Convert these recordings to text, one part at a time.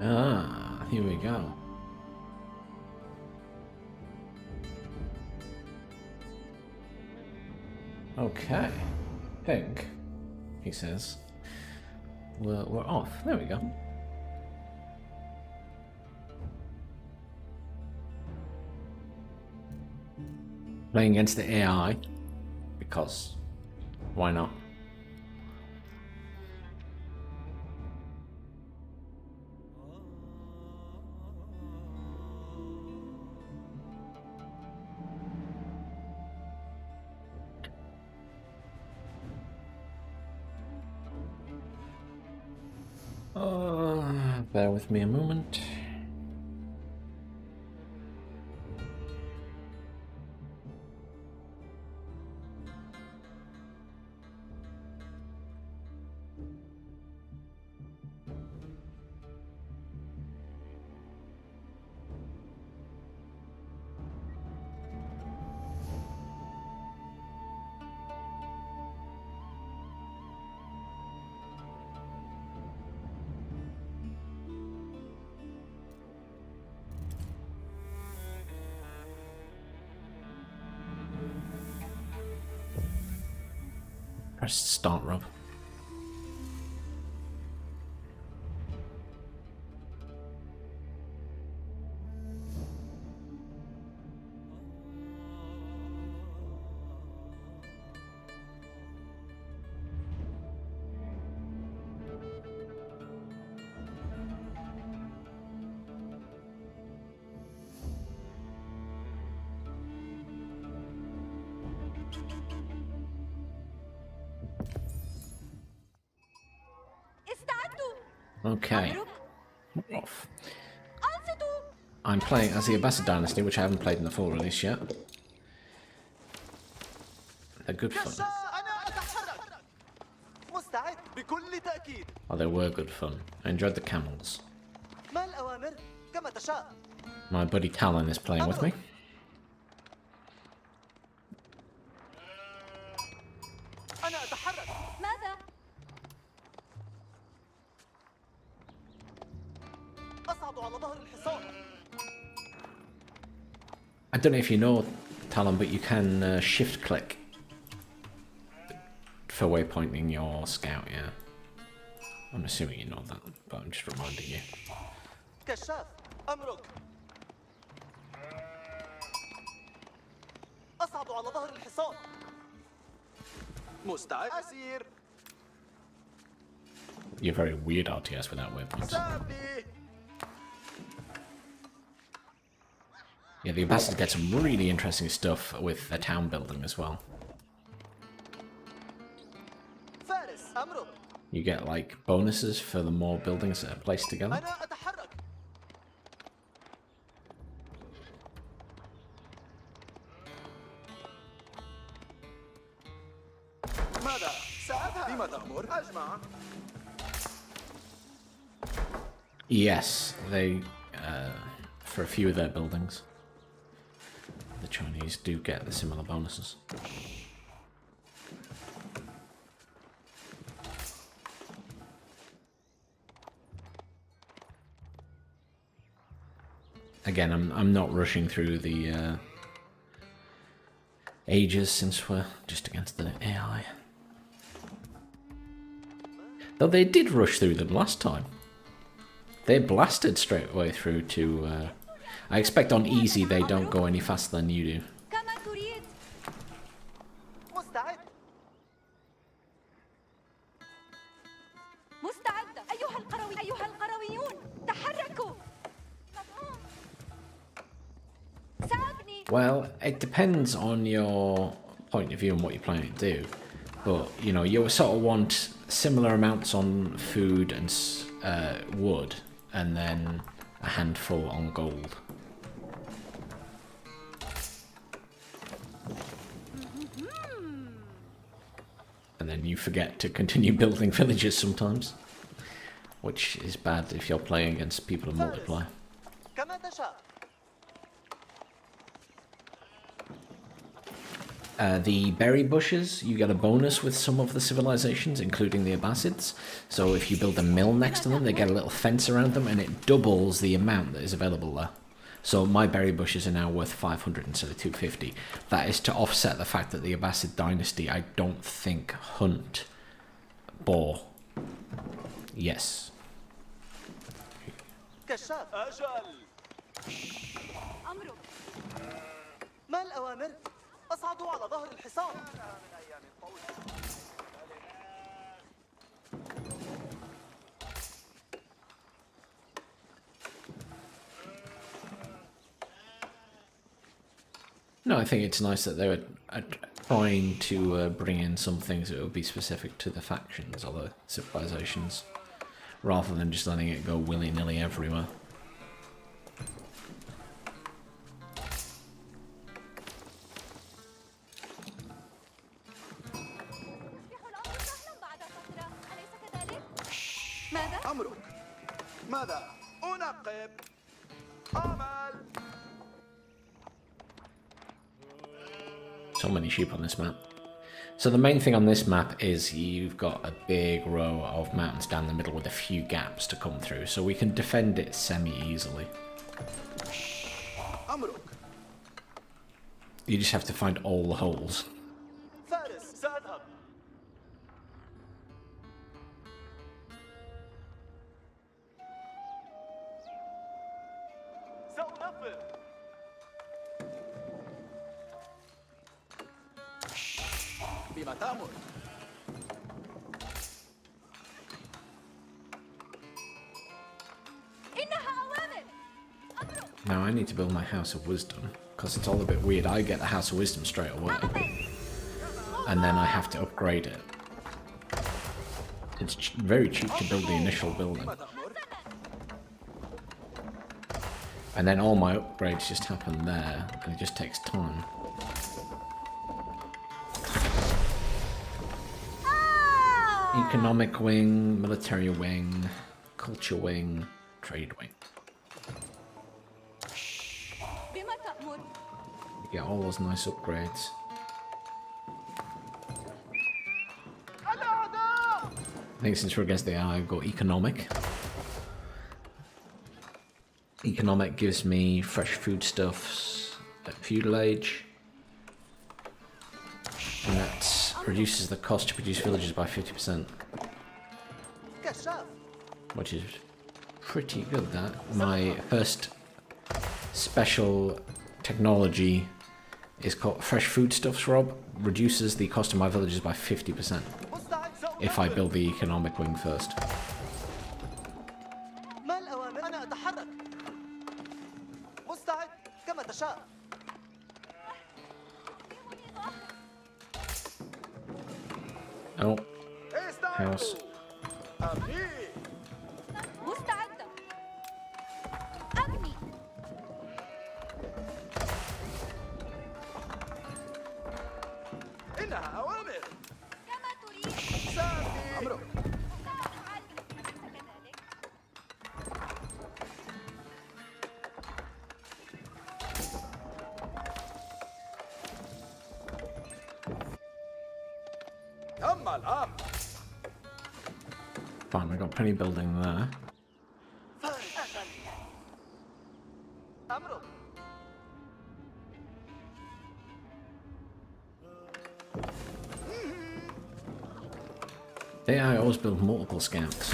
Ah, here we go. Okay. Pig, he says. We're off. There we go. Playing against the AI, because why not? Bear with me a moment. Press start, Rob. Okay. Off. I'm playing as the Abbasid Dynasty, which I haven't played in the full release yet. They're good fun. Oh, they were good fun. I enjoyed the camels. My buddy Talon is playing with me. I don't know if you know, Talon, but you can shift click for waypointing your scout, yeah. I'm assuming you know that, but I'm just reminding you. You're very weird RTS without waypoints. Yeah, the Ambassador gets some really interesting stuff with the town building as well. You get like bonuses for the more buildings that are placed together. Yes, they, for a few of their buildings, the Chinese do get the similar bonuses. Again, I'm not rushing through the ages since we're just against the AI. Though they did rush through them last time. They blasted straight away through to... I expect on easy they don't go any faster than you do. Well, it depends on your point of view and what you're planning to do. But, you know, you sort of want similar amounts on food and wood, and then a handful on gold. And then you forget to continue building villages sometimes, which is bad if you're playing against people who multiply. The berry bushes, you get a bonus with some of the civilizations, including the Abbasids. So if you build a mill next to them, they get a little fence around them, and it doubles the amount that is available there. So my berry bushes are now worth 500 instead of 250. That is to offset the fact that the Abbasid dynasty, I don't think, hunt boar. Yes. No, I think it's nice that they're trying to bring in some things that would be specific to the factions or the civilizations, rather than just letting it go willy-nilly everywhere. So many sheep on this map. So the main thing on this map is you've got a big row of mountains down the middle with a few gaps to come through, so we can defend it semi-easily. You just have to find all the holes. Now I need to build my House of Wisdom, because it's all a bit weird. I get the House of Wisdom straight away, and then I have to upgrade it. It's very cheap to build the initial building. And then all my upgrades just happen there, and it just takes time. Economic wing, military wing, culture wing, trade wing. You get all those nice upgrades. I think since we're against the AI, I've got economic. Economic gives me fresh foodstuffs at feudal age. And that reduces the cost to produce villages by 50%. Which is pretty good, that. My first special technology is called Fresh Foodstuffs, Rob. Reduces the cost of my villages by 50% if I build the economic wing first. Oh, house. Fine, we got plenty building there. The AI always build multiple scouts.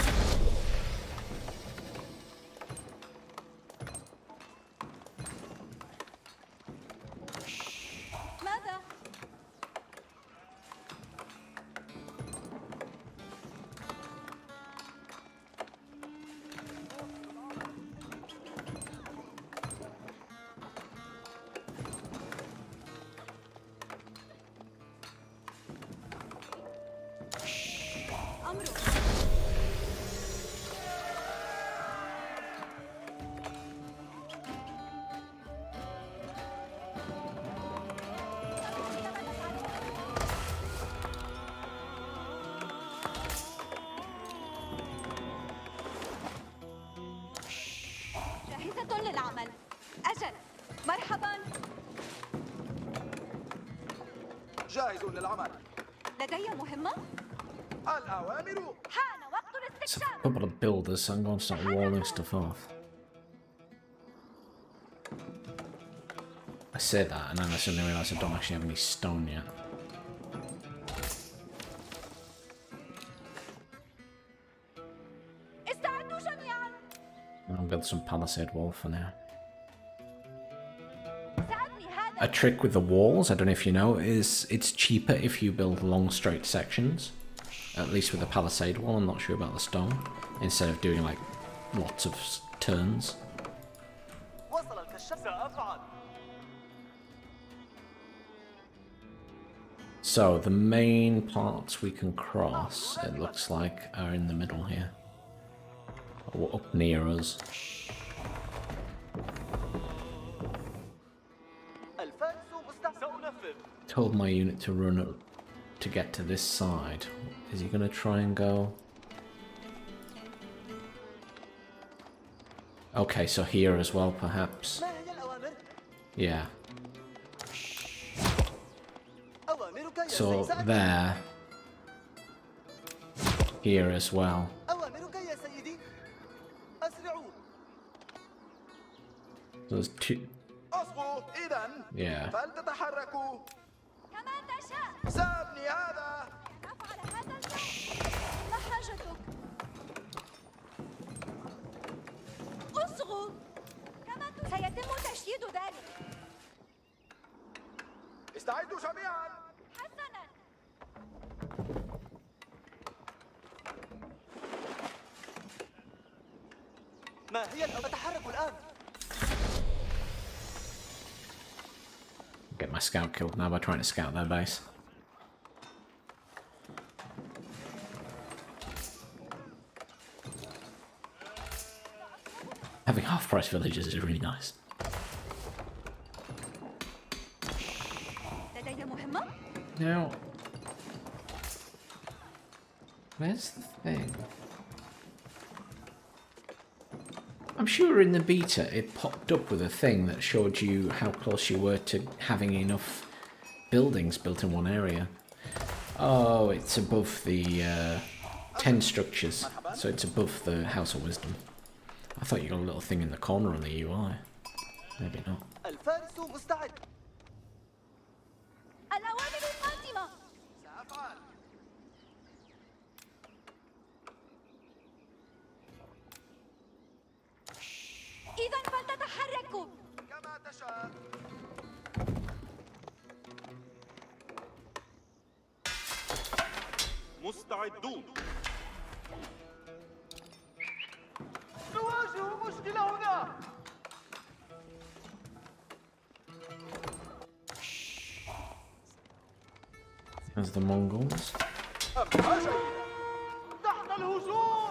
جاهز للعمل. لدي مهمة. الأوامر. حان وقت It's a الاستكشاف. couple of builders, so I'm going to start walling stuff off. I say that, and then I suddenly realise I don't actually have any stone yet. استعدوا جميعا. I'll build some palisade wall for now. ساعدني هذا. A trick with the walls, I don't know if you know, is it's cheaper if you build long straight sections. At least with the palisade wall, I'm not sure about the stone. Instead of doing like lots of turns. وصل الكشاف. سأفعل. So the main parts we can cross, it looks like, are in the middle here. Or up near us. Told my unit to run up to get to this side. Is he going to try and go? Okay, so here as well, perhaps. Yeah. So there. Here as well. There's two. Yeah. كما تشاء. سابني هذا. نفعل هذا الفعل. ما حاجتك؟ اصغوا. كما سيتم تشييد ذلك. استعدوا جميعا. حسنا. ما هي أتحرك الآن. Get my scout killed now by trying to scout their base. Having half-price villages is really nice. لدي مهمة. Now, where's the thing? I'm sure in the beta it popped up with a thing that showed you how close you were to having enough buildings built in one area. Oh, it's above the 10 structures, so it's above the House of Wisdom. I thought you got a little thing in the corner on the UI. Maybe not. الفارس مستعد. الأوامر القادمة. سأفعل. إذا فلتتحركوا. كما تشاء. مستعدون. نواجه مشكلة هنا. There's the Mongols. تحت الهجوم.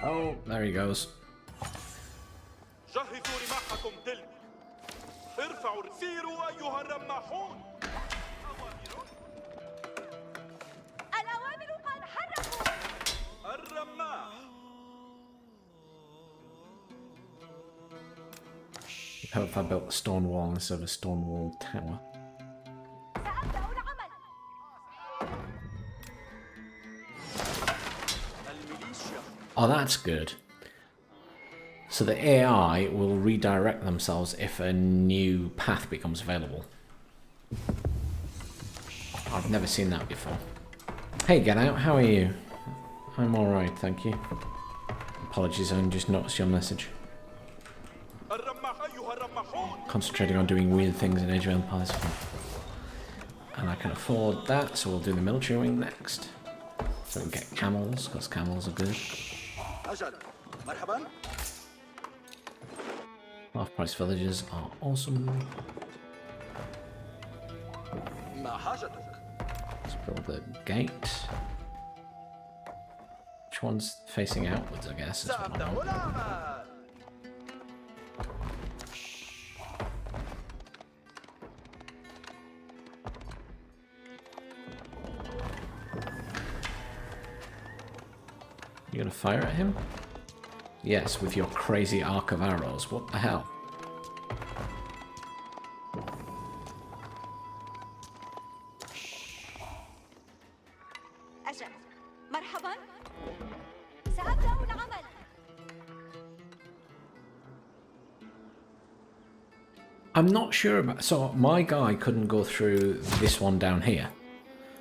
Oh, there he goes. جهزوا رماحكم تلك. ارفعوا سيروا أيها الرماحون. الأوامر قد حركوا. الرماح. How if I built a stone wall instead of a stone wall tower? سأبدأ العمل. Oh, that's good. So the AI will redirect themselves if a new path becomes available. I've never seen that before. Hey, Get Out, how are you? I'm alright, thank you. Apologies, I just noticed your message. Concentrating on doing weird things in Age of Empires. And I can afford that, so we'll do the military wing next. So we can get camels, because camels are good. Half-price villages are awesome. Let's build the gate. Which one's facing outwards, I guess? Is what I want. You gonna fire at him? Yes, with your crazy arc of arrows. What the hell? أجل مرحبا سأبدأ العمل. I'm not sure about... So, my guy couldn't go through this one down here.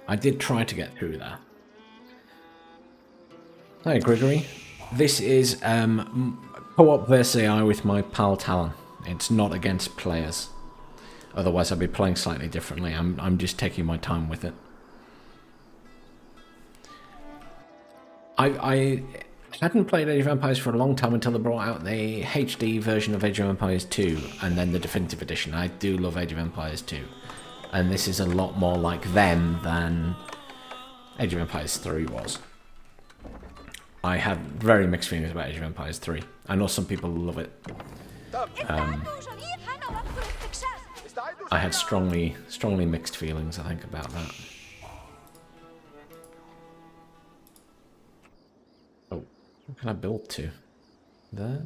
I did try to get through there. Hi, Gregory. This is co-op versus AI with my pal Talon. It's not against players. Otherwise, I'd be playing slightly differently. I'm just taking my time with it. I hadn't played Age of Empires for a long time until they brought out the HD version of Age of Empires 2 and then the Definitive Edition. I do love Age of Empires 2. And this is a lot more like them than Age of Empires 3 was. I had very mixed feelings about Age of Empires 3. I know some people love it. I had strongly mixed feelings, I think, about that. Oh, what can I build to? There?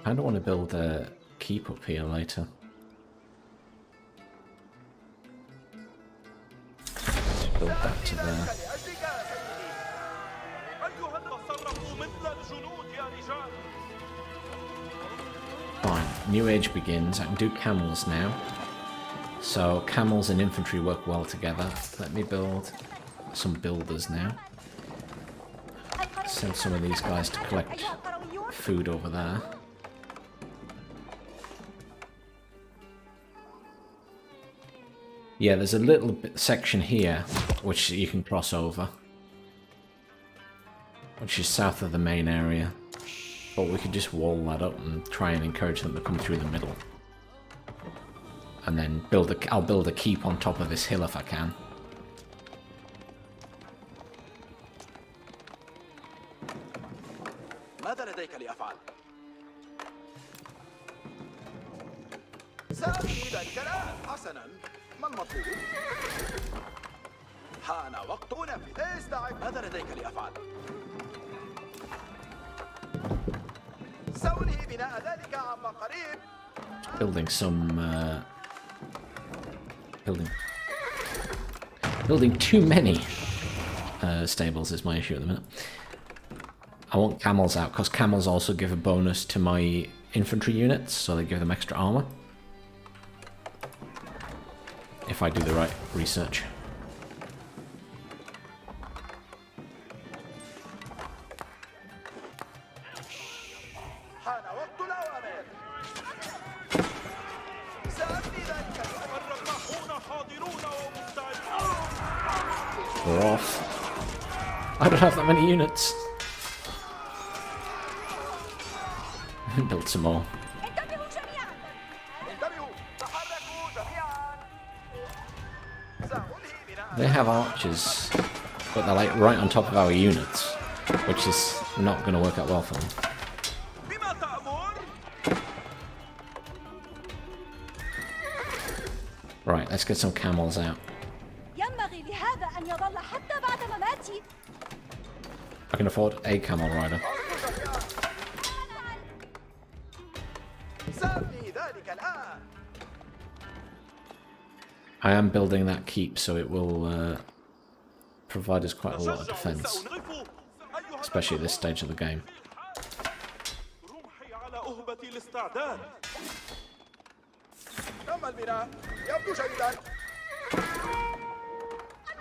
I don't want to build a keep up here later. Build that to there. Fine, new age begins. I can do camels now. So camels and infantry work well together. Let me build some builders now. Send some of these guys to collect food over there. Yeah, there's a little bit section here which you can cross over, which is south of the main area. But we could just wall that up and try and encourage them to come through the middle. And then I'll build a keep on top of this hill if I can. ماذا لديك لأفعل؟ سأبني ذلك الآن. حسنا، ما المطلوب؟ حان وقت نفذ. استعد. ماذا لديك لأفعل؟ سأنهي بناء ذلك عما قريب. Building some building too many stables is my issue at the minute. I want camels out because camels also give a bonus to my infantry units, so they give them extra armor if I do the right research. We're off. I don't have that many units. Build some more. They have archers, but they're like right on top of our units, which is not going to work out well for them. Right, let's get some camels out. I can afford a camel rider. I am building that keep, so it will provide us quite a lot of defense, especially at this stage of the game.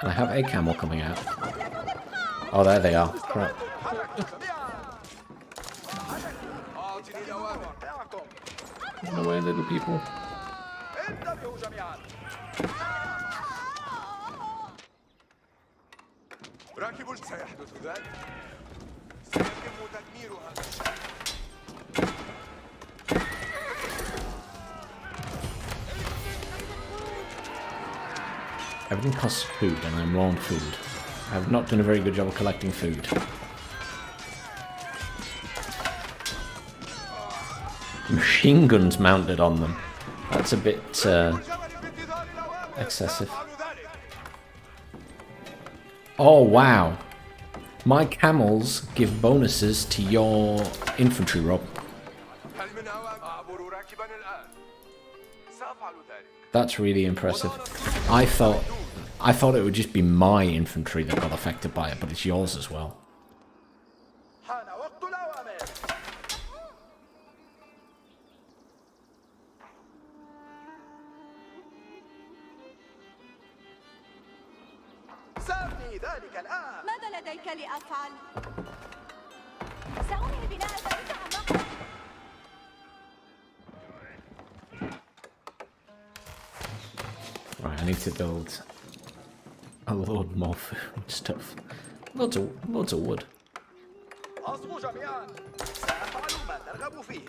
And I have a camel coming out. Oh, there they are. Crap. Run away, little people. سيحدث ذلك. سيتم تدمير هذا الشيء. Everything costs food, and I'm low on food. I have not done a very good job of collecting food. Machine guns mounted on them. That's a bit excessive. Oh wow! My camels give bonuses to your infantry, Rob. هل من أوان أعبر راكبا الآن؟ سأفعل ذلك. That's really impressive. I thought it would just be my infantry that got affected by it, but it's yours as well. حان وقت الأوامر. سأبني ذلك الآن. ماذا لديك لأفعل؟ سأنهي بناء ذلك عما قبل. Right, I need to build a load more food stuff. Loads of wood. أصغوا جميعا. سأفعل ما ترغب فيه.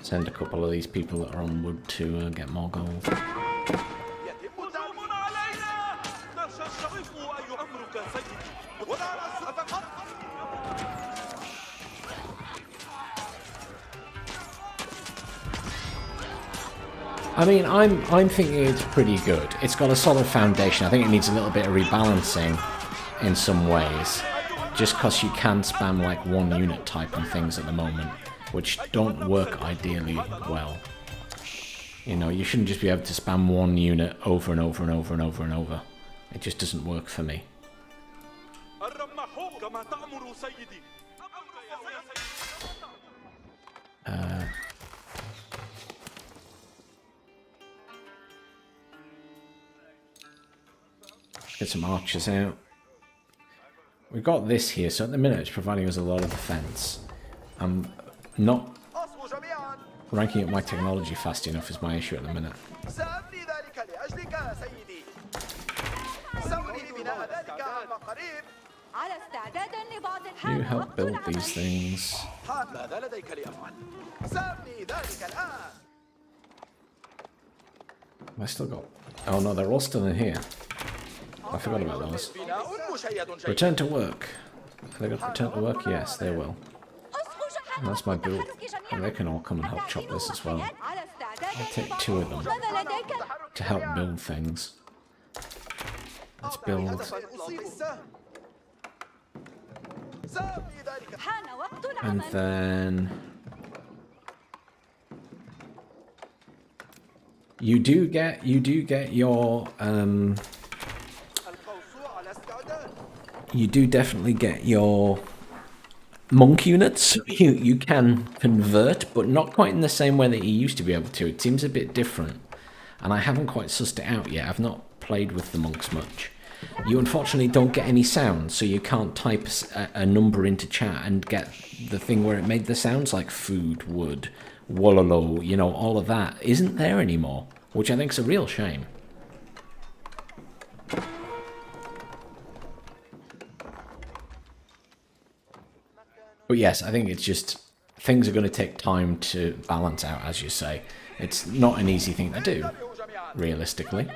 Send a couple of these people that are on wood to get more gold. يتم هجوم التعبير. علينا. نشجعكم أي أمرك سيدي. ولا رأس فقط. I mean, I'm thinking it's pretty good. It's got a solid foundation. I think it needs a little bit of rebalancing in some ways, just because you can spam like one unit type and things at the moment, which don't work ideally well. You know, you shouldn't just be able to spam one unit over and over and over and over and over. It just doesn't work for me. الرماح كما تأمر سيدي. Get some archers out. We've got this here, so at the minute it's providing us a lot of defense. I'm not أصغوا جميعا. ranking up my technology fast enough is my issue at the minute. سأبني ذلك لأجلك يا سيدي. سأنهي بناء ذلك عما قريب. على استعداد لبعض You الحال help وقت build العمل. these things. ماذا لديك لأفعل؟ سأبني ذلك الآن. I still got... Oh no, they're all still in here. I forgot about those. بناء مشيد جيد. Return to work. Are they going to return to work? Yes, they will. أصغوا جحا That's my build. والتحرك جميعاً. And they can all come and help chop this as well. على استعداد I'll take لبعض- 2 of them ماذا لديك؟ to help build things. Let's build... سأبني ذلك. حان وقت And العمل. then... You do get your... القوس على استعداد. You do definitely get your monk units. You can convert, but not quite in the same way that you used to be able to. It seems a bit different, and I haven't quite sussed it out yet. I've not played with the monks much. You unfortunately don't get any sounds, so you can't type a number into chat and get the thing where it made the sounds like food, wood, wololo, you know, all of that isn't there anymore, which I think is a real shame. But yes, I think it's just things are going to take time to balance out, as you say. It's not an easy thing to do, realistically.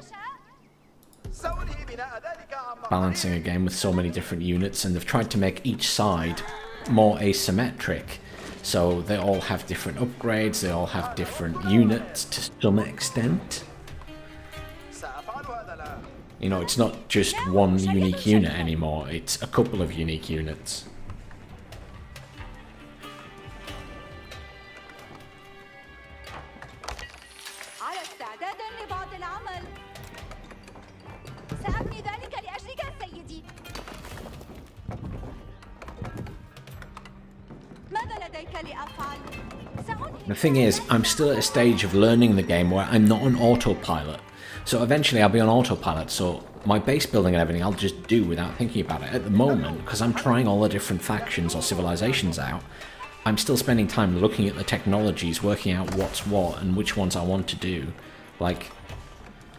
سأنهي بناء ذلك عما Balancing a game with so many different units, and they've tried to make each side more asymmetric. So they all have different upgrades, they all have different units to some extent. سأفعل هذا الآن. You know, it's not just one unique unit anymore, it's a couple of unique units. على استعداد لبعض العمل. سأبني ذلك لأجلك يا سيدي. ماذا لديك لأفعل؟ سأنهي The thing is, I'm still at a stage of learning the game where I'm not on autopilot. So eventually I'll be on autopilot, so my base building and everything I'll just do without thinking about it. At the moment, because I'm trying all the different factions or civilizations out, I'm still spending time looking at the technologies, working out what's what and which ones I want to do. Like,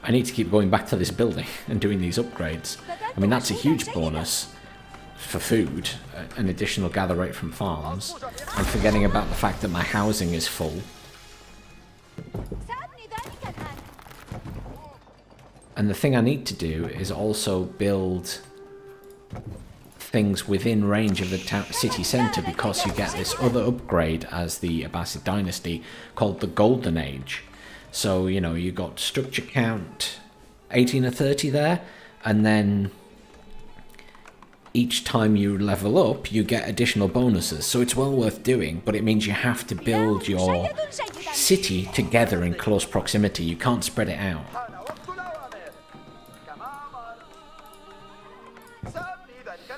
I need to keep going back to this building and doing these upgrades. I mean, that's a huge bonus for food, an additional gather rate from farms. I'm forgetting about the fact that my housing is full. سأبني ذلك الآن. And the thing I need to do is also build things within range of the city centre, because you get this other upgrade as the Abbasid dynasty called the Golden Age. So, you know, you got structure count 18 or 30 there, and then each time you level up, you get additional bonuses. So it's well worth doing, but it means you have to build your city together in close proximity. You can't spread it out. حان وقت الأوامر. كما أمر. سأبني ذلك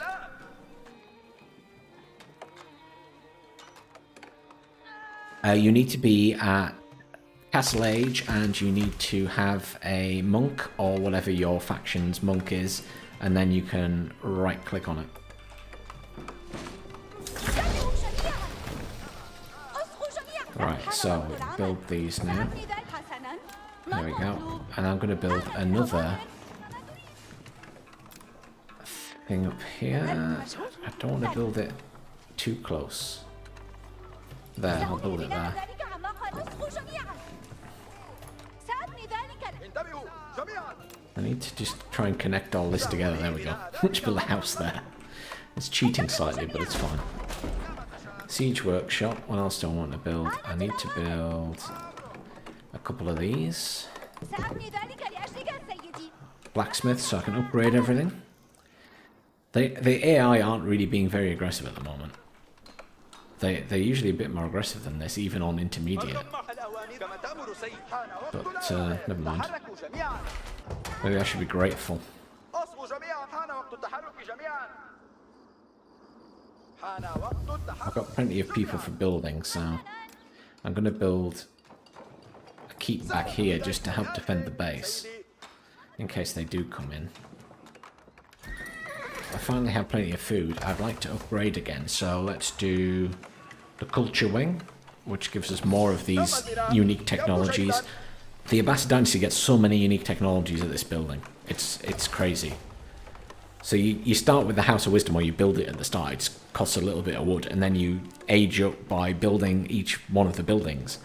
الآن. You need to be at Castle Age, and you need to have a monk or whatever your faction's monk is, and then you can right click on it. Right, so build these now. There we go. And I'm going to build another thing up here. I don't want to build it too close. There, I'll build it there. انتبهوا جميعا. I need to just try and connect all this together. There we go. Just build a house there. It's cheating slightly, but it's fine. Siege workshop. What else do I want to build? I need to build a couple of these. Blacksmith, so I can upgrade everything. The AI aren't really being very aggressive at the moment. They're usually a bit more aggressive than this, even on intermediate. كما تأمر سيد. حان وقت But الأوامر. never mind. تحركوا جميعا. Maybe I should be grateful. أصغوا جميعا. حان وقت التحرك جميعا. حان وقت I've التحرك. got plenty of people for building, so I'm going to build a keep back here just to help defend the base, in case they do come in. I finally have plenty of food. I'd like to upgrade again, so let's do the culture wing, which gives us more of these unique technologies. The Abbasid Dynasty gets so many unique technologies at this building. It's crazy. So you start with the House of Wisdom, where you build it at the start. It costs a little bit of wood, and then you age up by building each one of the buildings,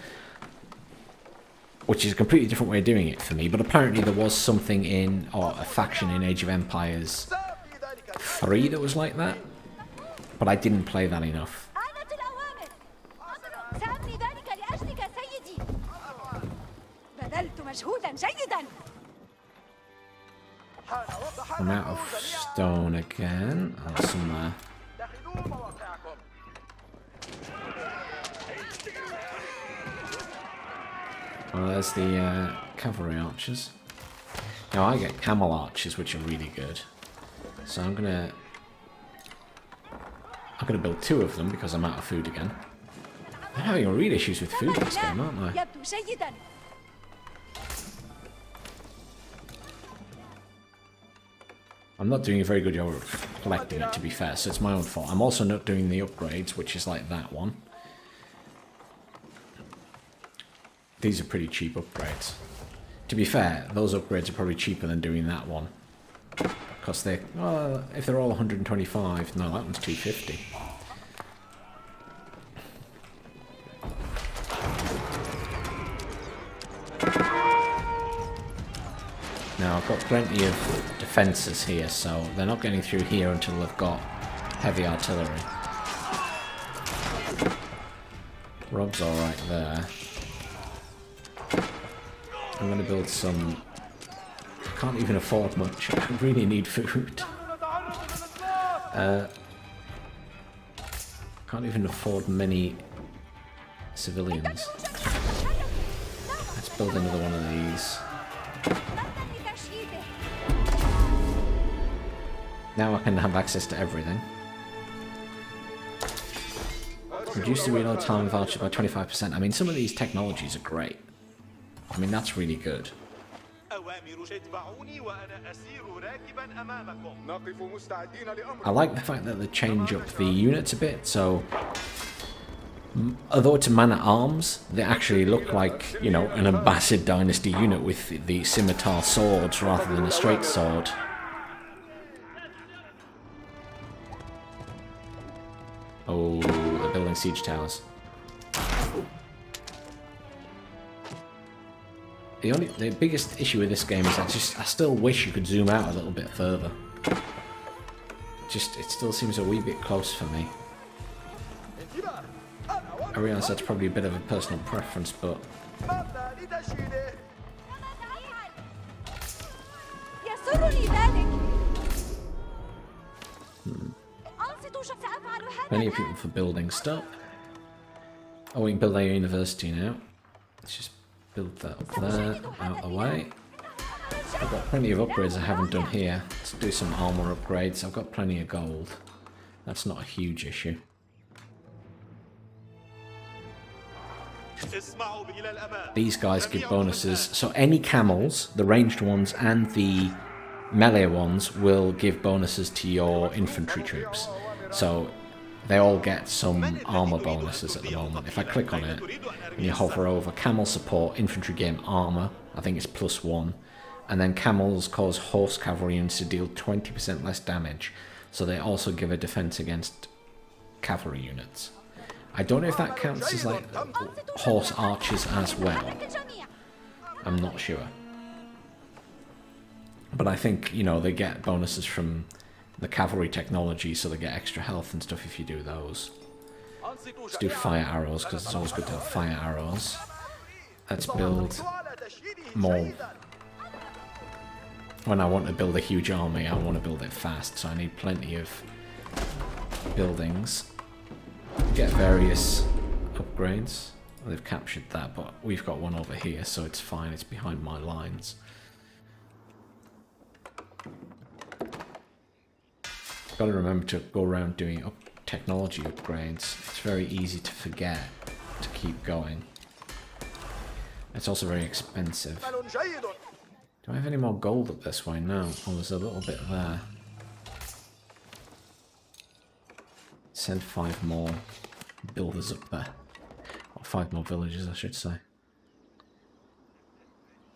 which is a completely different way of doing it for me. But apparently there was something in, or a faction in Age of Empires 3 that was like that, but I didn't play that enough. I'm out of stone again. Oh, somewhere. اتخذوا مواقعكم. Oh, there's the cavalry archers. Now I get Camel Arches, which are really good. So I'm gonna build 2 of them because I'm out of food again. I'm having real issues with food in this game, aren't I? I'm not doing a very good job of collecting it, to be fair, so it's my own fault. I'm also not doing the upgrades, which is like that one. These are pretty cheap upgrades. To be fair, those upgrades are probably cheaper than doing that one. Because they, well, if they're all 125, no, that one's 250. Now I've got plenty of defences here, so they're not getting through here until they've got heavy artillery. Rob's alright there. I'm going to build some... I can't even afford much. I really need food. Can't even afford many civilians. Let's build another one of these. Now I can have access to everything. Reduce the reload time of archers by 25%. I mean, some of these technologies are great. I mean, that's really good. I like the fact that they change up the units a bit, so although it's a man-at-arms, they actually look like, you know, an Abbasid Dynasty unit with the scimitar swords rather than a straight sword. Oh, they're building siege towers. The biggest issue with this game is I still wish you could zoom out a little bit further. It still seems a wee bit close for me. I realise that's probably a bit of a personal preference, but سأفعل Plenty هذا of people الآن. for building stuff. Oh, we can build our university now. Let's just build that up there, out of the way. I've got plenty of upgrades I haven't done here. Let's do some armor upgrades. I've got plenty of gold. That's not a huge issue. اسمعوا إلى الأمام. These guys give bonuses. So any camels, the ranged ones and the melee ones, will give bonuses to your infantry troops. So they all get some armor bonuses at the moment. If I click on it and you hover over camel support, infantry gain armor, I think it's +1. And then camels cause horse cavalry units to deal 20% less damage. So they also give a defense against cavalry units. I don't know if that counts as like horse archers as well. I'm not sure. But I think, you know, they get bonuses from the cavalry technology, so they get extra health and stuff if you do those. Let's do fire arrows, because it's always good to have fire arrows. Let's build more. When I want to build a huge army, I want to build it fast, so I need plenty of buildings. Get various upgrades. Well, they've captured that, but we've got one over here, so it's fine. It's behind my lines. Got to remember to go around doing technology upgrades. It's very easy to forget to keep going. It's also very expensive. Do I have any more gold up this way? No. Oh, there's a little bit there. Send 5 more builders up there. Or 5 more villagers, I should say.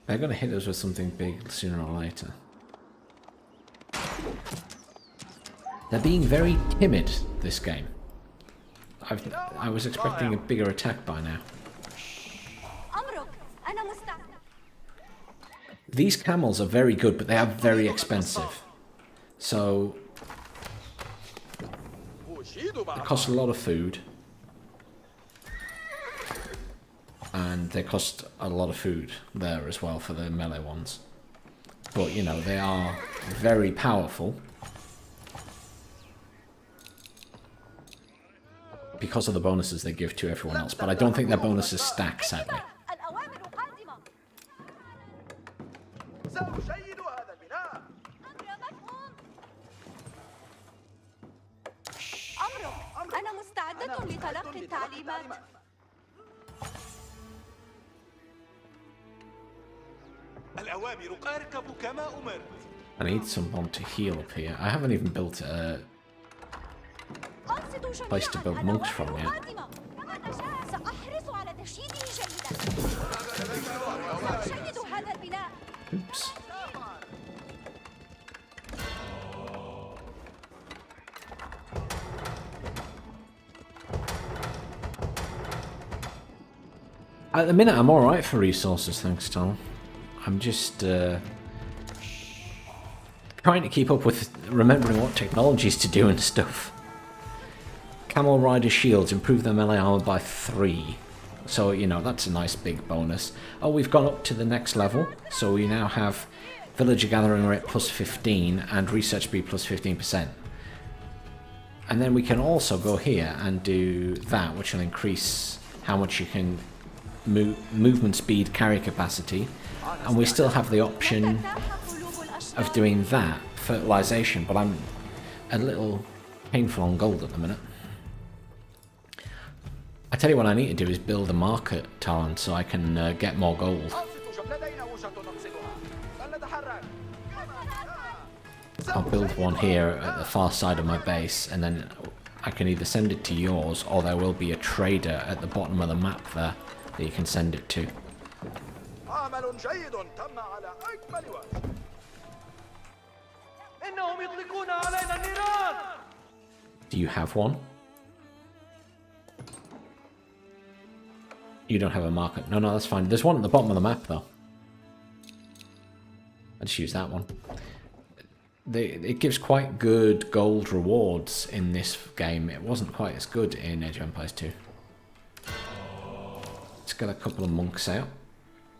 They're going to hit us with something big sooner or later. They're being very timid, this game. I was expecting a bigger attack by now. These camels are very good, but they are very expensive. So they cost a lot of food. And they cost a lot of food there as well for the melee ones. But, you know, they are very powerful. Because of the bonuses they give to everyone else. But I don't think their bonuses stack, sadly. I need someone to heal up here. I haven't even built a place to build monks from yet. Oops. At the minute, I'm alright for resources, thanks, Tom. I'm just trying to keep up with remembering what technologies to do and stuff. Camel Rider shields improve their melee armor by 3. So, you know, that's a nice big bonus. Oh, we've gone up to the next level. So we now have villager gathering rate +15 and research speed +15%. And then we can also go here and do that, which will increase how much you can movement speed, carry capacity. And we still have the option of doing that, fertilization, but I'm a little painful on gold at the minute. I tell you what I need to do is build a market talent so I can get more gold. I'll build one here at the far side of my base, and then I can either send it to yours, or there will be a trader at the bottom of the map there that you can send it to. Do you have one? You don't have a market. No, that's fine. There's one at the bottom of the map, though. I'll just use that one. It gives quite good gold rewards in this game. It wasn't quite as good in Age of Empires 2. Let's get a couple of monks out.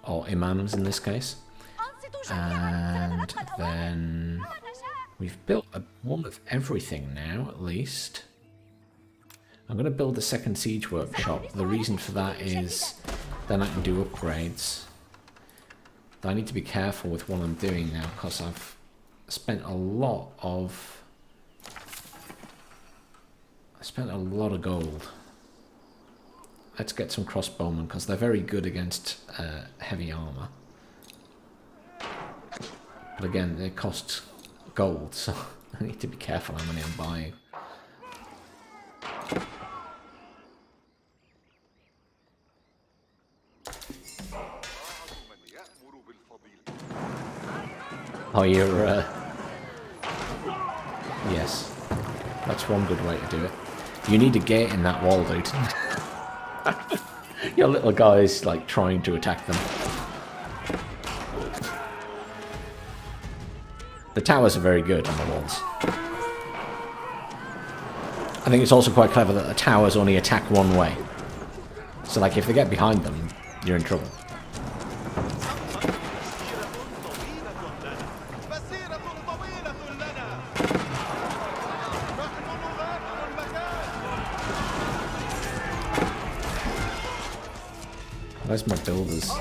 Or imams in this case. And then we've built one of everything now, at least. I'm going to build a second siege workshop. The reason for that is then I can do upgrades. But I need to be careful with what I'm doing now because I've spent a lot of gold. Let's get some crossbowmen because they're very good against heavy armor. But again, they cost gold, so I need to be careful how many I'm buying. Oh, you're, yes. That's one good way to do it. You need a gate in that wall, dude. Your little guy's, like, trying to attack them. The towers are very good on the walls. I think it's also quite clever that the towers only attack one way. So, like, if they get behind them, you're in trouble. Where's my builders? I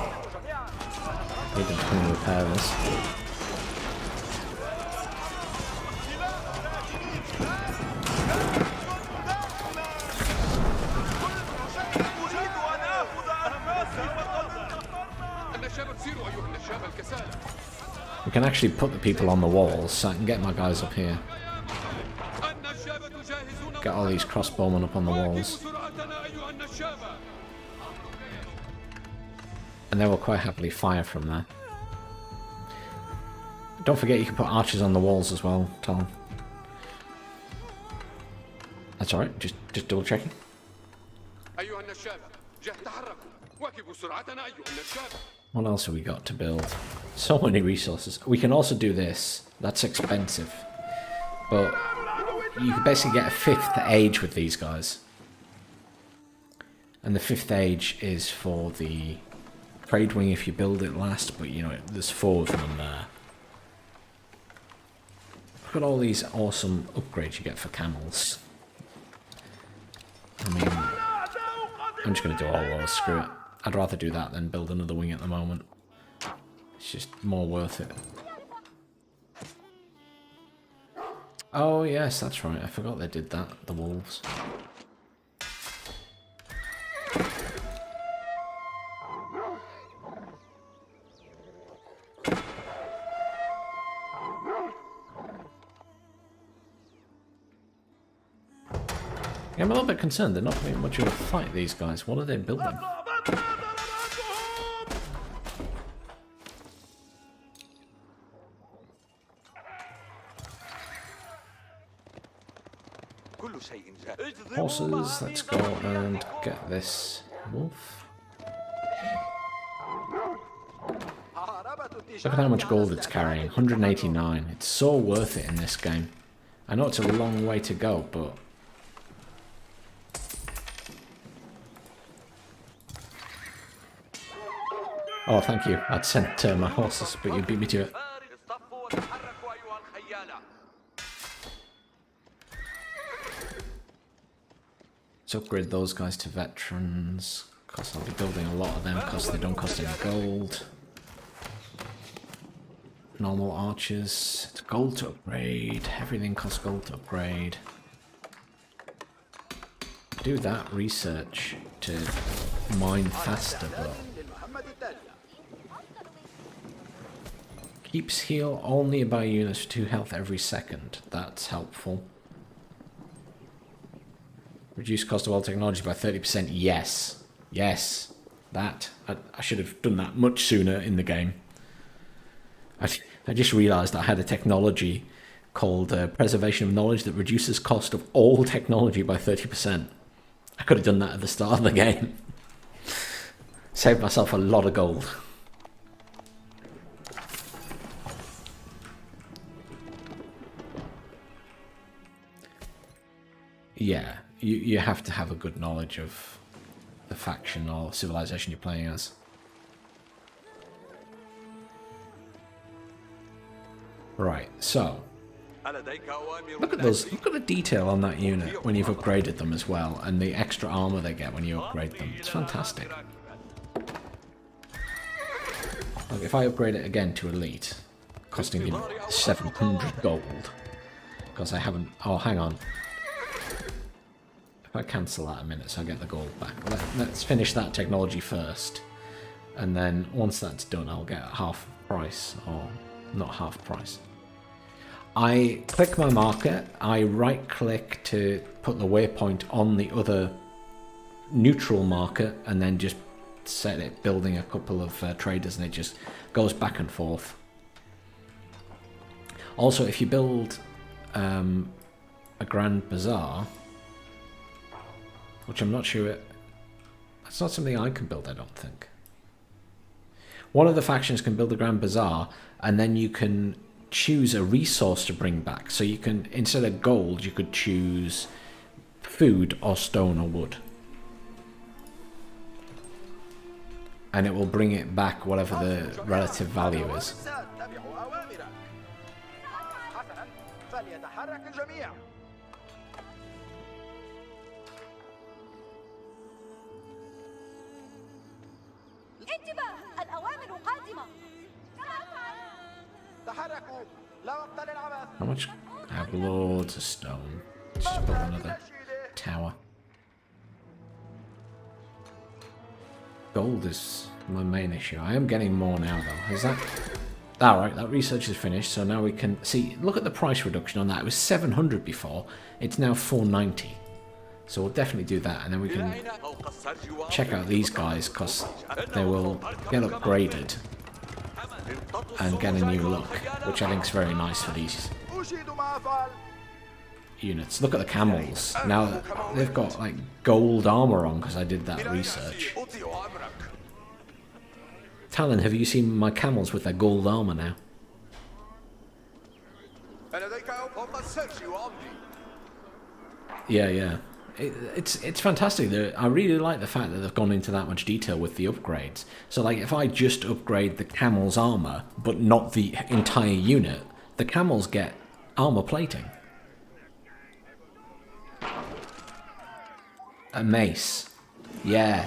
need them to come and repair this. We can actually put the people on the walls, so I can get my guys up here. Get all these crossbowmen up on the walls. And they will quite happily fire from there. Don't forget you can put archers on the walls as well, Tom. That's alright, just double checking. What else have we got to build? So many resources. We can also do this. That's expensive. But you can basically get a 5th age with these guys. And the 5th age is for the trade wing if you build it last, but you know, there's 4 of them there. Look at all these awesome upgrades you get for camels. I mean, I'm just going to do all those, screw it. I'd rather do that than build another wing at the moment. It's just more worth it. Oh yes, that's right, I forgot they did that, the wolves. Yeah, I'm a little bit concerned. They're not doing much of a fight, these guys. What are they building? Horses, let's go and get this wolf. Look at how much gold it's carrying. 189. It's so worth it in this game. I know it's a long way to go, but... Oh, thank you. I'd sent my horses, but you beat me to it. Let's upgrade those guys to veterans, because I'll be building a lot of them because they don't cost any gold. Normal archers. It's gold to upgrade. Everything costs gold to upgrade. Do that research to mine faster, but... Keeps heal all nearby units for 2 health every second. That's helpful. Reduce cost of all technology by 30%. Yes. Yes. That. I should have done that much sooner in the game. I just realised I had a technology called Preservation of Knowledge that reduces cost of all technology by 30%. I could have done that at the start of the game. Saved myself a lot of gold. Yeah, you have to have a good knowledge of the faction or civilization you're playing as. Right, so ألديك أوامر Look at those. Look at the detail on that unit when you've upgraded them as well, and the extra armor they get when you upgrade them. It's fantastic. Like if I upgrade it again to elite, costing me 700 gold, because I haven't. Oh, hang on. If I cancel that a minute, so I get the gold back. Let's finish that technology first, and then once that's done, I'll get half price, or not half price. I click my marker, I right click to put the waypoint on the other neutral marker, and then just set it building a couple of traders, and it just goes back and forth. Also, if you build a Grand Bazaar, which I'm not sure, that's not something I can build, I don't think. One of the factions can build a Grand Bazaar, and then you can choose a resource to bring back. So you can, instead of gold, you could choose food or stone or wood. And it will bring it back whatever the relative value is. How much? I have loads of stone. Let's just build another tower. Gold is my main issue. I am getting more now though. Is that... Alright, that research is finished, so now we can see, look at the price reduction on that. It was 700 before, it's now 490. So we'll definitely do that, and then we can check out these guys, because they will get upgraded and get a new look, which I think is very nice for these units. Look at the camels. Now they've got like gold armor on because I did that research. Talon, have you seen my camels with their gold armor now? Yeah. It's fantastic. I really like the fact that they've gone into that much detail with the upgrades. So like if I just upgrade the camel's armor, but not the entire unit, the camels get armor plating. A mace. Yeah.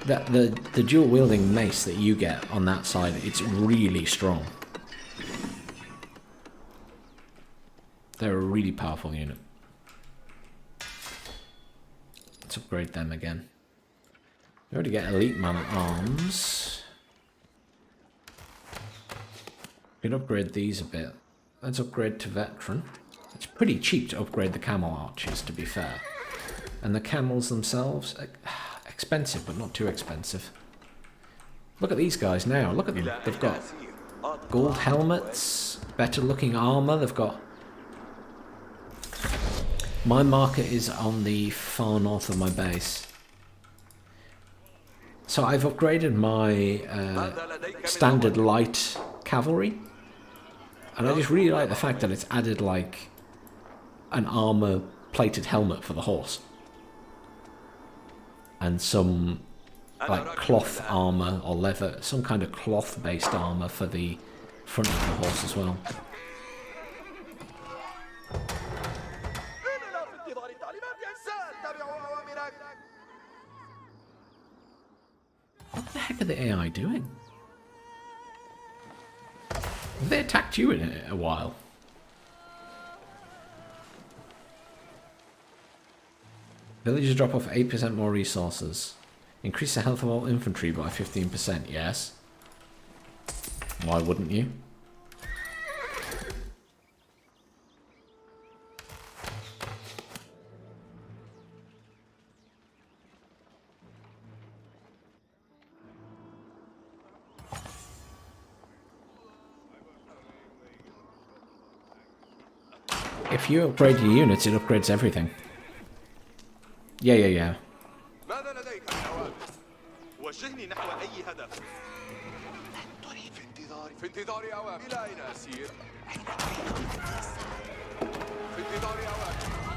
The dual wielding mace that you get on that side, it's really strong. They're a really powerful unit. Let's upgrade them again. We already get elite man arms. We can upgrade these a bit. Let's upgrade to veteran. It's pretty cheap to upgrade the Camel Arches, to be fair. And the camels themselves, expensive, but not too expensive. Look at these guys now. Look at them. They've got gold helmets, better looking armor. They've got... My marker is on the far north of my base. So I've upgraded my standard light cavalry. And I just really like the fact that it's added like an armor plated helmet for the horse. And some like cloth armor or leather, some kind of cloth based armor for the front of the horse as well. What the heck are the AI doing? Have they attacked you in a while? Villagers drop off 8% more resources. Increase the health of all infantry by 15%, yes. Why wouldn't you? If you upgrade your units, it upgrades everything. Yeah.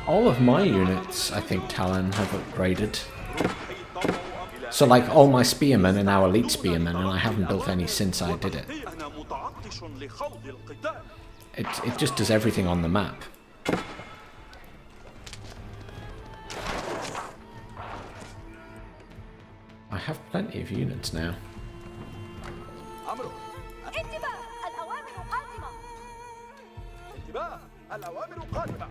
All of my units, I think, Talon, have upgraded. So like all my spearmen are now elite spearmen, and I haven't built any since I did it. It just does everything on the map. I have plenty of units now. عمرو انتباه الأوامر قادمة. انتباه الأوامر قادمة.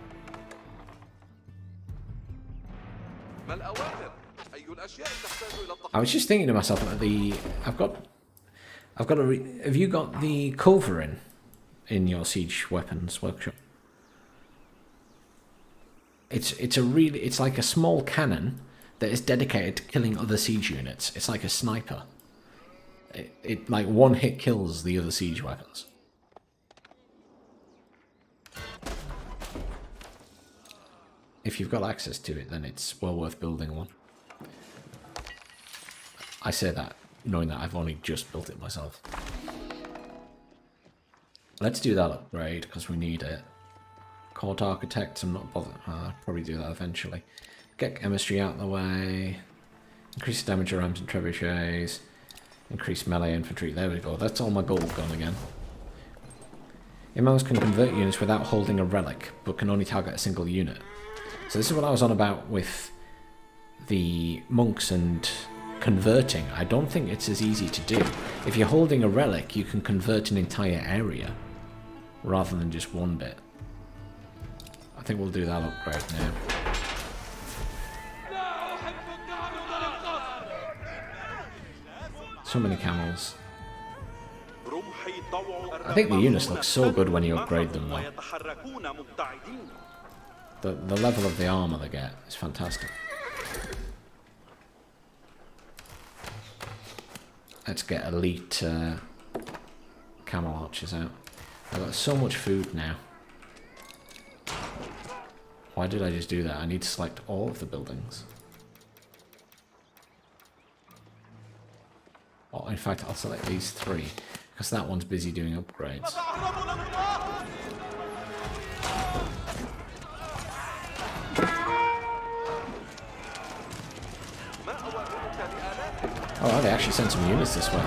ما الأوامر؟ أي الأشياء تحتاج إلى التخطيط؟ I was just thinking to myself, have you got the culverin in your siege weapons workshop? It's like a small cannon that is dedicated to killing other siege units. It's like a sniper. It like one hit kills the other siege weapons. If you've got access to it, then it's well worth building one. I say that knowing that I've only just built it myself. Let's do that upgrade because we need it. Court Architects, I'm not bothered. I'll probably do that eventually. Get Chemistry out of the way. Increase the damage of rams and trebuchets. Increase melee infantry. There we go. That's all my gold gone again. Imams can convert units without holding a relic, but can only target a single unit. So this is what I was on about with the monks and converting. I don't think it's as easy to do. If you're holding a relic, you can convert an entire area rather than just one bit. I think we'll do that upgrade now. So many camels. I think the units look so good when you upgrade them though. The level of the armor they get is fantastic. Let's get elite Camel Arches out. I've got so much food now. Why did I just do that? I need to select all of the buildings. Oh, in fact, I'll select these three, because that one's busy doing upgrades. Oh, they actually sent some units this way.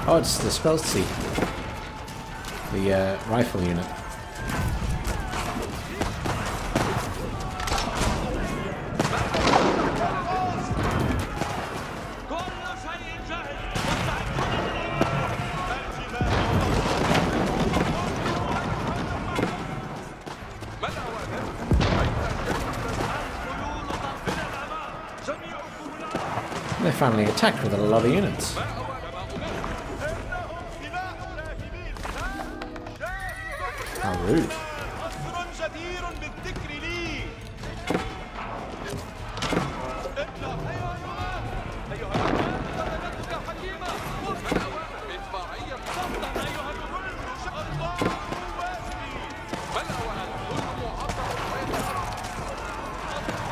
Oh, it's the Speltzy. The rifle unit. They finally attacked with a lot of units. How rude.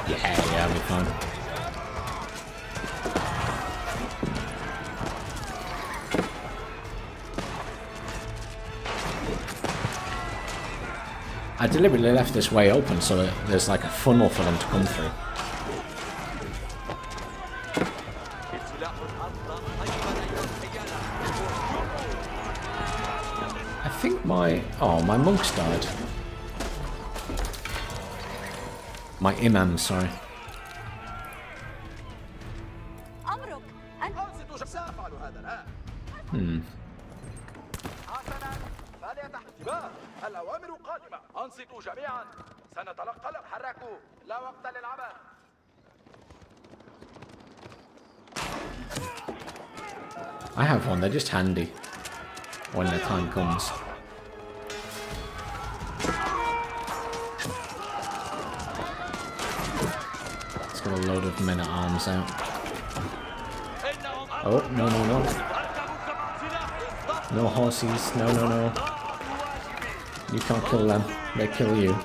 Yeah, it'll be fun. I deliberately left this way open so that there's like a funnel for them to come through. I think my monks died. My imam, sorry. الأوامر قادمة. أنصتوا جميعا. سنتلقى حركوا. لا وقت للعمل. I have one, they're just handy when the time comes. Let's get a load of men at arms out. Oh, no, no, no. No horses, no, no, no. You can't kill them, they kill you.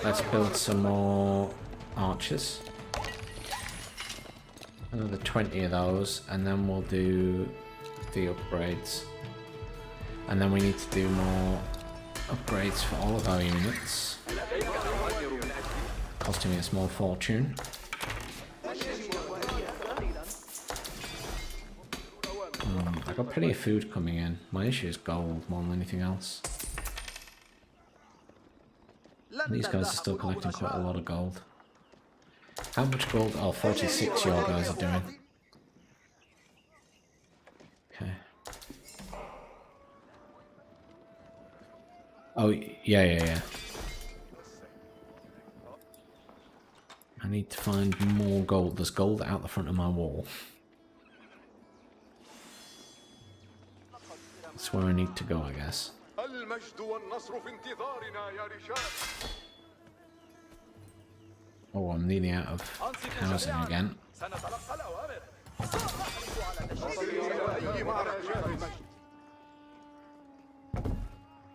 Let's build some more archers. Another 20 of those, and then we'll do the upgrades. And then we need to do more upgrades for all of our units, costing me a small fortune. I got plenty of food coming in. My issue is gold more than anything else. These guys are still collecting quite a lot of gold. How much gold? Oh, 46 your guys are doing. Okay. Oh, yeah. I need to find more gold. There's gold out the front of my wall. That's where I need to go, I guess. Oh, I'm nearly out of housing again.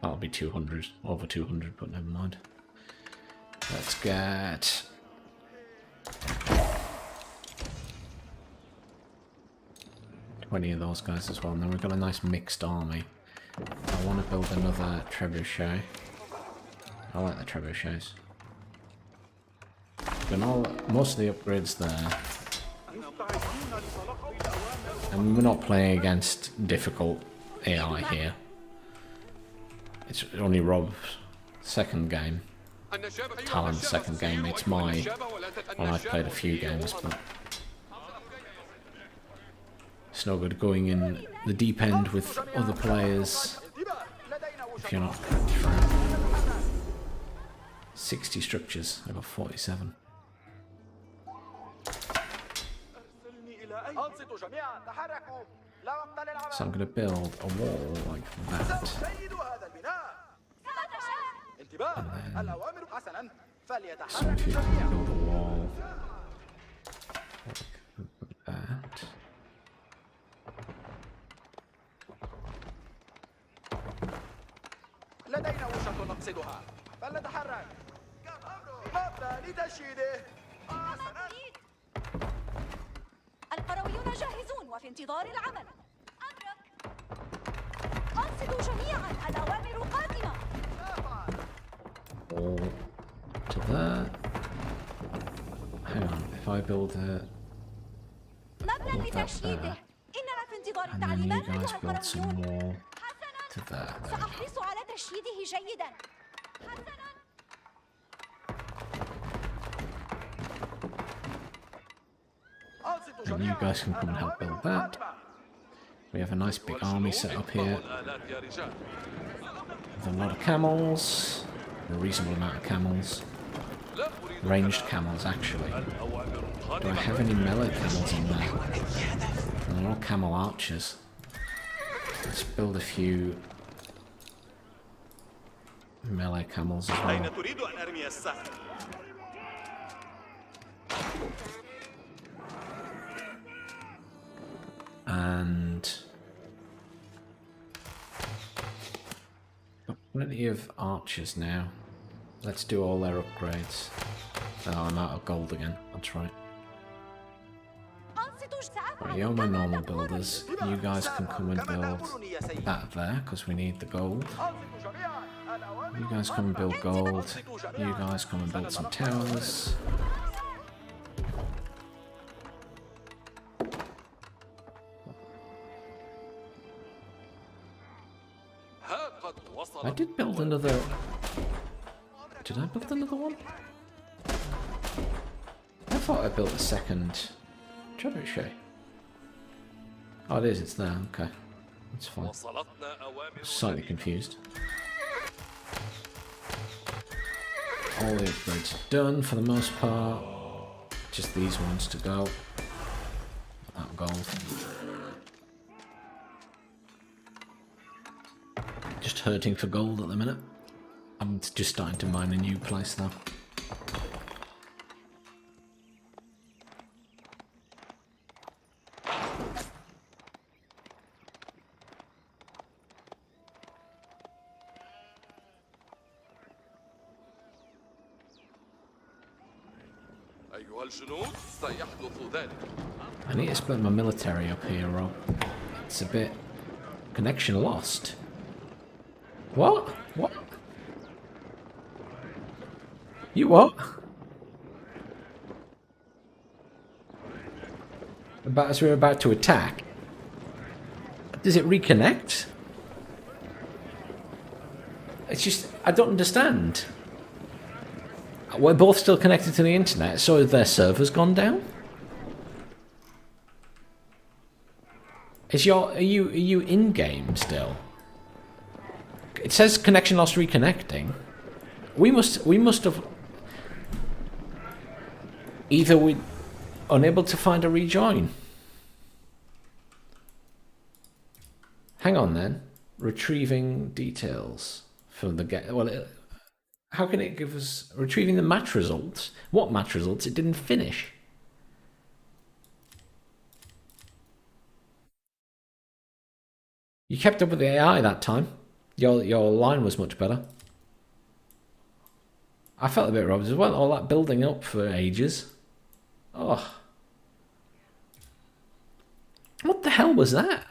That'll be 200, over 200, but never mind. Let's get... $20 of those guys as well, and then we've got a nice mixed army. I want to build another trebuchet. I like the trebuchets. Got most of the upgrades there. And we're not playing against difficult AI here. It's only Rob's second game. Talon's second game. It's my... Well, I've played a few games, but... It's no good going in the deep end with other players if you're not prepped for it. 60 structures. I got 47. So I'm going to build a wall like that. And then some of you can build a wall like that. لدينا وجهة نقصدها فلنتحرك مبنى لتشييده القرويون جاهزون وفي انتظار العمل. أمرك. أنصتوا جميعا الأوامر قادمة. All to that. Hang on, if I build a... مبنى لتشييده. إننا في انتظار And then you التعليمات guys أيها build some القرويون. more to that. There we go. سأحرص على تشييده جيدا. حسنا. And you guys can come and help build that. We have a nice big army set up here. With a lot of camels. A reasonable amount of camels. Ranged camels, actually. Do I have any melee camels in there? They're all Camel Arches. Let's build a few melee camels as well. And got plenty of archers now. Let's do all their upgrades. Oh, I'm out of gold again. That's right. Right, you're my normal builders. You guys can come and build that there, because we need the gold. You guys come and build gold. You guys come and build some towers. I did build another... Did I build another one? I thought I built a second trebuchet. Oh, it is, it's there, okay. That's fine. Slightly confused. All the upgrades are done for the most part. Just these ones to go. That gold. Just hurting for gold at the minute. I'm just starting to mine a new place though. أيها الجنود سيحدث ذلك. I need to split my military up here, Rob. It's a bit... Connection lost. What? What? You what? About as we're about to attack. Does it reconnect? It's just... I don't understand. We're both still connected to the internet, so their server's gone down? Are you in game still? It says connection lost reconnecting. We must have either we unable to find a rejoin. Hang on then. Retrieving details from the get. Well, how can it give us retrieving the match results? What match results? It didn't finish. You kept up with the AI that time. Your line was much better. I felt a bit robbed as well. All that building up for ages. Oh. What the hell was that?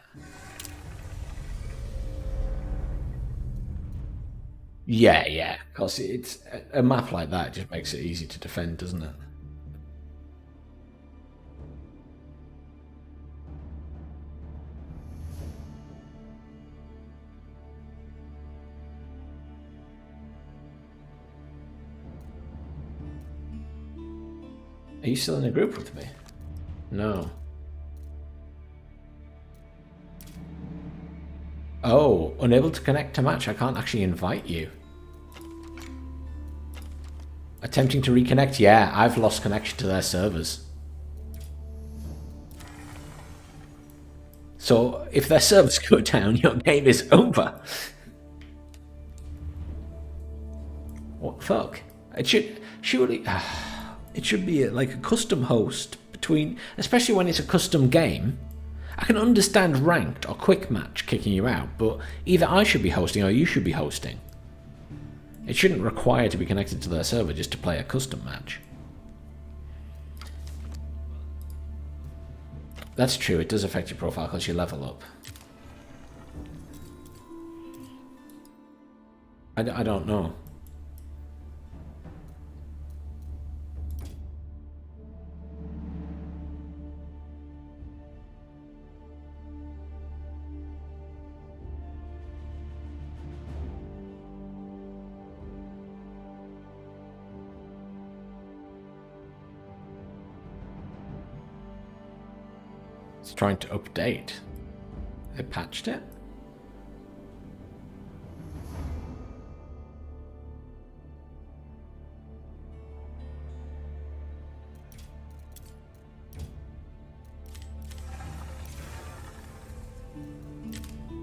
Yeah. Because it's a map like that just makes it easy to defend, doesn't it? Are you still in a group with me? No. Oh, unable to connect to match. I can't actually invite you. Attempting to reconnect. Yeah, I've lost connection to their servers. So if their servers go down, your game is over. What the fuck? It should surely... It should be like a custom host between, especially when it's a custom game. I can understand ranked or quick match kicking you out, but either I should be hosting or you should be hosting. It shouldn't require to be connected to their server just to play a custom match. That's true, it does affect your profile because you level up. I don't know. It's trying to update. They patched it?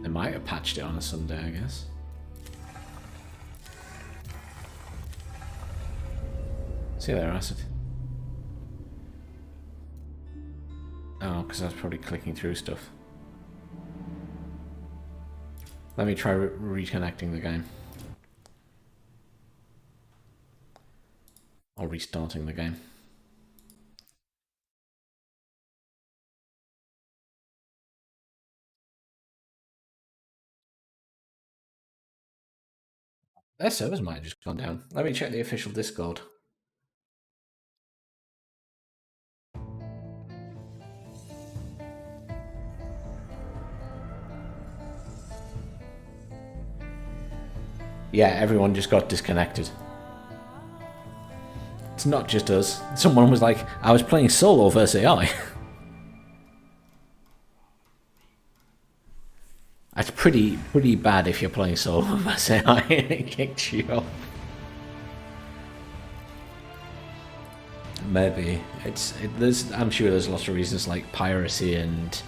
They might have patched it on a Sunday, I guess. See you there, Acid. Oh, because I was probably clicking through stuff. Let me try reconnecting the game. Or restarting the game. Their servers might have just gone down. Let me check the official Discord. Yeah, everyone just got disconnected. It's not just us. Someone was like, I was playing solo versus AI. That's pretty bad if you're playing solo versus AI and it kicks you off. Maybe. I'm sure there's lots of reasons like piracy and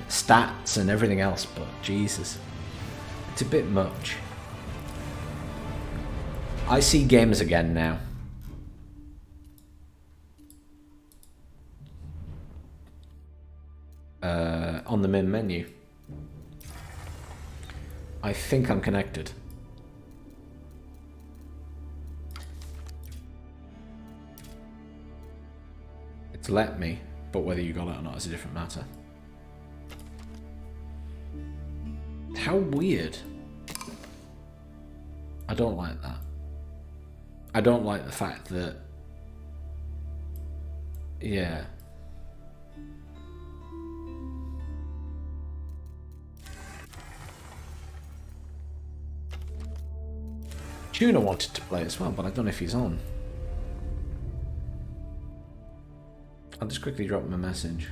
stats and everything else, but Jesus. It's a bit much. I see games again now. On the main menu. I think I'm connected. to let me, but whether you got it or not is a different matter. How weird. I don't like that. I don't like the fact that... Yeah. Tuna wanted to play as well, but I don't know if he's on. I'll just quickly drop him a message.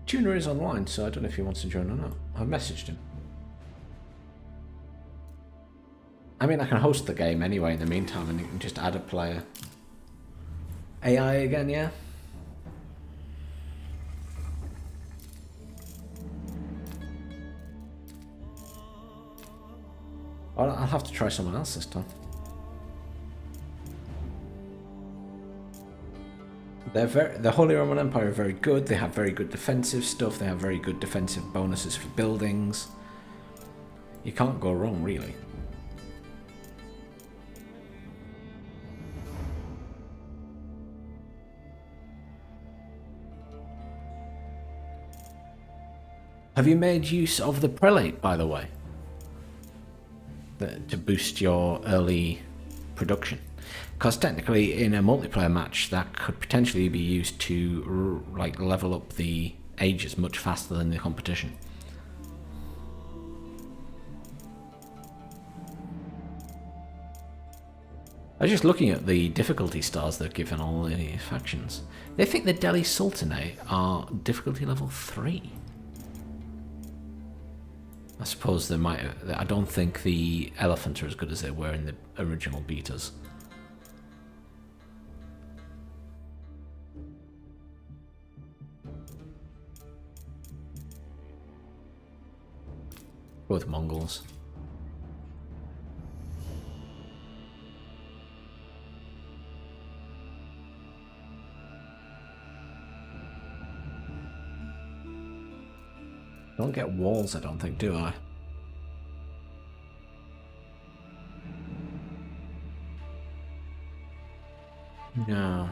Tuna is online, so I don't know if he wants to join or not. I've messaged him. I mean, I can host the game anyway in the meantime, and you can just add a player. AI again, yeah? I'll have to try someone else this time. The Holy Roman Empire are very good. They have very good defensive stuff. They have very good defensive bonuses for buildings. You can't go wrong, really. Have you made use of the Prelate, by the way? To boost your early production? Because technically, in a multiplayer match, that could potentially be used to like level up the ages much faster than the competition. I was just looking at the difficulty stars they've given all the factions. They think the Delhi Sultanate are difficulty level 3. I suppose they might. I don't think the elephants are as good as they were in the original betas. Both Mongols. Don't get walls, I don't think, do I? No.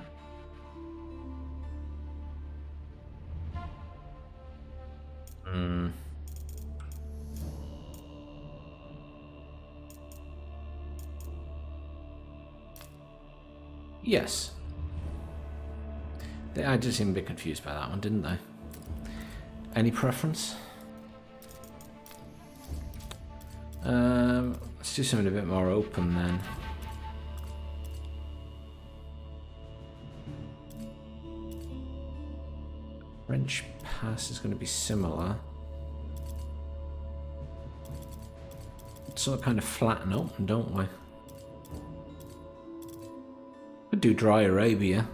Yes. I just seemed a bit confused by that one, didn't they? Any preference? Let's do something a bit more open then. French pass is going to be similar. Sort of kind of flatten up, don't we? Could do dry Arabia.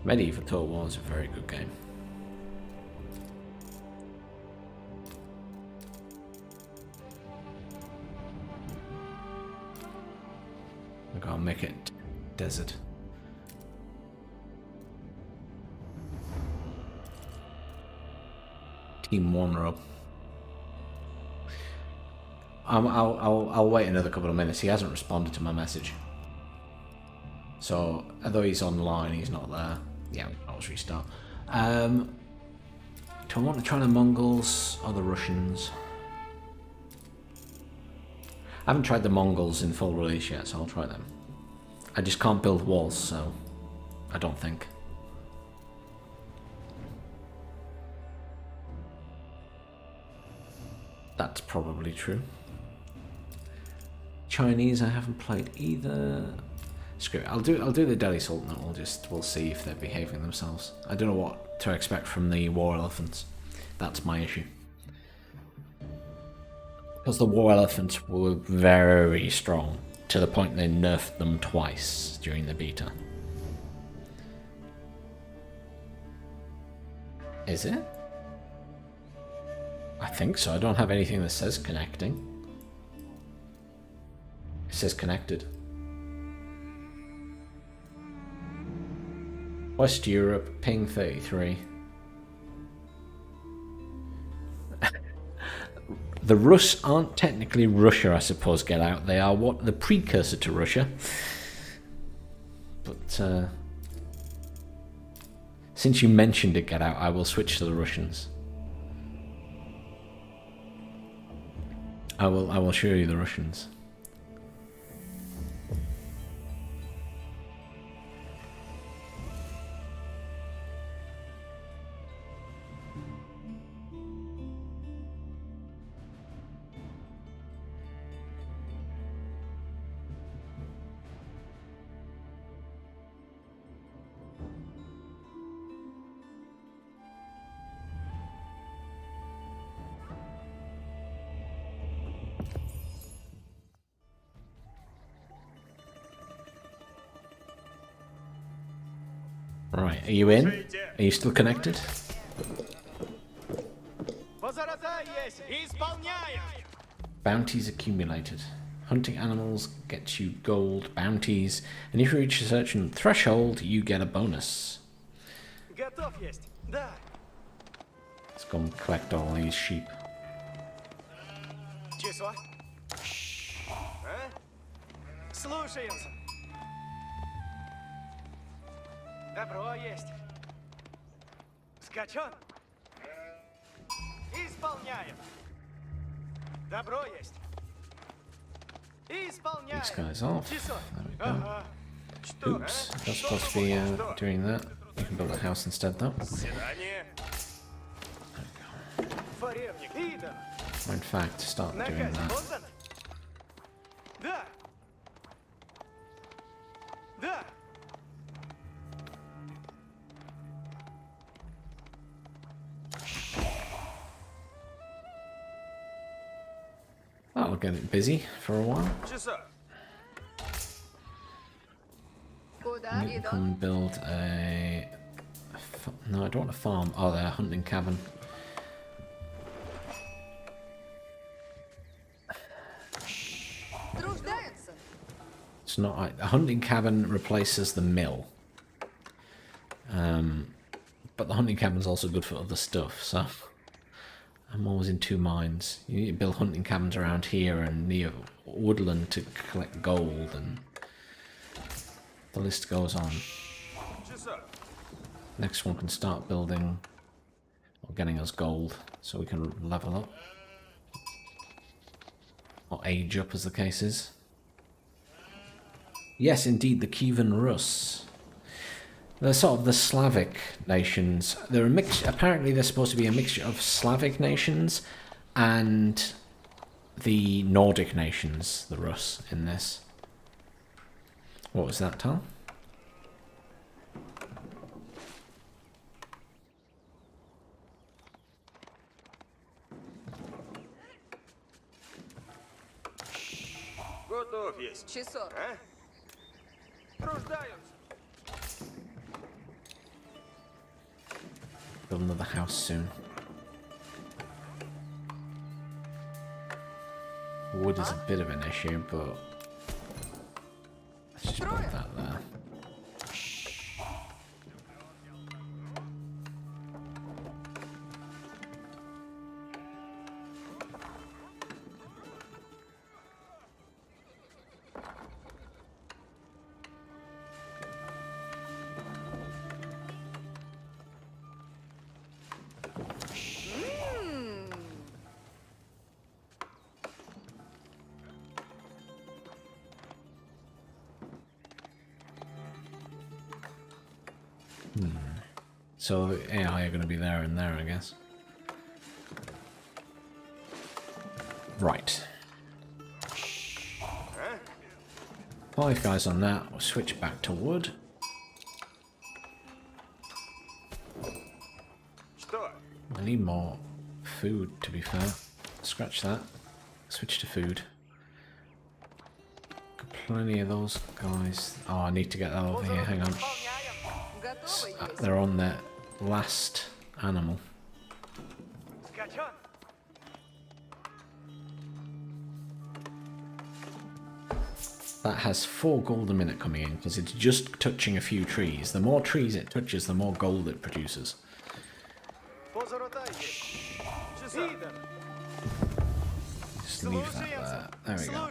Medieval Total War is a very good game. I gotta make it desert. Team 1 row. I'll wait another couple of minutes. He hasn't responded to my message. So, although he's online, he's not there. Yeah, I'll just restart. Do I want to try the Mongols or the Russians? I haven't tried the Mongols in full release yet, so I'll try them. I just can't build walls, so I don't think. That's probably true. Chinese I haven't played either. Screw it. I'll do the Delhi Sultanate. We'll see if they're behaving themselves. I don't know what to expect from the war elephants. That's my issue. Because the war elephants were very strong, to the point they nerfed them twice during the beta. Is it? I think so. I don't have anything that says connecting. It says connected. West Europe, ping 33. The Rus aren't technically Russia, I suppose, Get Out. They are what the precursor to Russia. But since you mentioned it, Get Out, I will switch to the Russians. I will show you the Russians. Right, are you in? Are you still connected? Bounties accumulated. Hunting animals gets you gold bounties, and if you reach a certain threshold, you get a bonus. Let's go and collect all these sheep. Добро есть. Скачан. Исполняем. Добро есть. Исполняем. These guys off. There we go. Oops, that's supposed to be doing that. You can build a house instead, though. Or in fact, start doing that. Да. Да. That'll get it busy for a while. I need to come and build a... No, I don't want a farm. Oh, they're a hunting cabin. It's not like... A hunting cabin replaces the mill. But the hunting cabin's also good for other stuff, so... I'm always in two minds. You need to build hunting cabins around here and near woodland to collect gold, and the list goes on. Next one can start building or getting us gold so we can level up. Or age up, as the case is. Yes, indeed, the Kievan Rus. They're sort of the Slavic nations. They're a mix. Apparently, they're supposed to be a mixture of Slavic nations and the Nordic nations, the Rus, in this. What was that, Tal? Готов есть. Часов. Труждаемся. Build another house soon. Wood is a bit of an issue, but let's just put that there. So AI are going to be there and there, I guess. Right. 5 guys on that. We'll switch back to wood. I need more food, to be fair. Scratch that. Switch to food. Got plenty of those guys. Oh, I need to get that over here. Hang on. They're on their last animal. That has 4 gold a minute coming in because it's just touching a few trees. The more trees it touches, the more gold it produces. Just leave that there. There we go.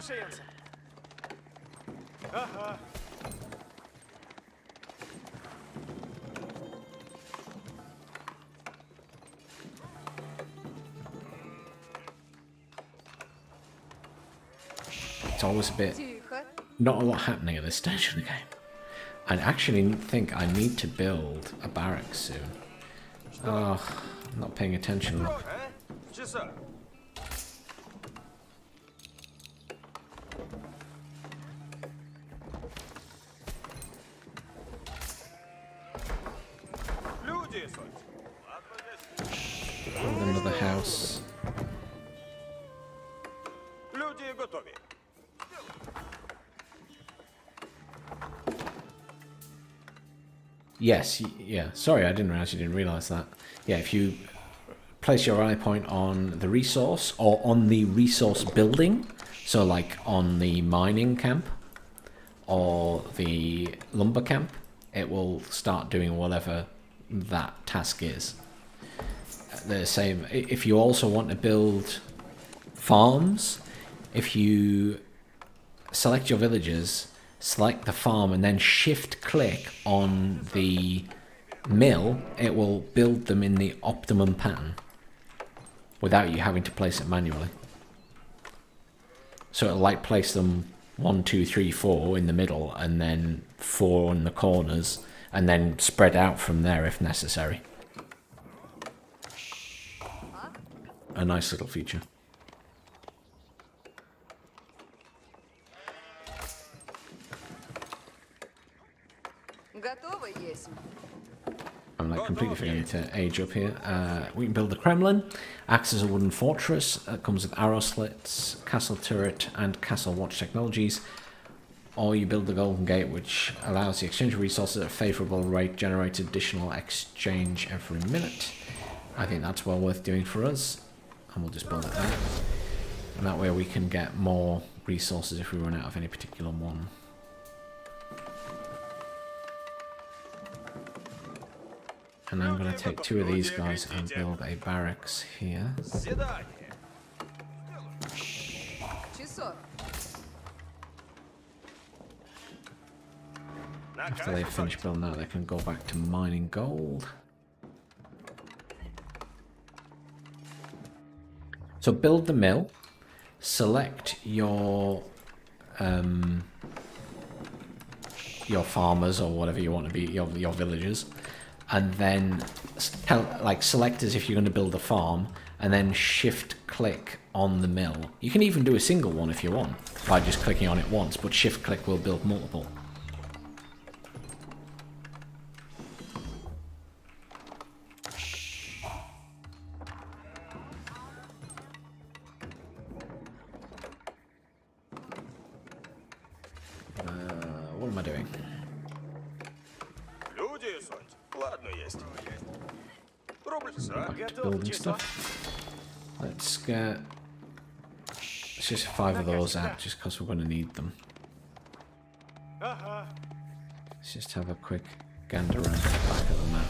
It's always a bit... not a lot happening at this stage of the game. I actually think I need to build a barracks soon. Oh, I'm not paying attention. Build another house. Yes, yeah. Sorry, I didn't realize that. Yeah, if you place your eye point on the resource or on the resource building, so like on the mining camp or the lumber camp, it will start doing whatever that task is. The same, if you also want to build farms, if you select your villages, select the farm and then shift click on the mill, it will build them in the optimum pattern without you having to place it manually. So it'll like place them 1, 2, 3, 4 in the middle and then 4 in the corners and then spread out from there if necessary. A nice little feature. I'm like completely forgetting to age up here. We can build the Kremlin. Acts as a wooden fortress. Comes with arrow slits, castle turret, and castle watch technologies. Or you build the Golden Gate, which allows the exchange of resources at a favourable rate, generate additional exchange every minute. I think that's well worth doing for us. And we'll just build it there. And that way we can get more resources if we run out of any particular one. And I'm going to take 2 of these guys and build a barracks here. After they finish building that, they can go back to mining gold. So build the mill, select your farmers or whatever you want to be, your villagers, and then select as if you're going to build a farm, and then shift click on the mill. You can even do a single one if you want by just clicking on it once, but shift click will build multiple. What am I doing? Back to building stuff. Let's just 5 of those out just because we're going to need them. Let's just have a quick gander around the back of the map.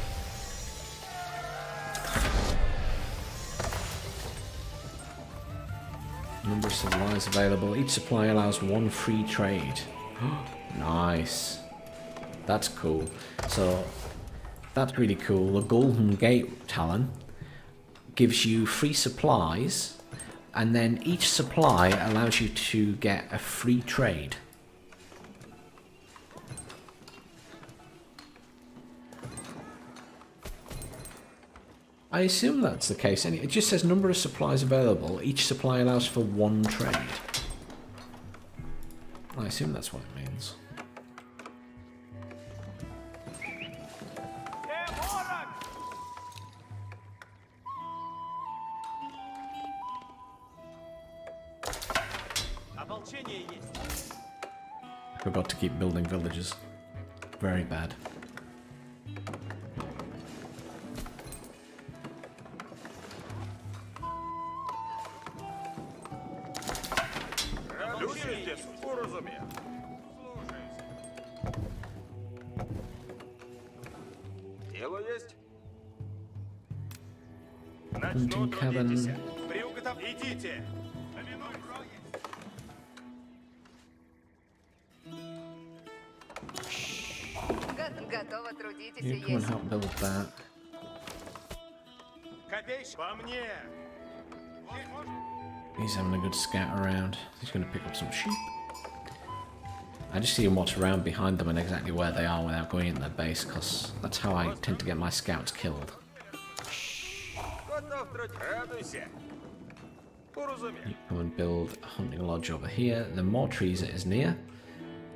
Number of supplies available. Each supply allows 1 free trade. Nice. That's cool. So that's really cool. The Golden Gate Talon gives you free supplies, and then each supply allows you to get a free trade. I assume that's the case. And it just says number of supplies available. Each supply allows for 1 trade. I assume that's what it means. I forgot to keep building villages. Very bad. Дело есть. Начну Hunting cabin. трудитесь. Приуготов, идите. Готово, трудитесь You come and help build that. Копейщик, по мне. He's having a good scout around. He's going to pick up some sheep. I just see what's around behind them and exactly where they are without going into their base, because that's how I tend to get my scouts killed. Готов трудиться. Радуйся. Уразумел. You come and build a hunting lodge over here. The more trees it is near,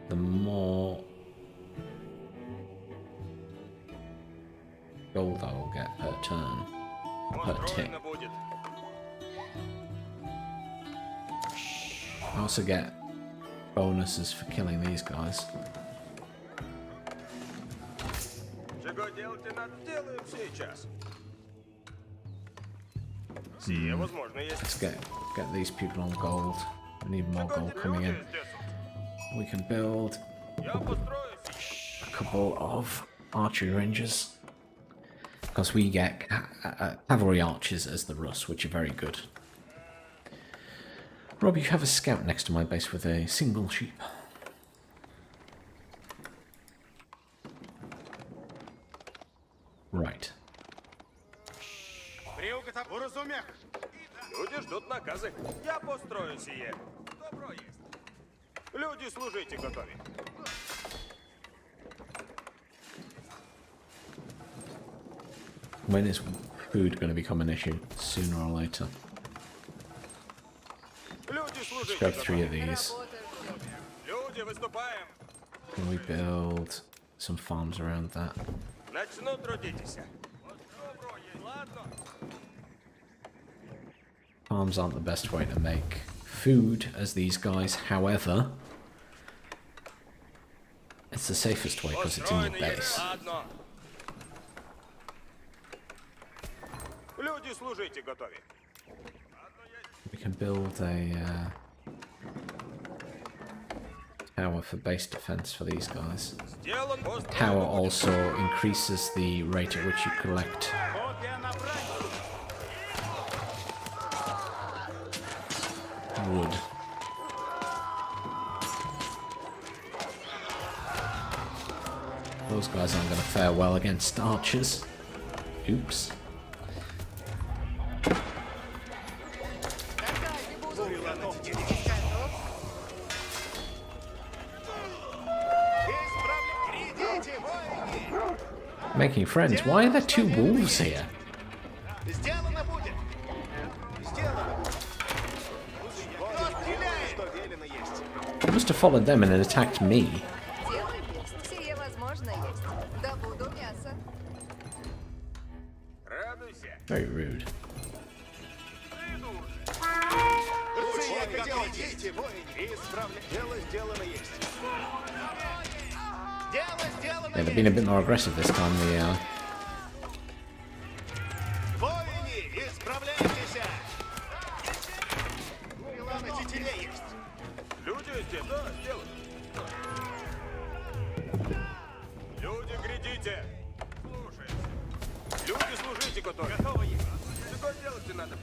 the more gold I will get per turn, per tick. Устроено будет. I also get bonuses for killing these guys. Чего делать и надо, делаем сейчас. Сие возможно есть. Let's get these people on gold. We need more gold coming in. We can build Я построюсь. a couple of archery ranges. Because we get cavalry archers as the Rus, which are very good. Rob, you have a scout next to my base with a single sheep. Right. Приуготов, уразумех. Люди ждут наказы. Я построю сие. Добро есть. Люди, служите готове. When is food going to become an issue? Sooner or later. Люди, служите Grab 3 готове. of these. Люди, выступаем. Can we build some farms around that? Начну трудитесь. Добро есть. Ладно. Farms aren't the best way to make food as these guys, however, it's the safest way because it's in your Построено есть. base. Ладно. Люди, служите готове. We can build a tower for base defense for these guys. Сделан. Построено Tower будет. also increases the rate at which you collect Копия на броню. wood. Those guys aren't going to fare well against archers. Oops. Making friends. Why are there 2 wolves here? Сделано будет. Сделано будет. Кто стреляет? Что велено есть. I must have followed them and it attacked me. Дело есть. Сие возможно есть. Добуду мясо. Радуйся. Very rude. Ручейка дело есть. Воины. Исправлять. Дело сделано есть. Дело сделано Yeah, they've есть. been a bit more aggressive this time. Воины, исправляйтесь. Дела на тетиве есть. Люди здесь, да, сделано. Люди, грядите. Слушайте. Люди, служите готове. Готово есть. Чего делать надо?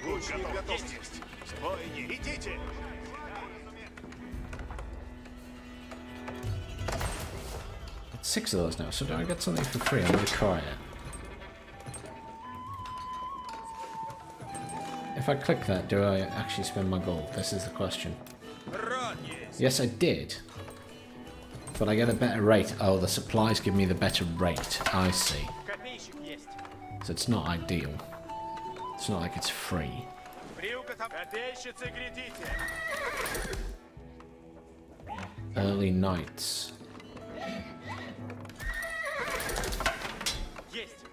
Лучник готов есть. Воины, идите. 6 of those now, so do I get something for free? I'm going to try it. If I click that, do I actually spend my gold? This is the question. Рад есть. Yes, I did. But I get a better rate. Oh, the supplies give me the better rate. I see. Копейщик есть. So it's not ideal. It's not like it's free. Приуготов. Копейщицы, грядите. Early nights. Есть.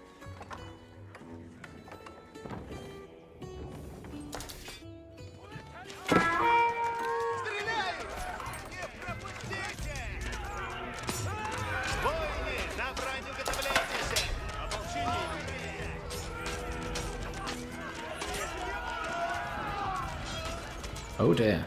Стреляют! Не пропустите! Воины, на брань уготовляйтесь! Ополчение! Oh dear.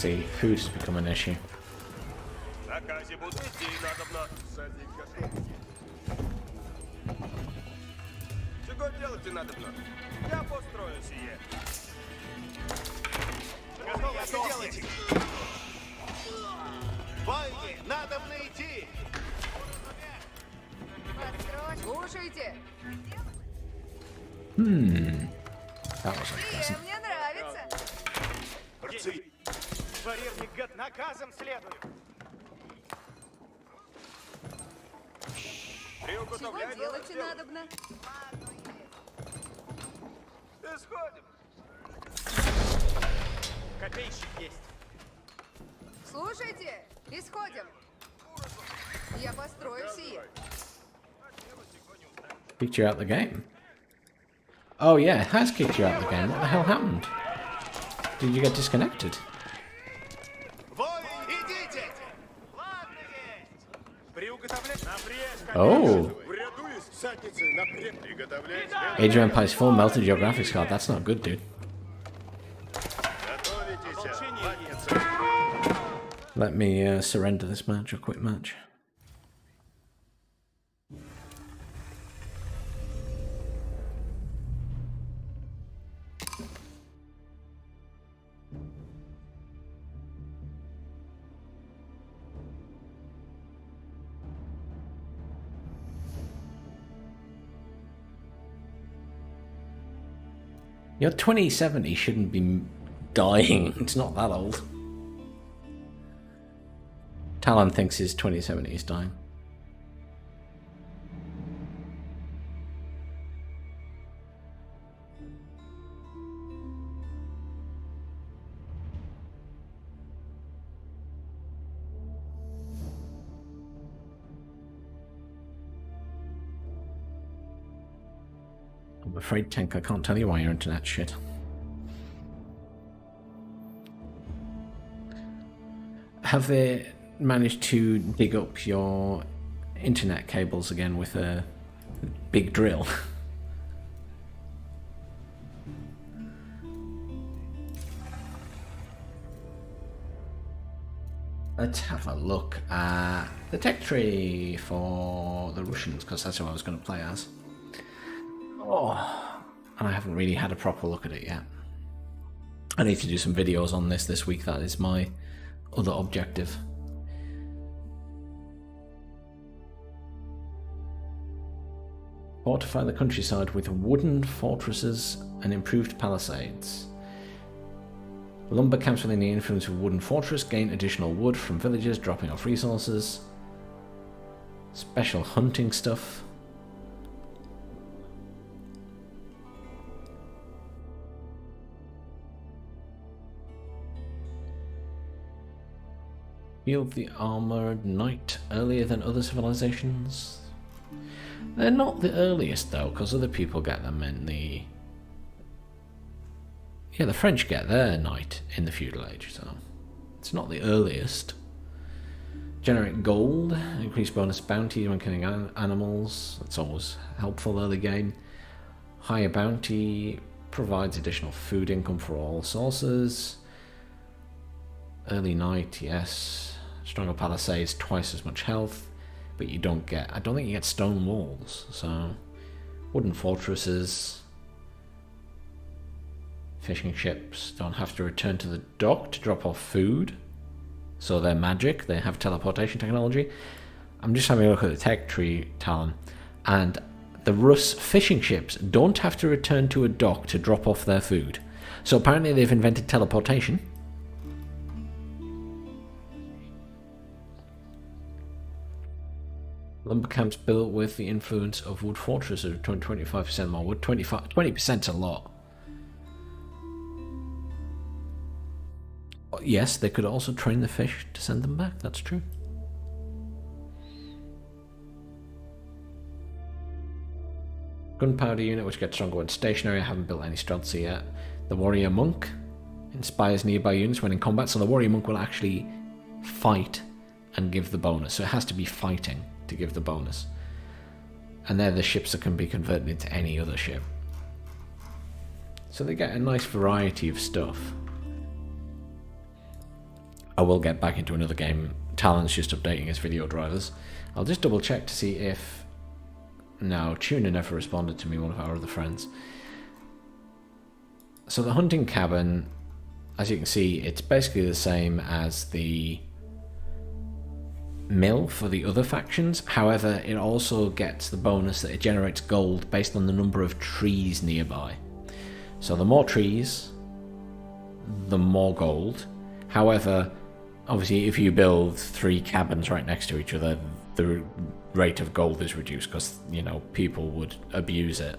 see, food has become an issue. На казе буду идти, надобно. Чего делать надобно? Я построю сие. Готовы делать. Воины, надо идти. Построй. Слушайте. That was unpleasant. Мне нравится. Дворерник гад наказом следует. Чего Приуготовляй делать дело. надобно? Исходим. Копейщик есть. Слушайте, исходим. Я построю сие. Kicked you out the game. Oh yeah, it has kicked you out the game. What the hell happened? Did you get disconnected? Воины, идите. Ладно есть. Приуготовлять. Напрячь. Oh, В ряду есть. Задницы напрямь. Приготовлять. Age of Empires 4 melted your graphics card. That's not good, dude. Let me surrender this match or quit match. Your 2070 shouldn't be dying. It's not that old. Talon thinks his 2070 is dying. I'm afraid, Tank, I can't tell you why your internet's shit. Have they managed to dig up your internet cables again with a big drill? Let's have a look at the tech tree for the Russians, because that's who I was going to play as. Oh, and I haven't really had a proper look at it yet. I need to do some videos on this week. That is my other objective. Fortify the countryside with wooden fortresses and improved palisades. Lumber camps within the influence of wooden fortress gain additional wood from villagers dropping off resources. Special hunting stuff. Wield the armored knight earlier than other civilizations. They're not the earliest though, because other people get them in the... Yeah, the French get their knight in the feudal age, so it's not the earliest. Generate gold, increase bonus bounty when killing animals. That's always helpful early game. Higher bounty provides additional food income for all sources. Early knight, yes. Stronger palisades, twice as much health, but you don't get... I don't think you get stone walls, so... Wooden fortresses. Fishing ships don't have to return to the dock to drop off food. So they're magic, they have teleportation technology. I'm just having a look at the tech tree, Talon, and the Rus fishing ships don't have to return to a dock to drop off their food. So apparently they've invented teleportation. Lumber camps built with the influence of wood fortresses, 25% more wood. 20%'s a lot. Yes, they could also train the fish to send them back, that's true. Gunpowder unit, which gets stronger when stationary. I haven't built any Streltsy yet. The warrior monk inspires nearby units when in combat, so the warrior monk will actually fight and give the bonus. So it has to be fighting to give the bonus. And they're the ships that can be converted into any other ship. So they get a nice variety of stuff. I will get back into another game. Talon's just updating his video drivers. I'll just double check to see if... No, Tuna never responded to me, one of our other friends. So the hunting cabin, as you can see, it's basically the same as the mill for the other factions. However, it also gets the bonus that it generates gold based on the number of trees nearby. So the more trees, the more gold. However, obviously if you build 3 cabins right next to each other, the rate of gold is reduced because, you know, people would abuse it.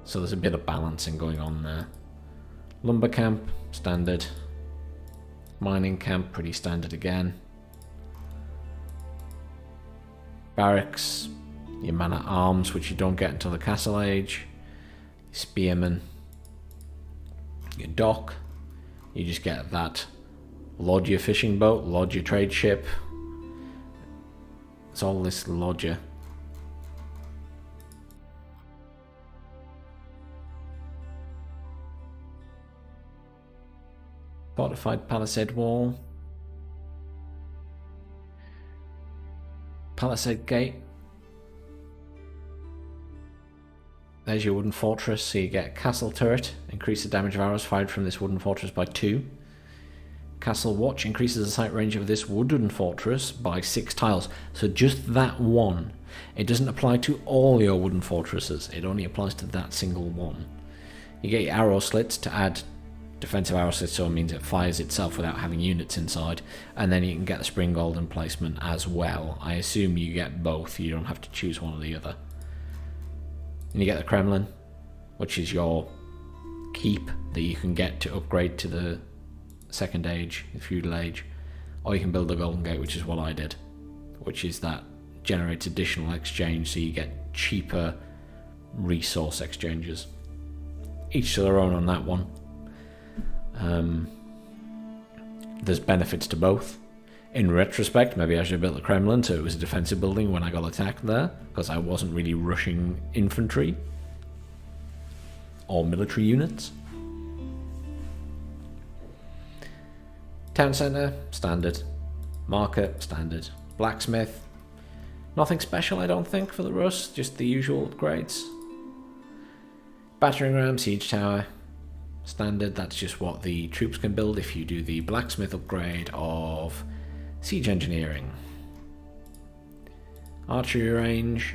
So there's a bit of balancing going on there. Lumber camp, standard. Mining camp, pretty standard again. Barracks, your man-at-arms, which you don't get until the Castle Age. Spearmen. Your dock, you just get that. Load your fishing boat, load your trade ship. It's all this lodger. Fortified palisade wall. Palisade gate. There's your wooden fortress, so you get castle turret. Increase the damage of arrows fired from this wooden fortress by 2. Castle watch increases the sight range of this wooden fortress by 6 tiles. So just that one. It doesn't apply to all your wooden fortresses. It only applies to that single one. You get your arrow slits to add defensive arrow slits, so it means it fires itself without having units inside. And then you can get the spring golden placement as well. I assume you get both. You don't have to choose one or the other. And you get the Kremlin, which is your keep that you can get to upgrade to the Second Age, the Feudal Age. Or you can build the Golden Gate, which is what I did. Which is that generates additional exchange, so you get cheaper resource exchanges. Each to their own on that one. There's benefits to both. In retrospect, maybe I should have built the Kremlin so it was a defensive building when I got attacked there, because I wasn't really rushing infantry or military units. Town centre, standard. Market, standard. Blacksmith, nothing special I don't think for the Rus, just the usual upgrades. Battering ram, siege tower, standard. That's just what the troops can build if you do the blacksmith upgrade of siege engineering. Archery range.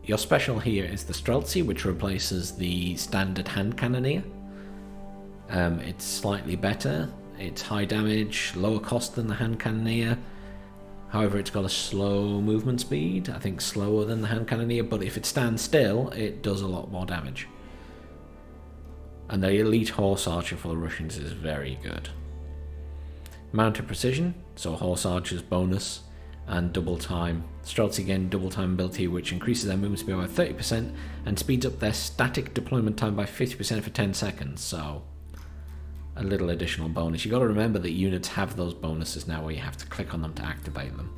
Your special here is the Streltsy, which replaces the standard hand cannoneer. It's slightly better. It's high damage, lower cost than the hand cannoneer. However, it's got a slow movement speed. I think slower than the hand cannoneer, but if it stands still, it does a lot more damage. And the elite horse archer for the Russians is very good. Mounted precision, so horse archers bonus, and double time. Streltsy again, double time ability, which increases their movement speed by 30% and speeds up their static deployment time by 50% for 10 seconds, so a little additional bonus. You got to remember that units have those bonuses now where you have to click on them to activate them.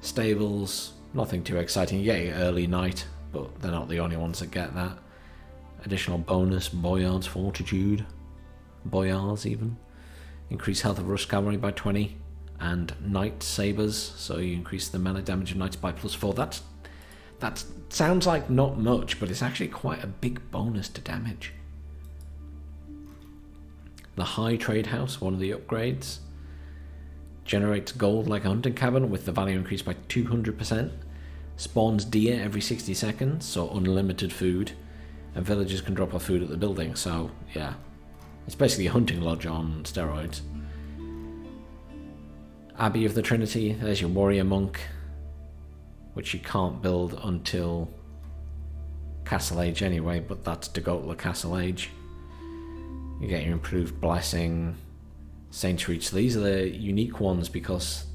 Stables, nothing too exciting. You get your early night, but they're not the only ones that get that. Additional bonus, Boyard's Fortitude, Boyards even. Increase health of Rus cavalry by 20, and Knight Sabres, so you increase the melee damage of knights by +4. That sounds like not much, but it's actually quite a big bonus to damage. The High Trade House, one of the upgrades, generates gold like a hunting cabin with the value increased by 200%. Spawns deer every 60 seconds, so unlimited food. And villagers can drop off food at the building, so yeah. It's basically a hunting lodge on steroids. Abbey of the Trinity, there's your warrior monk, which you can't build until Castle Age anyway, but that's to go to the Castle Age. You get your improved blessing, Saint's Reach. So these are the unique ones because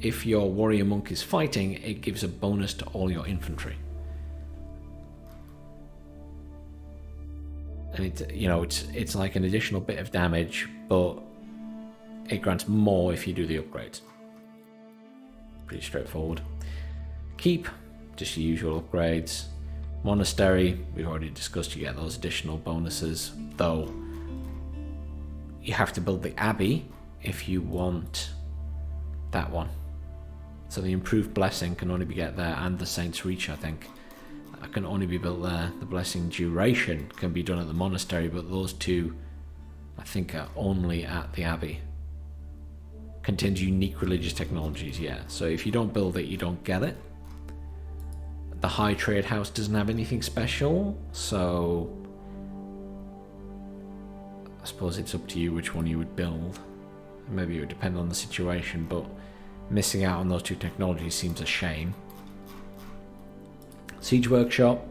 if your warrior monk is fighting, it gives a bonus to all your infantry. And it's like an additional bit of damage, but it grants more if you do the upgrades. Pretty straightforward. Keep, just the usual upgrades. Monastery, we've already discussed, you get those additional bonuses, though you have to build the Abbey if you want that one. So the improved blessing can only be get there, and the Saint's Reach, I think. That can only be built there. The blessing duration can be done at the monastery, but those two, I think, are only at the Abbey. Contains unique religious technologies, yeah. So if you don't build it, you don't get it. The High Trade House doesn't have anything special, so I suppose it's up to you which one you would build. Maybe it would depend on the situation, but missing out on those two technologies seems a shame. Siege Workshop.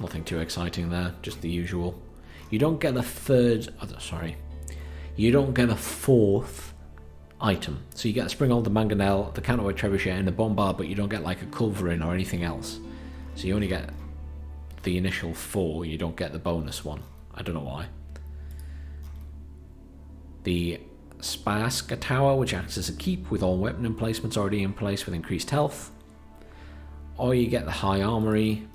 Nothing too exciting there, just the usual. You don't get a you don't get a fourth item. So you get a Springald, the Mangonel, the Counterweight Trebuchet, and the Bombard, but you don't get like a Culverin or anything else. So you only get the initial 4, you don't get the bonus one. I don't know why. The Spaska Tower, which acts as a keep with all weapon emplacements already in place with increased health. Or you get the High Armory,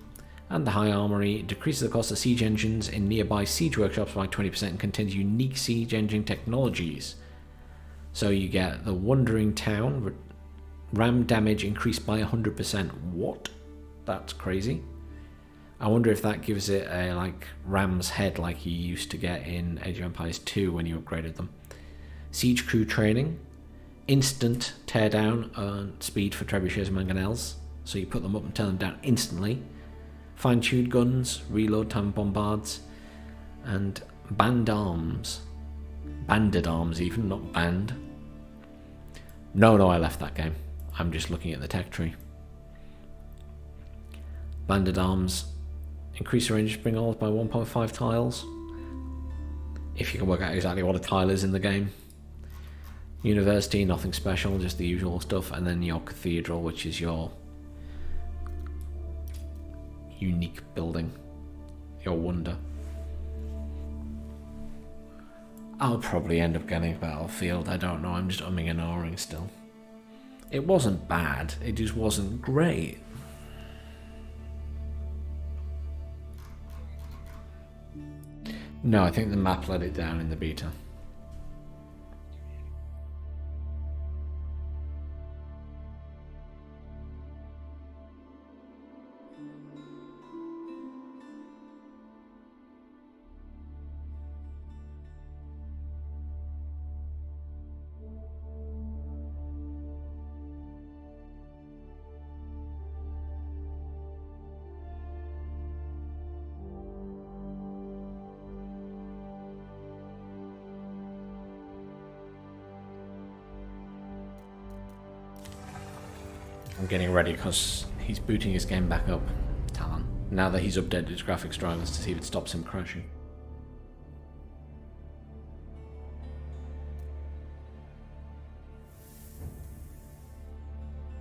and the High Armory decreases the cost of siege engines in nearby siege workshops by 20% and contains unique siege engine technologies. So you get the Wandering Town, ram damage increased by 100%. What? That's crazy. I wonder if that gives it a like ram's head like you used to get in Age of Empires 2 when you upgraded them. Siege crew training, instant teardown speed for trebuchets and mangonels, so you put them up and turn them down instantly. Fine-tuned guns, reload time bombards, and banded arms even, not banned. No, I left that game. I'm just looking at the tech tree. Banded arms, increase the range of Springalds by 1.5 tiles. If you can work out exactly what a tile is in the game. University, nothing special, just the usual stuff. And then your Cathedral, which is your unique building, your wonder. I'll probably end up getting Battlefield, I don't know, I'm just umming and ahhing still. It wasn't bad, it just wasn't great. No, I think the map let it down in the beta. I'm getting ready because he's booting his game back up, Talon, now that he's updated his graphics drivers to see if it stops him crashing.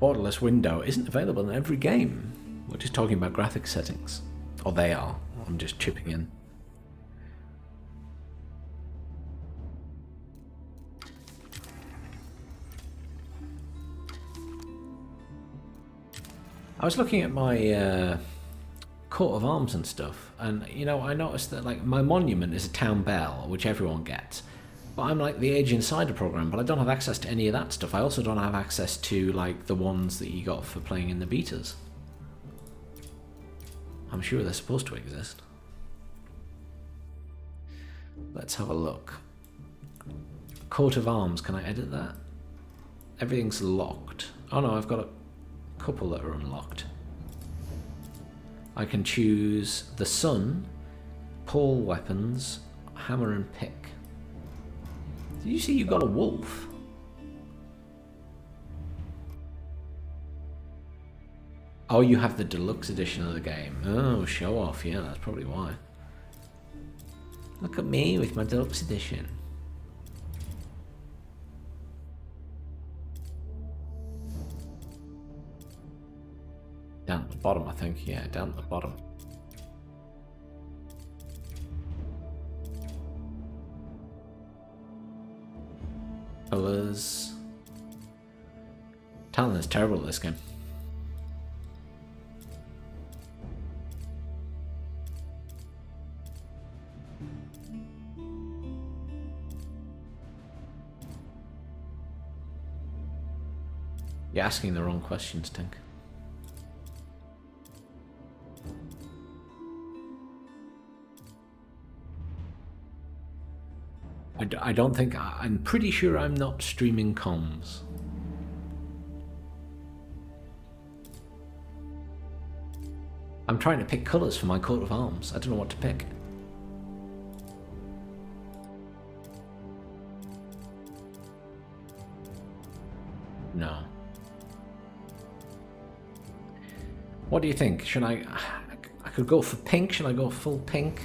Borderless window isn't available in every game. We're just talking about graphics settings. Or they are. I'm just chipping in. I was looking at my coat of arms and stuff, and you know, I noticed that like my monument is a town bell, which everyone gets. But I'm like the Age Insider program, but I don't have access to any of that stuff. I also don't have access to like the ones that you got for playing in the betas. I'm sure they're supposed to exist. Let's have a look. Coat of arms, can I edit that? Everything's locked. Oh no, I've got a couple that are unlocked. I can choose the sun, pole weapons, hammer and pick. Did you see you got a wolf? Oh, you have the deluxe edition of the game. Oh, show off. Yeah, that's probably why. Look at me with my deluxe edition. Down at the bottom, I think. Yeah, down at the bottom. Colors. Talon is terrible at this game. You're asking the wrong questions, Tink. I don't think... I'm pretty sure I'm not streaming comms. I'm trying to pick colours for my coat of arms. I don't know what to pick. No. What do you think? Should I could go for pink. Should I go full pink?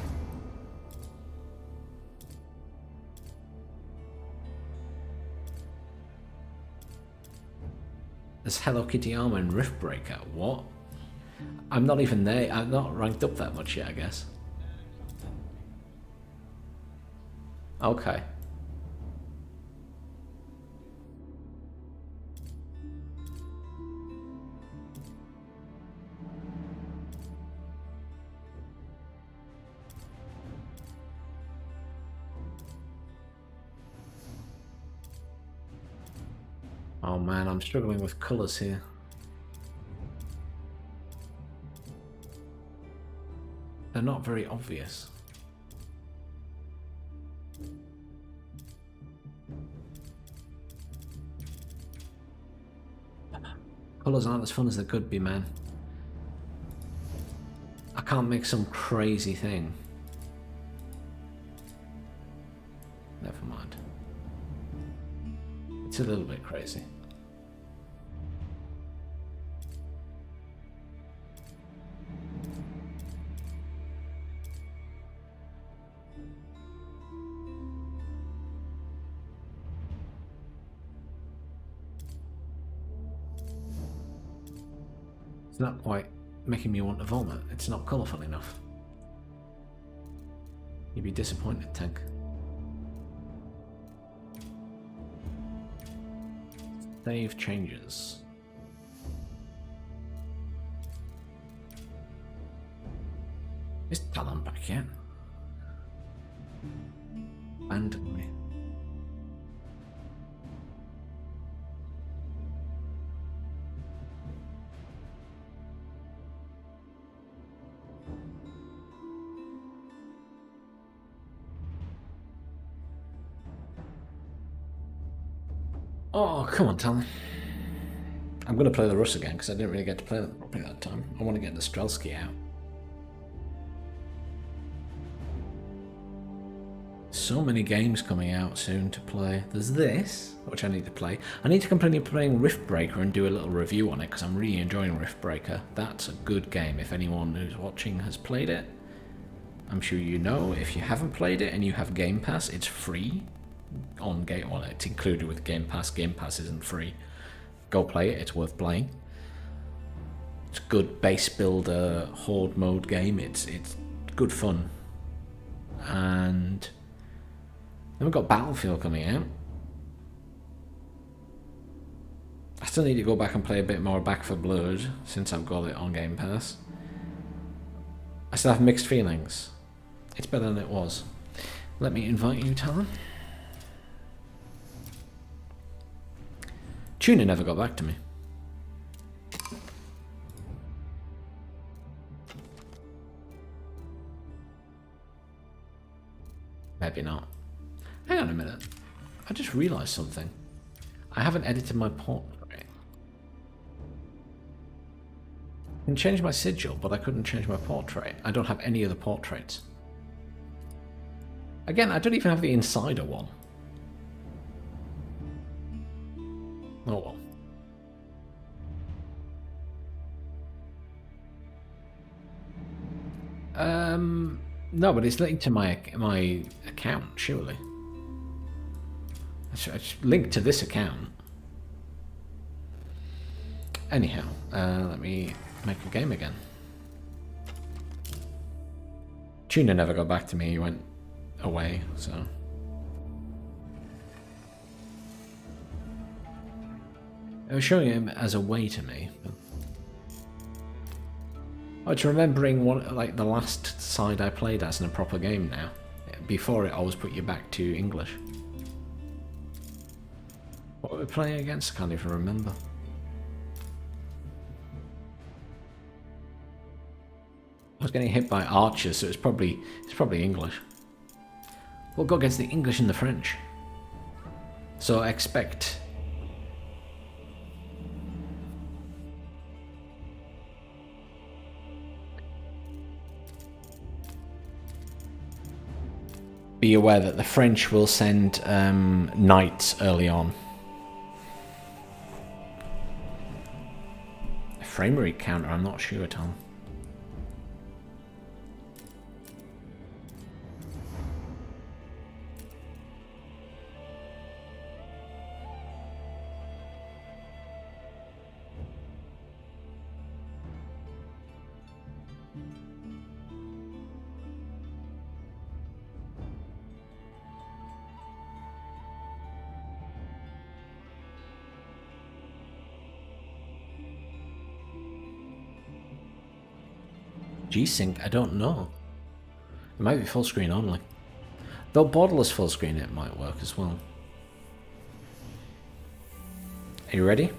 There's Hello Kitty armor and Riftbreaker. What? I'm not even there. I'm not ranked up that much yet, I guess. Okay. Oh man, I'm struggling with colours here. They're not very obvious. Colours aren't as fun as they could be, man. I can't make some crazy thing. Never mind. It's a little bit crazy. It's not quite making me want to vomit. It's not colourful enough. You'd be disappointed, Tank. Save changes. Is Talon back yet? Abandon me. Oh, come on, Talon. I'm going to play the Rus again because I didn't really get to play that properly that time. I want to get the Strelsky out. So many games coming out soon to play. There's this, which I need to play. I need to continue playing Riftbreaker and do a little review on it because I'm really enjoying Riftbreaker. That's a good game if anyone who's watching has played it. I'm sure you know. If you haven't played it and you have Game Pass, it's free. On Game, well, it's included with Game Pass. Game Pass isn't free. Go play it. It's worth playing. It's a good base builder horde mode game. It's good fun. And then we've got Battlefield coming out. I still need to go back and play a bit more Back 4 Blood since I've got it on Game Pass. I still have mixed feelings. It's better than it was. Let me invite you, Talon. Tuna never got back to me. Maybe not. Hang on a minute. I just realised something. I haven't edited my portrait. I can change my sigil, but I couldn't change my portrait. I don't have any of the portraits. Again, I don't even have the insider one. Oh well. No, but it's linked to my account, surely. It's linked to this account. Anyhow, let me make a game again. Tuna never got back to me, he went away, so... I was showing him as a way to me. But... oh, it's remembering like the last side I played as in a proper game now. Before it always put you back to English. What were we playing against? I can't even remember. I was getting hit by archers, so it's probably English. We'll go against the English and the French. So expect be aware that the French will send knights early on. A frame rate counter, I'm not sure, Tom. G-Sync, I don't know. It might be full screen only. Though borderless full screen, it might work as well. Are you ready?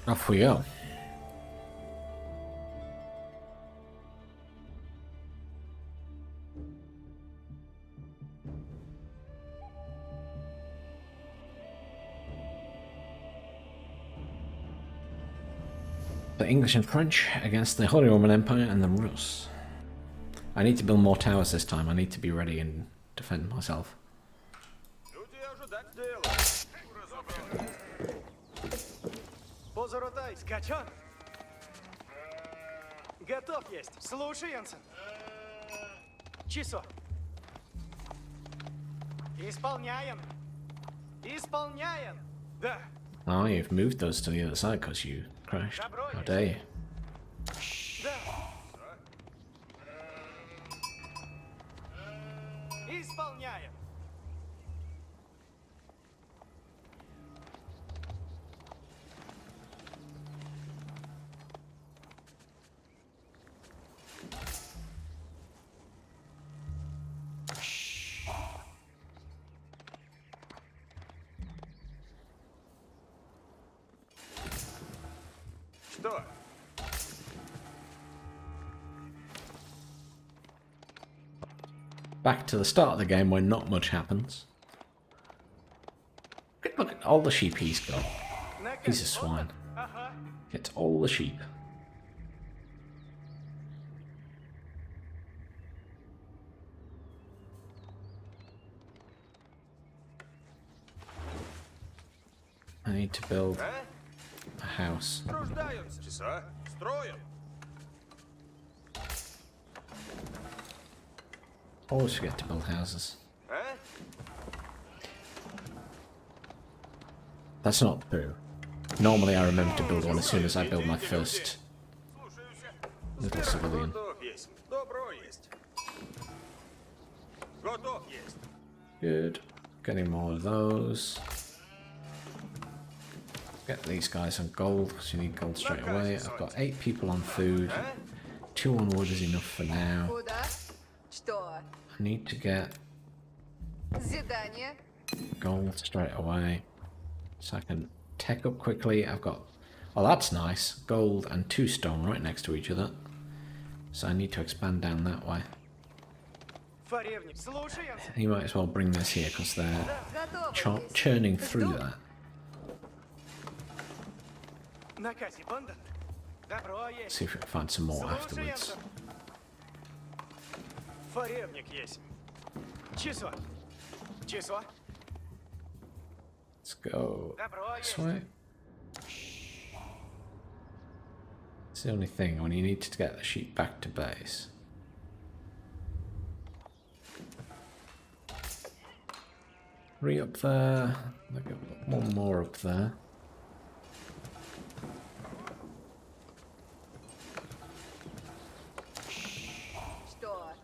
Off we go. The English and French against the Holy Roman Empire and the Rus. I need to build more towers this time. I need to be ready and defend myself. Люди ожидать дела. Позоротай, скачан. Готов есть. Слушаемся. Часо. Исполняем. Исполняем. Да. Oh, you've moved those to the other side because you crashed. How dare you? Да. Исполняем. Что? Back to the start of the game where not much happens. Look at all the sheep he's got. He's a swine. Ага. It's all the sheep. I need to build А? a house. Труждаемся. Часа. Строим. Always forget to build houses. А? That's not true. Normally I remember to build one as soon as I build my first Слушаюся. little civilian. Готов есть. Добро есть. Готов есть. Good. Getting more of those. Get these guys on gold, because you need gold straight away. I've got 8 people on food. 2 on wood is enough for now. Куда? Что? I need to get Задание? gold straight away, so I can tech up quickly. I've got, well, that's nice. Gold and 2 stone right next to each other. So I need to expand down that way. Фаревник. Слушаемся. You might as well bring this here, because they're Готово есть. churning through that. На кассе банда. Добро есть. See if we can find some more afterwards. Слушаемся. Фаревник есть. Часо. Часо. Let's go Добро this есть. way. It's the only thing when you need to get the sheep back to base. Three up there. I'll get one more up there. Что?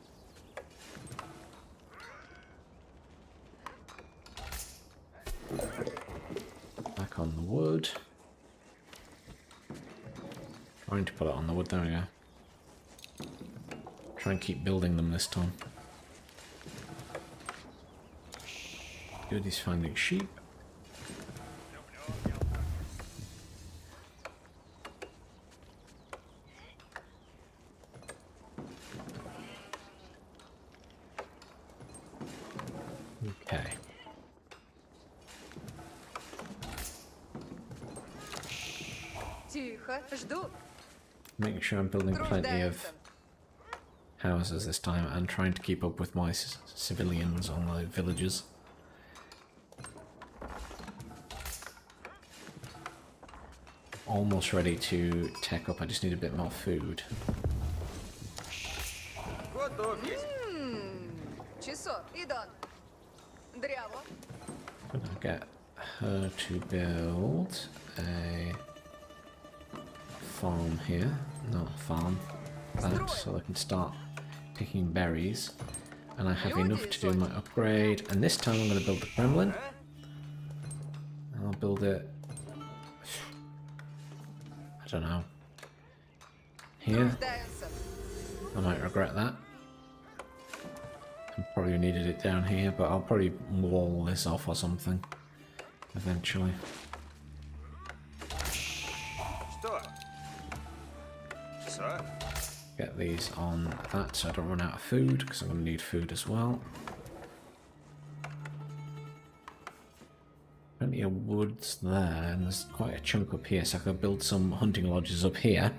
Back on the wood. Trying to put it on the wood, there we go. Try and keep building them this time. Good, he's finding sheep. Тихо, жду. Making sure I'm building plenty of Труждаемся. houses this time and trying to keep up with my civilians on the villages. Almost ready to tech up, I just need a bit more food. Готов есть. Часов. Идон. Дряво. Gonna get her to build a farm here. Not a farm. That, so I can start picking berries. And I have enough to do my upgrade. And this time I'm going to build the Kremlin. And I'll build it... I don't know. Here. Труждаемся. I might regret that. I probably needed it down here, but I'll probably wall this off or something. Eventually. Что? Что? Get these on that so I don't run out of food, because I'm going to need food as well. Plenty of woods there, and there's quite a chunk up here, so I could build some hunting lodges up here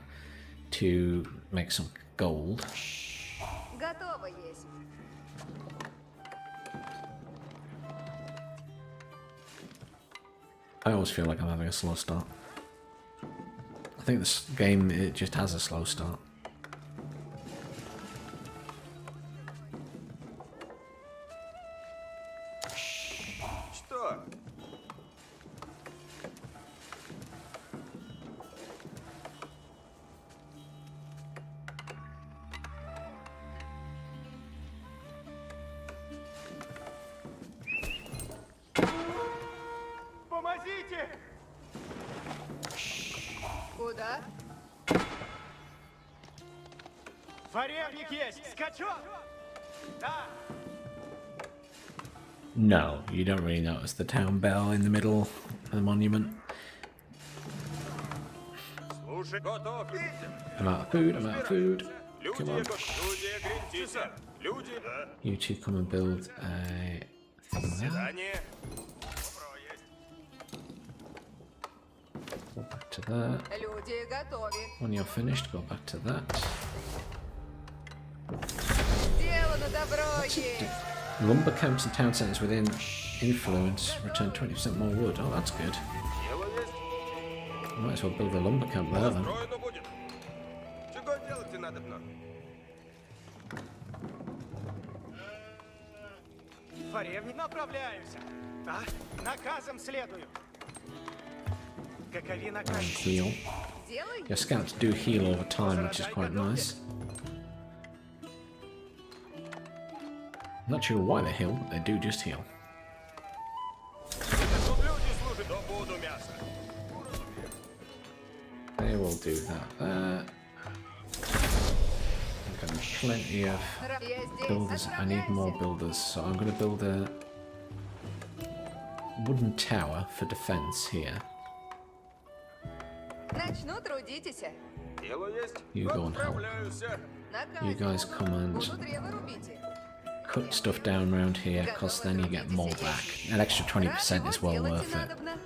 to make some gold. Готово есть. I always feel like I'm having a slow start. I think this game, it just has a slow start. Что? Помогите! Куда? Форевник есть! Скачок! Да! No, you don't really notice the town bell in the middle of the monument. Слушай, готов. I'm out of food, I'm out of food. Люди, Come on. люди, грядите. Люди. Да. You two come and build a thing there. Задание. Go back to that. Люди готовы. When you're finished, go back to that. Сделано добро есть. Lumber camps and town centres within influence return 20% more wood. Oh, that's good. Дело есть. Might as well build a lumber camp there then. Строено будет. Чего делать надо? Форевник, направляемся! А? Наказом следую! Какови And наказы? heal. Делай. Your scouts do heal over time, which is quite nice. I'm not sure why they heal, but they do just heal. Тут люди служат. Добуду мясо. They will do that there. I've got plenty of Я здесь. builders. I need more builders, so I'm going to build a wooden tower for defense here. Начну, трудитесь. Дело есть. You go and help. Отправляюсь. You guys come and Буду древо рубите. cut stuff down around here, because then you get more back. An extra 20% is well worth it. Надобно.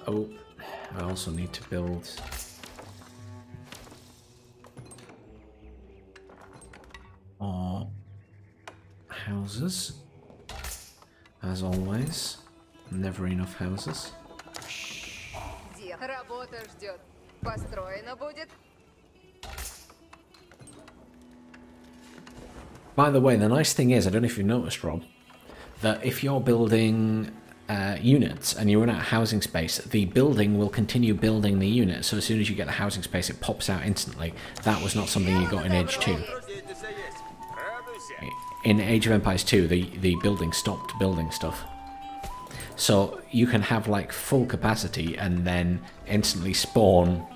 Oh, I also need to build more houses. As always, never enough houses. Работа ждет. Построено будет. By the way, the nice thing is, I don't know if you've noticed, Rob, that if you're building units and you run out of housing space, the building will continue building the unit. So as soon as you get the housing space, it pops out instantly. That was not something you got in Age 2. Трудитесь есть. Радуйся. In Age of Empires 2, the building stopped building stuff. So you can have like full capacity and then instantly spawn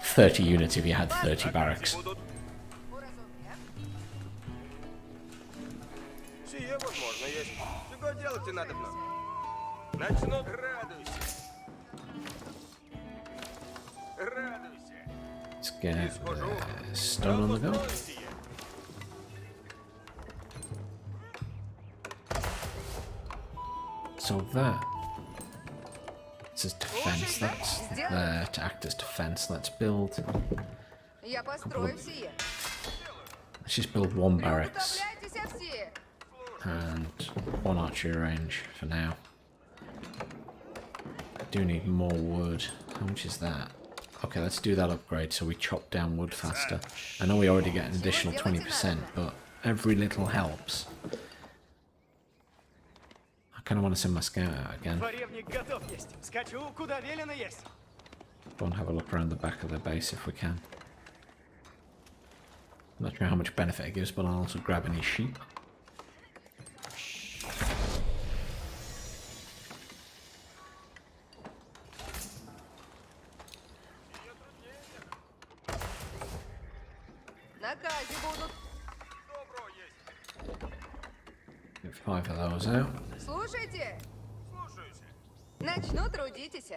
30 units if you had 30 barracks. Будут. Сие возможно есть. Чего делать надо? Начнут. Радуйся. Радуйся. Let's get stone on the go. Построю сие. So that acts as defense. That's there to act as defense. Let's build. Я построю сие. Let's just build one barracks Приготовляйтесь все. and one archery range for now. I do need more wood. How much is that? Okay, let's do that upgrade so we chop down wood faster. I know we already get an additional 20%, but every little helps. I kind of want to send my scout out again. Дворевник готов есть. Скачу, куда велено есть. Go and have a look around the back of the base if we can. Not sure how much benefit it gives, but I'll also grab any sheep. На казе будут. Добро есть. Get 5 of those out. Слушайте. Слушаюсь. Начну трудитесь.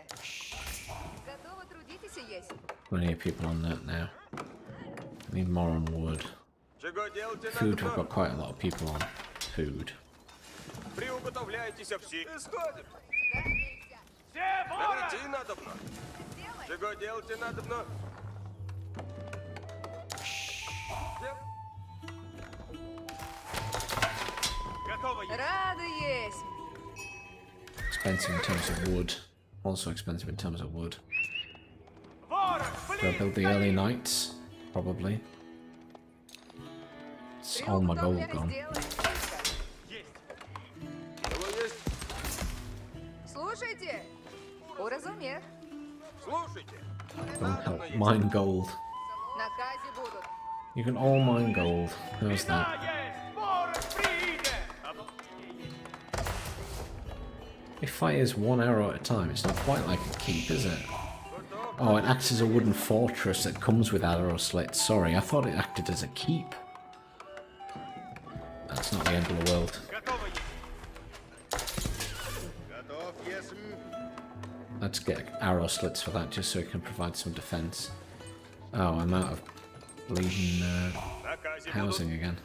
Готово трудитесь есть. Plenty of people on that now. I need more on wood. Чего делать Food, we've надо? got quite a lot of people on food. Приуготовляйтесь все. Исходим. Все вора! Найти надобно. Чего делать надобно? Готово есть. Рады есть. Expensive in terms of wood. Also expensive in terms of wood. Ворог, Do I блин! build the early nights? Probably. It's all my gold gone. Есть. Дело есть. Слушайте. Уразумех. Слушайте. Don't help. Mine gold. На казе будут. You can all mine gold. How's Да, that? есть. Ворог придет. It fires one arrow at a time. It's not quite like a keep, is it? Oh, it acts as a wooden fortress that comes with arrow slits. Sorry, I thought it acted as a keep. That's not the end of the world. Готово есть. Готов, есмь. Let's get arrow slits for that just so it can provide some defense. Oh, I'm out of bleeding На казе будут. housing again.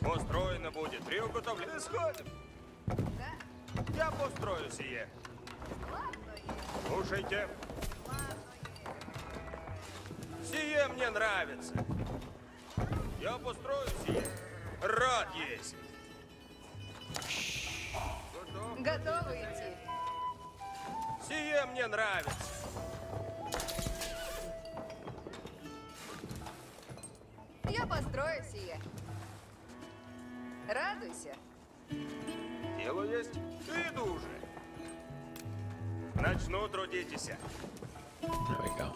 Построено будет. Приуготовляйтесь. Исходим. Я построю сие. Слушайте. Сие мне нравится. Я построю сие. Рад есть. Готов? Готовы идти. Сие мне нравится. Я построю сие. Радуйся. Дело есть. Иду уже. Начну трудитесь. There we go.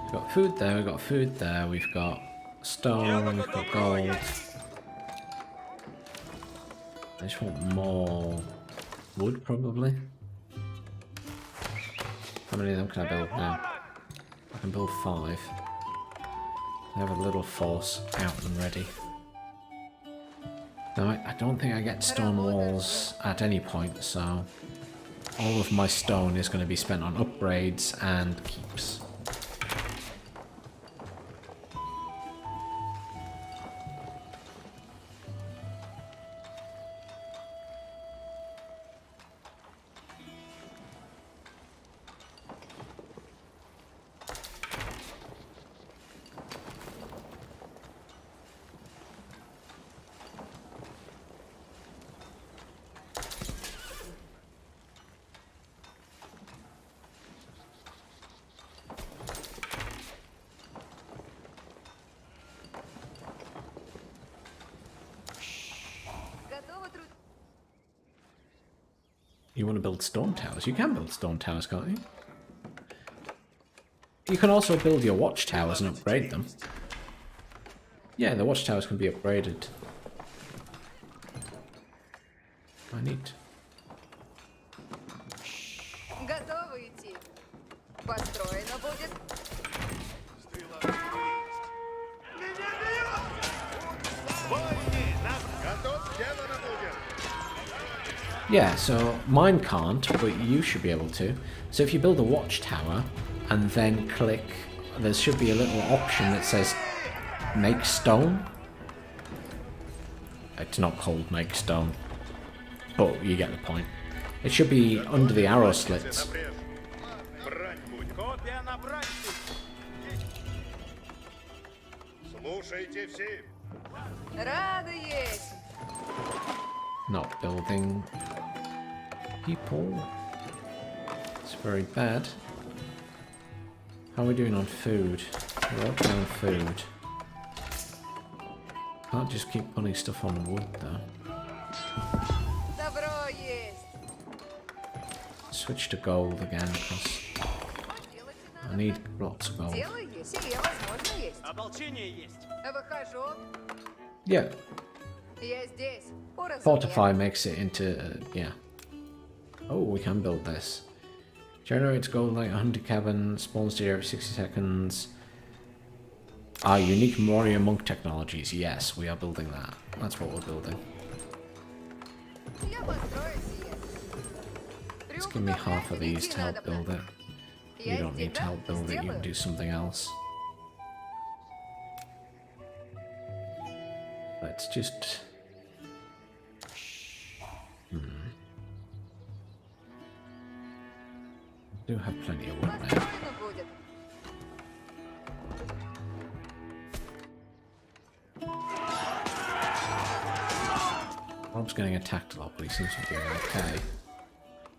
We've got food there, we've got food there, we've got stone, we've got gold. I just want more wood, probably. How many of them can I build now? I can build 5. I have a little force out and ready. Now, I don't think I get stone walls at any point, so all of my stone is going to be spent on upgrades and keeps. Готовы труд... You want to build stone towers? You can build stone towers, can't you? You can also build your watchtowers and upgrade them. Yeah, the watchtowers can be upgraded. I need. Готовы идти. Построено будет. Бойни! Готов, сделано будет. Yeah, so mine can't, but you should be able to. So if you build a watchtower and then click, there should be a little option that says make stone. It's not called make stone, but you get the point. It should be under the arrow slits. Напряжь. Брать будем. Копия на братьев. Слушайте все. Рада есть. Not building people. It's very bad. How are we doing on food? We're okay on food. Can't just keep putting stuff on wood though. Добро есть. Switch to gold again because Делать I надо. need lots of gold. Дело есть, и возможно есть. Ополчение есть. Выхожу. Yeah, Я здесь. Уразумел. fortify makes it into yeah. Oh, we can build this. Generates gold like 100 cabin, spawns to every 60 seconds. Unique warrior monk technologies. Yes, we are building that. That's what we're building. Я построю сие. Let's give me half of these to help build it. You Я don't need to тебя help build it, you can сделаю. do something else. Let's just... Do have plenty of wood now. Построено будет. Rob's getting attacked a lot, but he seems to be doing okay.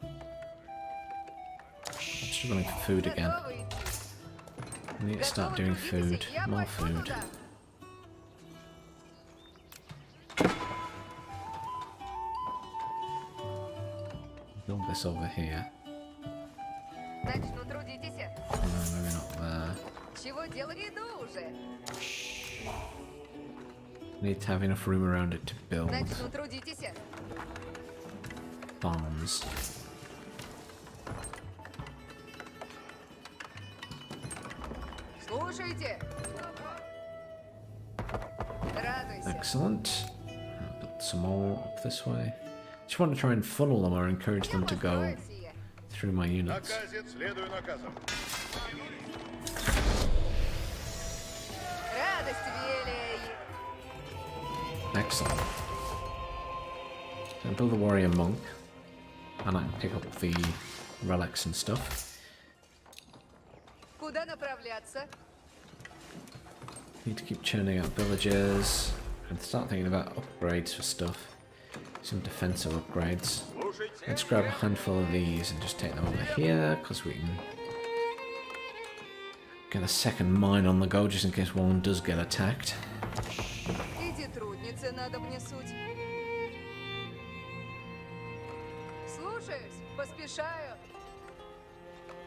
I'm struggling for food again. Готовы идти. I need to start doing food. Я More пойду food. туда. Build this over here. Начну трудитесь. No, maybe not there. Чего делали иду уже? Need to have enough room around it to build Начну трудитесь. farms. Слушайте. Радуйся. Excellent. I'll build some more up this way. Just want to try and funnel them or encourage Я them to go построю сие. through my units. Наказец, следуй наказам. Радость велей. Excellent. So I'll build a warrior monk, and I can pick up the relics and stuff. Куда направляться? Need to keep churning out villages and start thinking about upgrades for stuff. Some defensive upgrades. Слушайте. Let's grab a handful of these and just take them over here, because we can get a second mine on the go just in case one does get attacked. Иди трудницы, надо мне суть. Слушаюсь, поспешаю.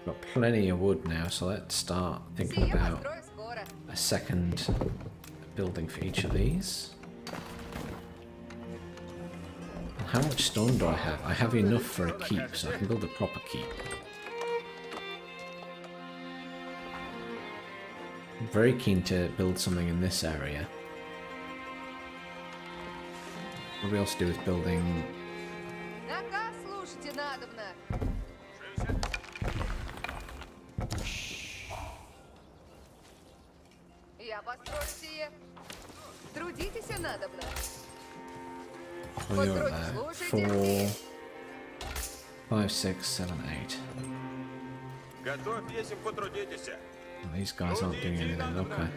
Got plenty of wood now, so let's start thinking Сие about построю скоро. a second building for each of these. And how much stone do I have? I have enough for a keep, so I can build a proper keep. I'm very keen to build something in this area. What we also do is building Наказ слушайте надобно. Я построю сие. Трудитесь надобно. what do you got there? 4, 5, 6, 7, 8. Готовь есим, потрудитесь. Well, these guys aren't doing anything, okay.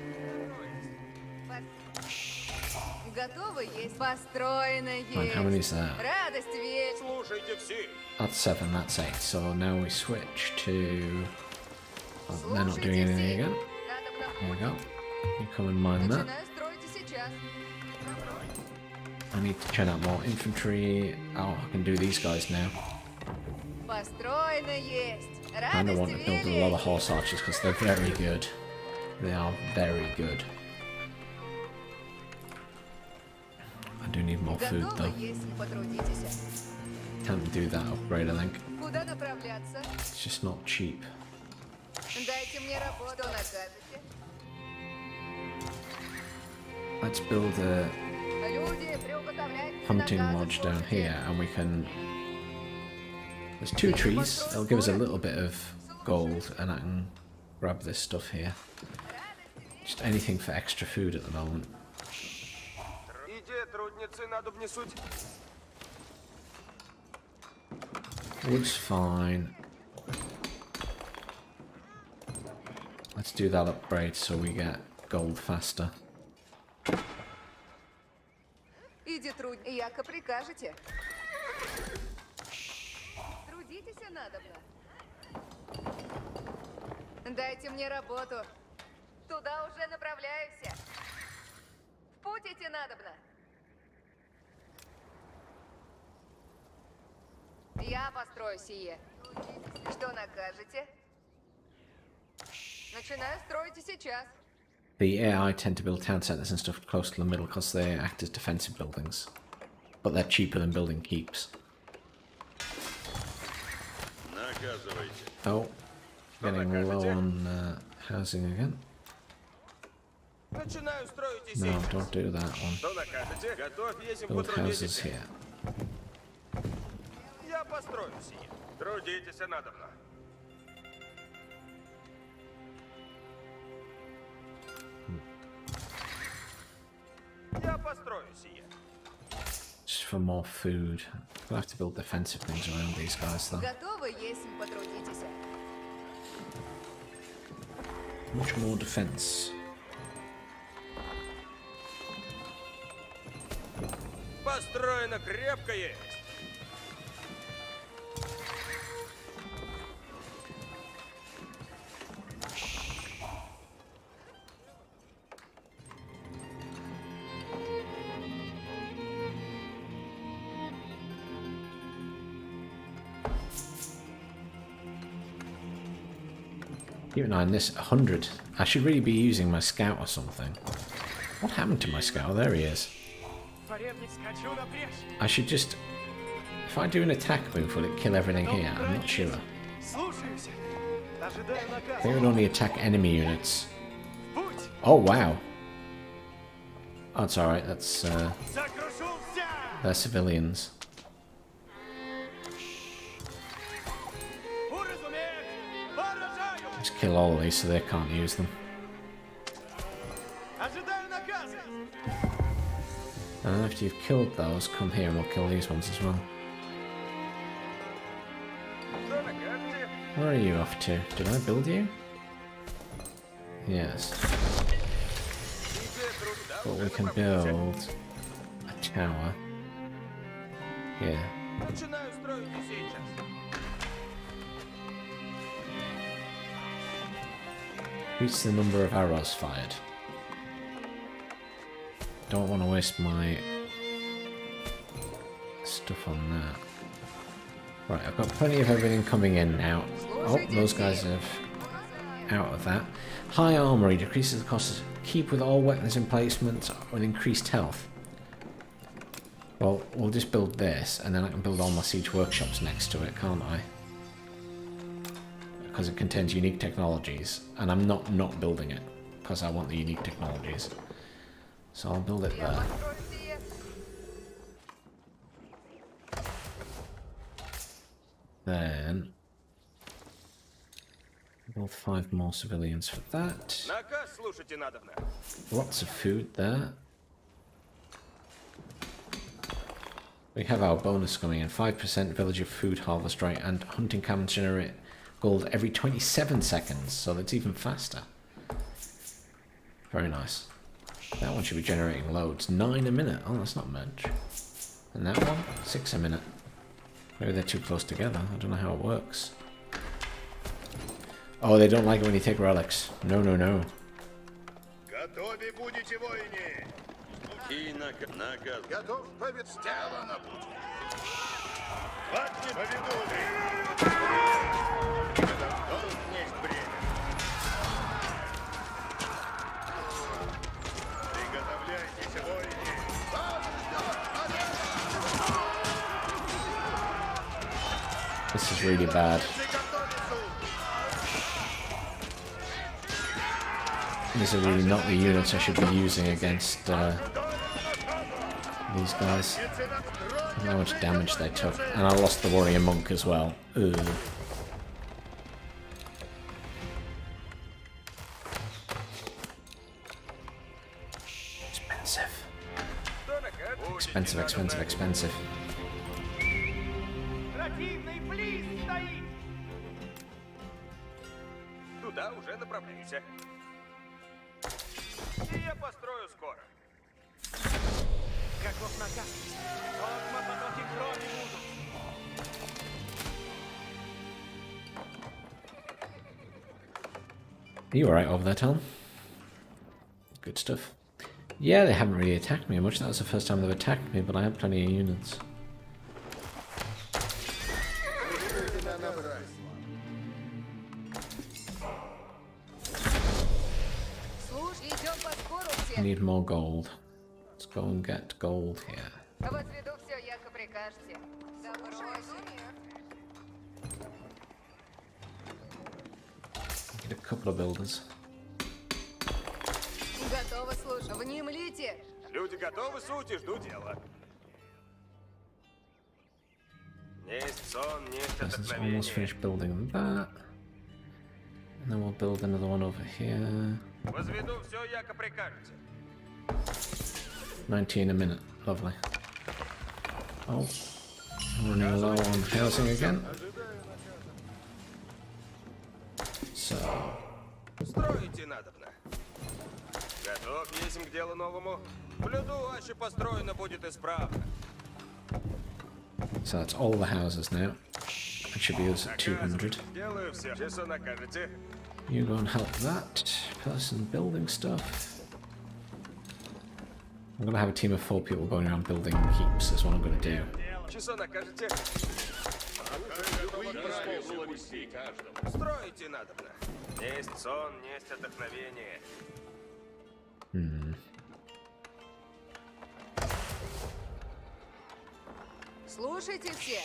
Готово есть. Построено Fine, how many есть. is that? Радость вель. Слушайте все. That's 7, that's 8. So now we switch to... Oh, they're not doing anything again. Надобно. There we go. You come and mine that. Начинаю строить и сейчас. I need to churn out more infantry. Oh, I can do these guys now. Построено есть. I kind of Радость want to build a lot of велей. horse archers because they're very good. They are very good. I do need more food Готово though. есть, потрудитесь. Can't do that upgrade, I think. Куда направляться? It's just not cheap. Дайте мне работу, накажете. Let's build a Люди, приуготовляйтесь. hunting наказы lodge down слушайте. here and we can... There's 2 trees. It'll give us a little bit of gold and I can grab this stuff here. Just anything for extra food at the moment. Иди, трудницы, надо внесуть. Wood's fine. Let's do that upgrade so we get gold faster. Иди труд, яко прикажете. Трудитесь надобно. Дайте мне работу. Туда уже направляюсь. В путь идти надобно. Я построю сие. Что накажете? Начинаю строить и сейчас. The AI tend to build town centers and stuff close to the middle because they act as defensive buildings. But they're cheaper than building keeps. Наказывайте. Oh, getting low on housing again. Начинаю строить и No, сейчас. don't do that one. Что накажете? Готовь, если Build houses потрудитесь. here. Я построю сие. Трудитесь надобно. Я построю сие. Just for more food. We'll have to build defensive things around these guys though. Готовы, если потрудитесь. Much more defense. Построено крепко есть. Keep an eye on this. 100. I should really be using my scout or something. What happened to my scout? Oh, there he is. Дворевник, скачу на брешь. I should just... If I do an attack move, will it kill everything here? I'm not sure. Слушаюсь. Ожидаю I наказа. think it would only attack enemy units. Путь. Oh, wow. Oh, it's alright. That's, Сокрушу вся. they're civilians. Уразуметь. Поражаю. Just kill all of these so they can't use them. Ожидаю наказа. And after you've killed those, come here and we'll kill these ones as well. Что накажете? Where are you off to? Did I build you? Yes. Идея труда But уже we can направляется. build a tower. Here. Начинаю строить и сейчас. Increase the number of arrows fired. Don't want to waste my stuff on that. Right, I've got plenty of everything coming in now. Oh, those guys have out of that. High armory decreases the cost. Keep with all weapons in placement with increased health. Well, we'll just build this, and then I can build all my siege workshops next to it, can't I? Because it contains unique technologies, and I'm not building it because I want the unique technologies. So I'll build it Я there. построю сие. Then build 5 more civilians for that. Наказ слушайте надобно. Lots of food there. We have our bonus coming in. 5% villager food harvest rate and hunting camels generate gold every 27 seconds, so that's even faster. Very nice. That one should be generating loads. 9 a minute. Oh, that's not much. And that one? 6 a minute. Maybe they're too close together. I don't know how it works. Oh, they don't like it when you take relics. No, no, no. Готовы будете, воине! И наказ. Готов повед сделано будет. Хватит поведуны! Это долг есть бремя. Приготовляйтесь, воине! This is really bad. These are really not the units I should be using against these guys. Look how much damage they took. And I lost the warrior monk as well. Ugh. Expensive. Что накажете? Expensive, expensive, expensive. Противный близок. Уже направляйся. И я построю скоро. Каков наказ? Огма потоки крови будут. Are you alright over there, Tom? Good stuff. Yeah, they haven't really attacked me much. That was the first time they've attacked me, but I have plenty of units. Слушай, идем по скору I все. need more gold. Let's go and get gold here. Возведу все, яко прикажете. Get a couple of builders. Готово, слушай. Внемлите. Люди готовы, сути, жду дела. Несть сон, несть Person's almost отдохновение. finished building that. And then we'll build another one over here. Возведу все, яко прикажете. 90 in a minute. Lovely. Oh. I'm running low on housing again. So, Строите надобно. Готов есмь к делу новому. Блюду, аще построено будет исправно. so that's all the houses now. That should be us at 200. Делаю все. Часу накажете. You go and help that person building stuff. I'm gonna have a team of 4 people going around building heaps, is what I'm gonna do. Часу накажете. Строите надобно. Несть сон, несть отдохновение. Слушайте все.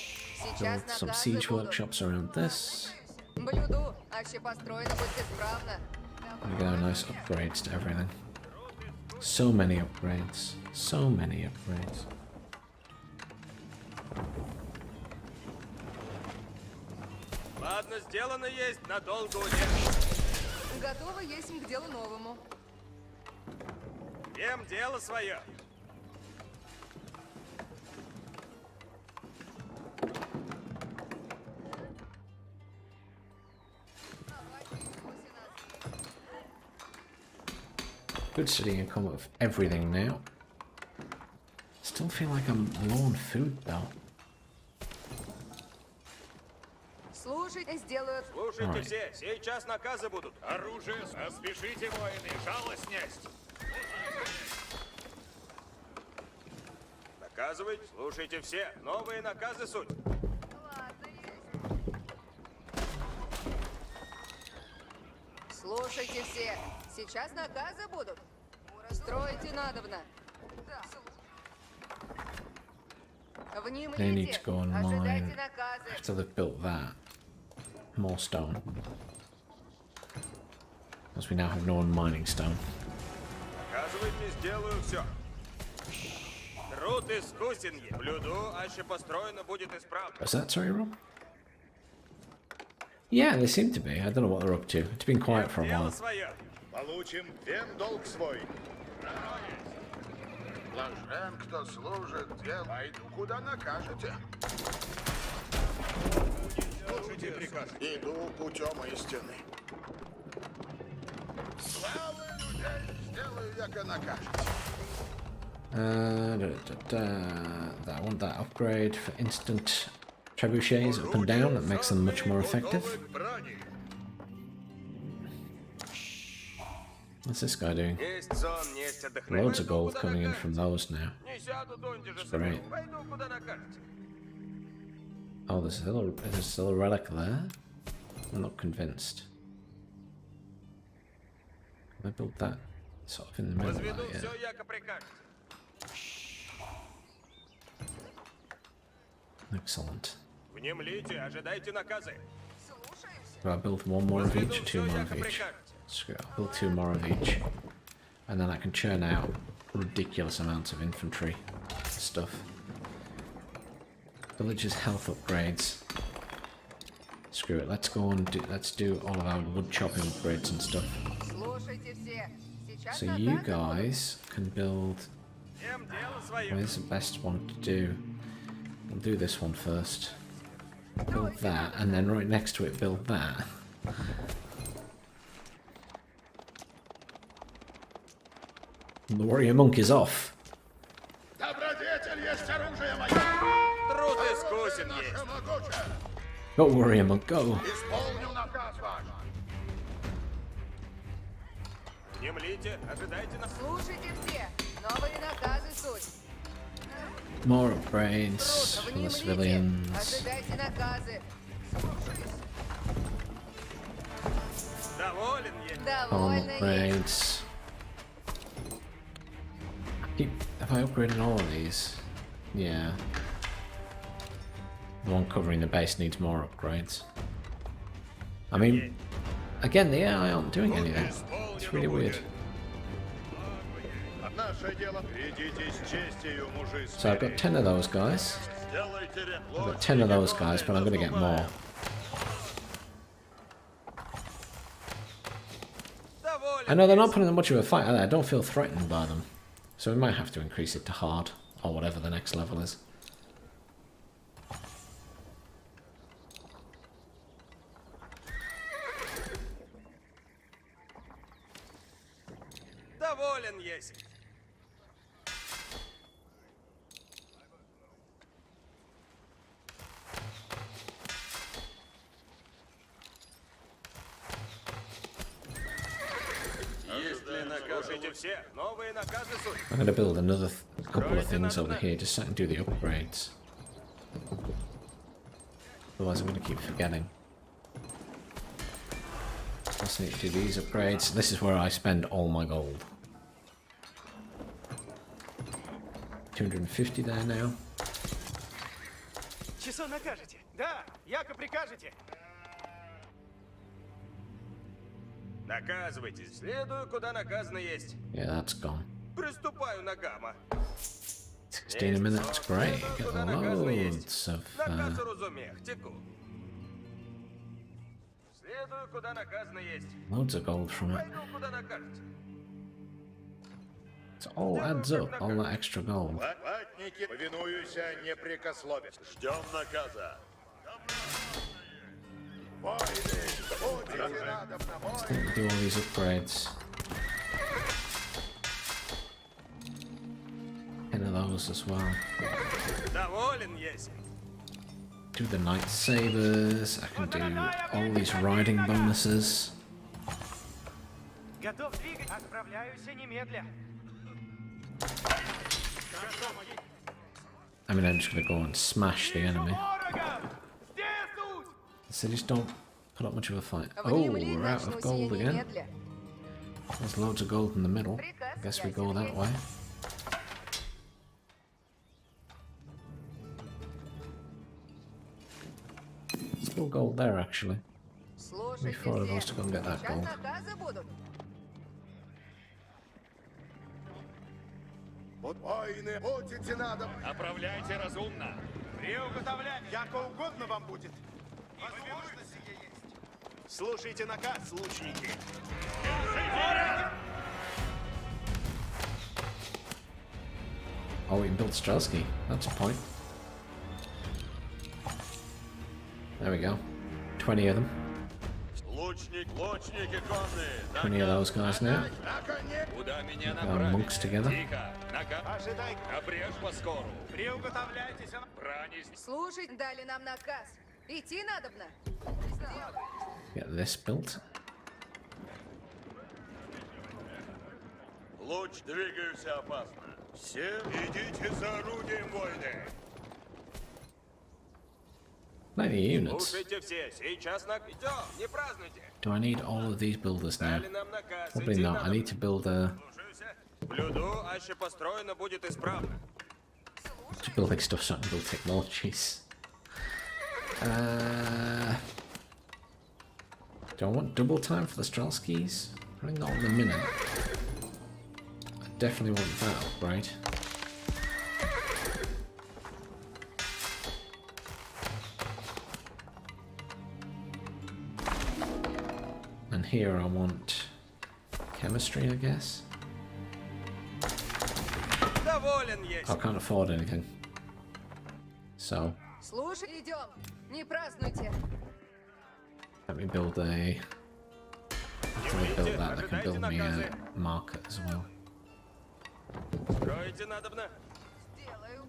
Build Сейчас some наказы siege будут. workshops around this. Блюду, аще построено будет исправно. We got nice upgrades to everything. So many upgrades. So many upgrades. Ладно, сделано есть, надолго удержит. Готово есть к делу новому. Всем дело свое. Good studying income of everything now. Still feel like I'm low on food though. Слушайте, сделают. Слушайте Alright. все, сейчас наказы будут. Оружие, спешите, воины, жало снять. Наказывать, слушайте все, новые наказы суть. Слушайте все. Сейчас наказы будут. Стройте надобно. They need Внемлите. to go and Ожидайте mine наказы. after they've built that. More stone. As we now have no one mining stone. Наказывать не сделаю все. Труд искусен е. Блюду, аще построено будет исправно. Is that sorry, Rob? Yeah, they seem to be. I don't know what they're up to. It's been quiet for a Дело while. свое. Получим всем долг свой. Блажен, кто служит дел. Пойду, куда накажете. Слушайте приказ. Иду путем истины. Славы людей сделаю, яко накажете. I want that upgrade for instant trebuchets up and down. That makes them much more effective. What's this guy doing? Есть сон, есть отдохновение. Loads of gold coming in from those now. Не сяду донде же Great. соберу. Пойду, куда накажете. Oh, there's still a relic there? I'm not convinced. Can I build that sort of in the middle Возведу there? все, Yeah. яко прикажете. Excellent. Внемлите, ожидайте наказы. Do I build one more of each or two Все, more яко of each? прикажете. Screw it, I'll build 2 more of each. And then I can churn out ridiculous amounts of infantry stuff. Villagers' health upgrades. Screw it, let's do all of our wood chopping upgrades and stuff. Слушайте все. Сейчас So you наказы будут. guys can build. Всем дело свое. Where's the best one to do? We'll do this one first. Build that, and then right next to it, build that. The warrior monk is off. Добродетель есть оружие мое. Труд искусен есть. Наше могучее. Go, warrior monk, go. Исполню наказ ваш. Не млите, ожидайте нас. Слушайте все. Новые наказы суть. More upgrades for the Внемлите. civilians. Ожидайте наказы. Доволен есть. More Довольно есть. upgrades. Have I upgraded all of these? Yeah. The one covering the base needs more upgrades. I mean, again, the AI aren't doing anything. It's really weird. Наше дело. Идите с честью, мужи. So I've got 10 of those guys. Сделайте I've got 10 of those guys, but I'm going to get more. I know they're not putting in much of a fight, are they? I don't feel threatened by them. So we might have to increase it to hard, or whatever the next level is. Доволен есть. Если наказ... Слушайте все, новые наказы суть. I'm going to build another couple of things over here just so I can do the upgrades. Otherwise I'm going to keep forgetting. I need to do these upgrades. This is where I spend all my gold. 250 there now. Часо накажете? Да, яко прикажете. Наказывайтесь. Следую, куда наказано есть. Yeah, that's gone. Приступаю на гамма. 16 a minute, that's great. Get loads of Наказ разумех, теку. Следую, куда наказано есть. loads of gold from it. Пойду, куда накажете. It all adds up, all that extra gold. Ватники, повинуюся непрекословен. Ждем наказа. Войны, будете надобно, I think we do all these upgrades. 10 of those as well. Доволен есть. Do the Knight Sabers. I can do all these riding bonuses. Готов двигать. Отправляюсь немедля. I mean, I'm just going to go and smash the enemy. Ворога! Здесь тут! So just don't put up much of a fight. Oh, Внемли we're out начну of сие gold again. немедля. There's loads of gold in the middle. I guess we go that way. Still gold there, actually. Слушайте Before I was все. to go and get that Сейчас gold. наказы будут. Вот войны, будете надобно. Направляйте разумно. Приуготовлять. Яко угодно вам будет. Возможность сие есть. Слушайте наказ, лучники. Oh, we can build Strelsky. That's a point. There we go. 20 of them. Лучники конные. 20 of those guys now. Куда меня Monks together. Тихо. Ожидай. Обрежь поскору. Приуготовляйтесь. Бранись. Слушай, дали нам наказ. Идти надобно. Get this built. Луч, двигаюсь опасно. Всем идите за орудием войны. 90 units. Слушайте все, сейчас идем, не празднуйте. Do I need all of these builders now? Дали нам наказ. Probably идти not. I надо. need to build a... Слушайся. Блюду, аще построено будет исправно. Just building stuff so I can build technologies. Do I want double time for the Strelskys? Probably not in a minute. I definitely want that upgrade. And here I want chemistry, I guess. Доволен есть. I can't afford anything. So, Слушай, идем. Не празднуйте. let me build a... After I build that, I can build me a market as well. Строите надобно? Сделаю.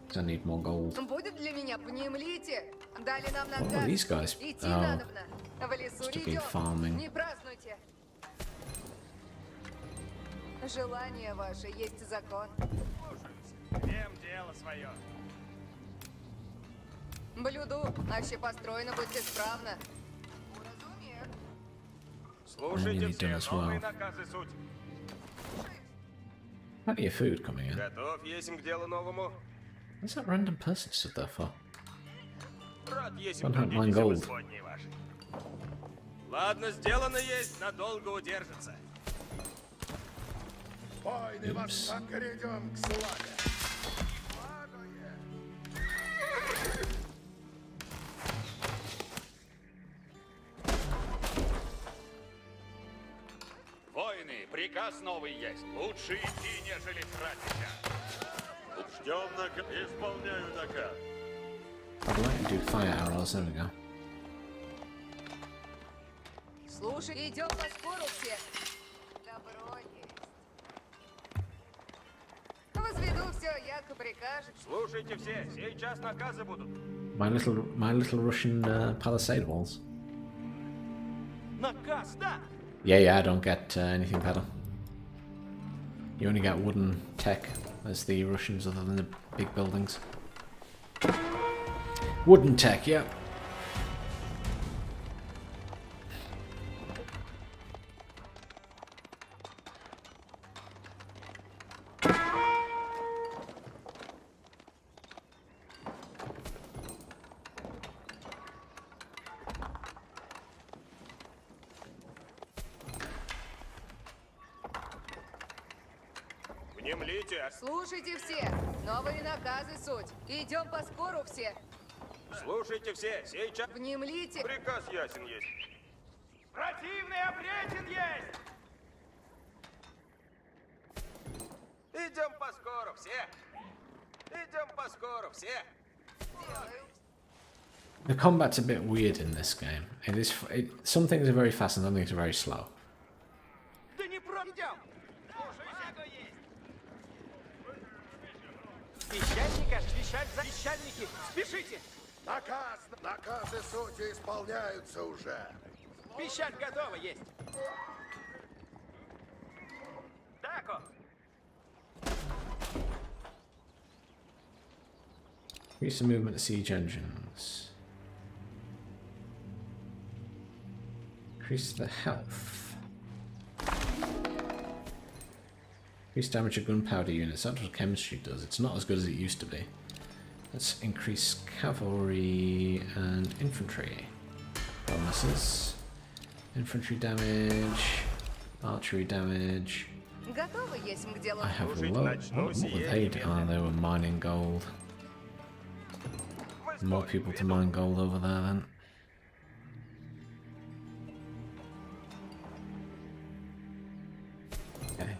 'Cause I need more gold. Будет для меня, внемлите. Дали нам What are наказ. these guys? Идти Oh, надобно. В лесу to не be идем. farming. Не празднуйте. Желание ваше есть закон. Всем дело свое. Блюду, аще построено быть исправно. Уразумею. Слушайте really все, done as новые well. наказы суть. Plenty of food coming in. Готов есим к делу новому? What's that random person stood there for? Рад есим Don't have mine трудитесь, gold. господние ваши. Ладно, сделано есть, надолго удержится. Войны вас так грядем к славе. Воины, приказ новый есть. Лучше идти, нежели тратиться. Ждем исполняю наказ. I'd like to do fire arrows. There we go. Слушай, идем по спору все. Добро есть. Возведу все, яко прикажешь. Слушайте все, сейчас наказы будут. My little Russian palisade walls. Наказ, да! Yeah, I don't get anything better. You only get wooden tech as the Russians, other than the big buildings. Wooden tech, yeah. Внемлите, Слушайте все. Новые наказы суть. Идем по спору все. слушайте все, сейчас Внемлите. приказ ясен есть. Противный обречен есть! Идем по скору, все! Идем по скору, все! Делаю. The combat's a bit weird in this game. Some things are very fast and some things are very slow. Да не пройдем! Пищальники, спешите! Наказы сути исполняются уже. Пищаль готова есть! Тако! Increase the movement of siege engines. Increase the health. Increase damage of gunpowder units. That's what chemistry does. It's not as good as it used to be. Let's increase cavalry and infantry bonuses. Infantry damage, archery damage. Готовы есть к делу. I have low. What were they? Oh, they were mining gold. More people to mine gold over there then. Okay.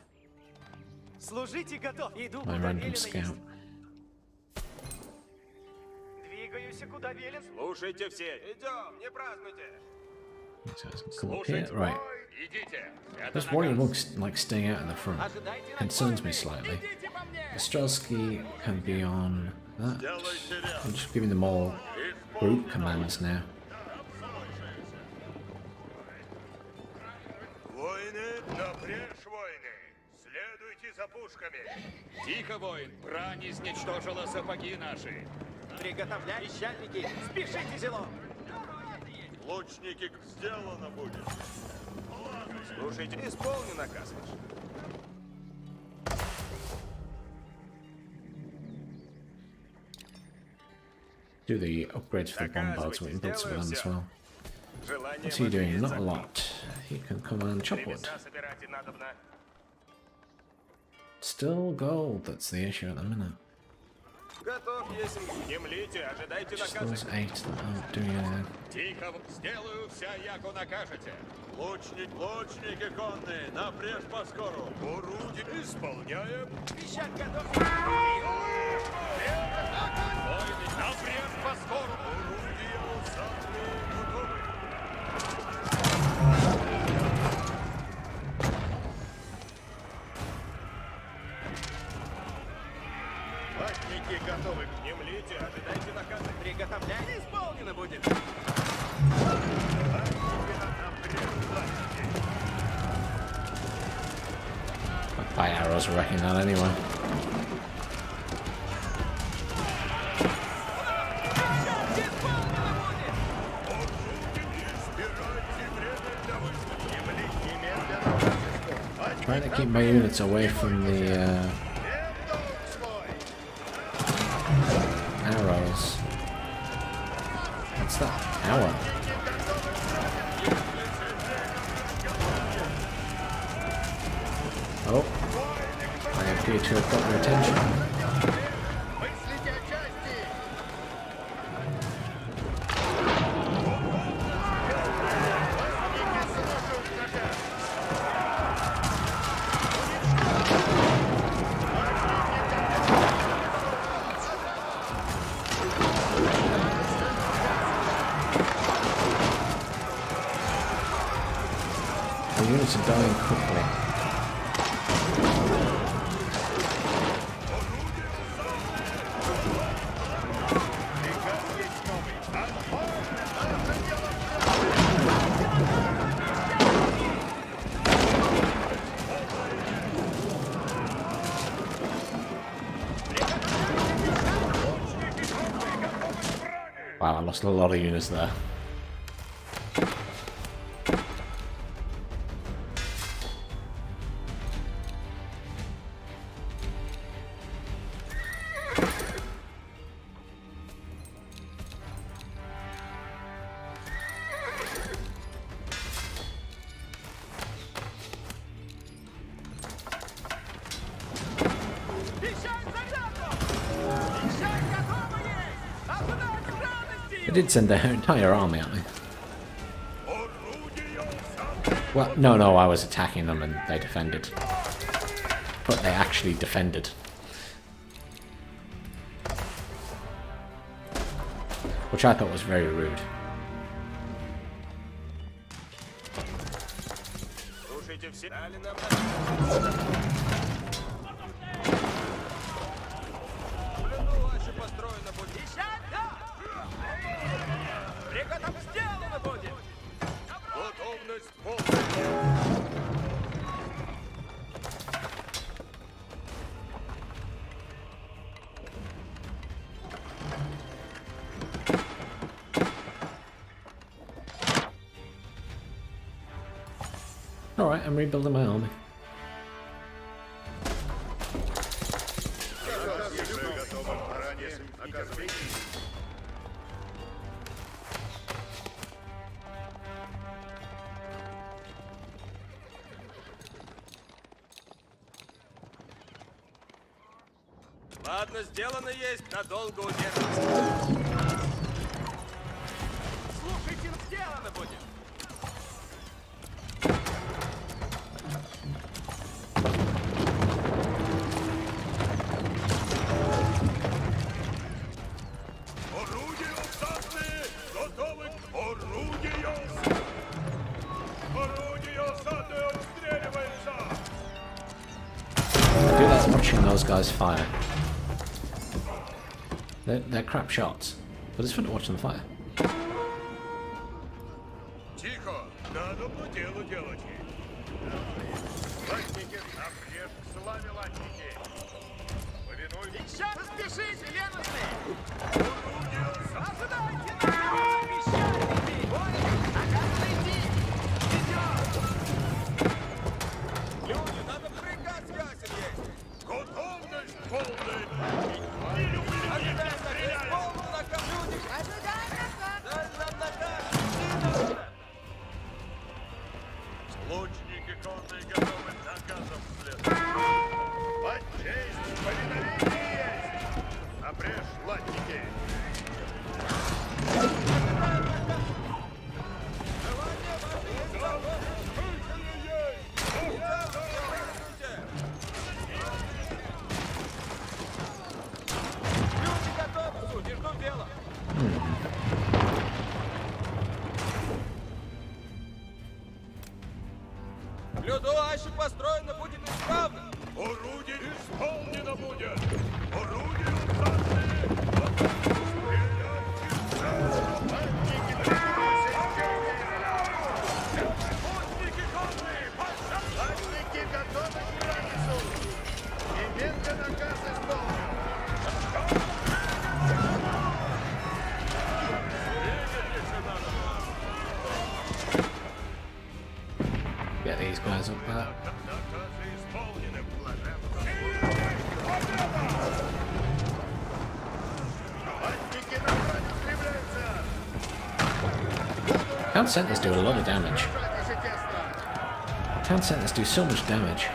Служите готов! Иду My random scout. Двигаюсь куда велен. Слушайте все! Идем, не празднуйте! So let's come up here. Right. Идите. Это This warrior looks like staying out in the front. Concerns me slightly. Ostrelsky can be on that. I'm just giving them all group commands now. Воины, напрячь воины! Следуйте за пушками! Тихо, воин. Брань изничтожила сапоги наши. Приготовляй пищальники! Спешите, зело! Лучники, сделано будет! Слушайте, исполни наказ ваш. Do the upgrades for the bombards, we can build some of them as well. Желание What's he doing? ваше Not есть a lot. He can come and chop wood. Древеса собирать и надобно. Still gold, that's the issue at the minute. Готов, есмь. Внемлите, ожидайте Just наказа. those 8 that aren't doing anything. Тихо, сделаю вся, яко накажете. Лучники конные, напрежь поскору. Орудие исполняем. Пищаль готов. Воины, напрежь поскору. Орудия усатые готовы. Внемлите, ожидайте наказа. Приготовление исполнено будет. My arrows are wrecking that anyway. Trying to keep my units away from the arrows. What's that? Arrow. Oh, I appear to have got your attention. The units are dying quickly. Wow, I lost a lot of units there. They did send their entire army at me. Well, no, I was attacking them and they defended. But they actually defended. Which I thought was very rude. Слушайте все. Сделано будет. Готовность полная. Alright, I'm rebuilding my army. Ладно, сделано есть, надолго удержится. Слушайте, сделано будет. Орудия осадные! Готовы к орудию! Орудие осадное отстреливается! I do like watching those guys fire. They're crap shots, but it's fun to watch them fire. Тихо! Надо было дело делать. Латники, напрежь к славе, латники! Повинуйтесь! Сейчас спешите, верностные! Орудие осадное! Ожидайте нас! Обещайте! Оказывайте! Идем! Люди, надо приказ ясен есть! Готовность полная! Ожидаем наказ! Полный наказ! Люди! Ожидаем наказ. Дай нам наказ! Иди сюда! Лучники конные готовы к наказам следовать. Под честь повиновение есть! Напрежь, латники! Люди готовы, судьи, ждут дела! Людуаще построено будет исправно! Орудие исполнено будет! Орудие усадные! Наказы исполнены. Латники на брань устремляются! Town centers do a lot of damage. Держайтесь тесно! Town centers do so much damage.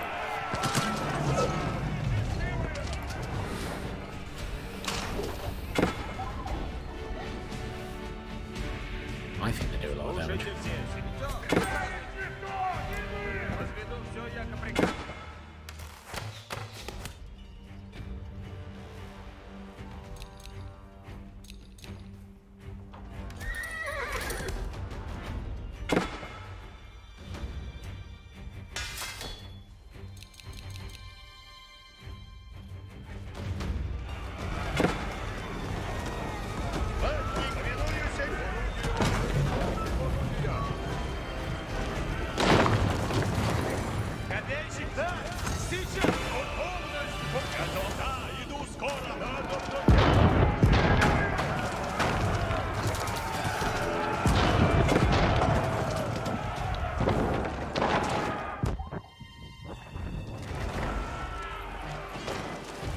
I think they do a lot of damage. Слушайте все. Возведу все, яко прикажете. Копейщик, да! Сейчас! Готовность! Показал, да! Иду скоро!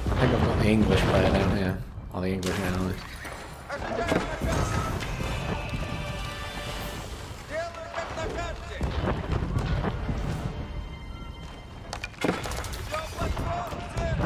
I think I've got the English player down here. Or the English analyst. Делаю, как накажете! Идем по трonu, сэр!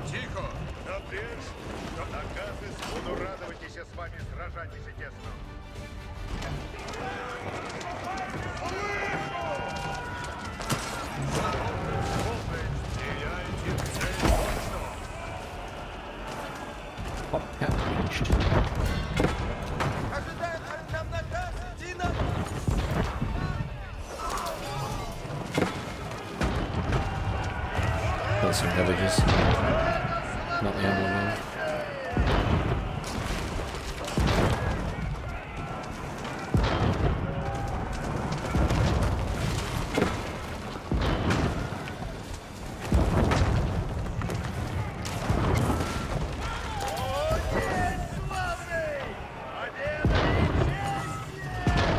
Тихо! Напрячь! Наказы буду радоваться с вами сражайтесь тесно! Стреляйте в цель точно! Pop cat reached. Ожидаем нам наказ! Иди на... Kill some villagers. Not the only one.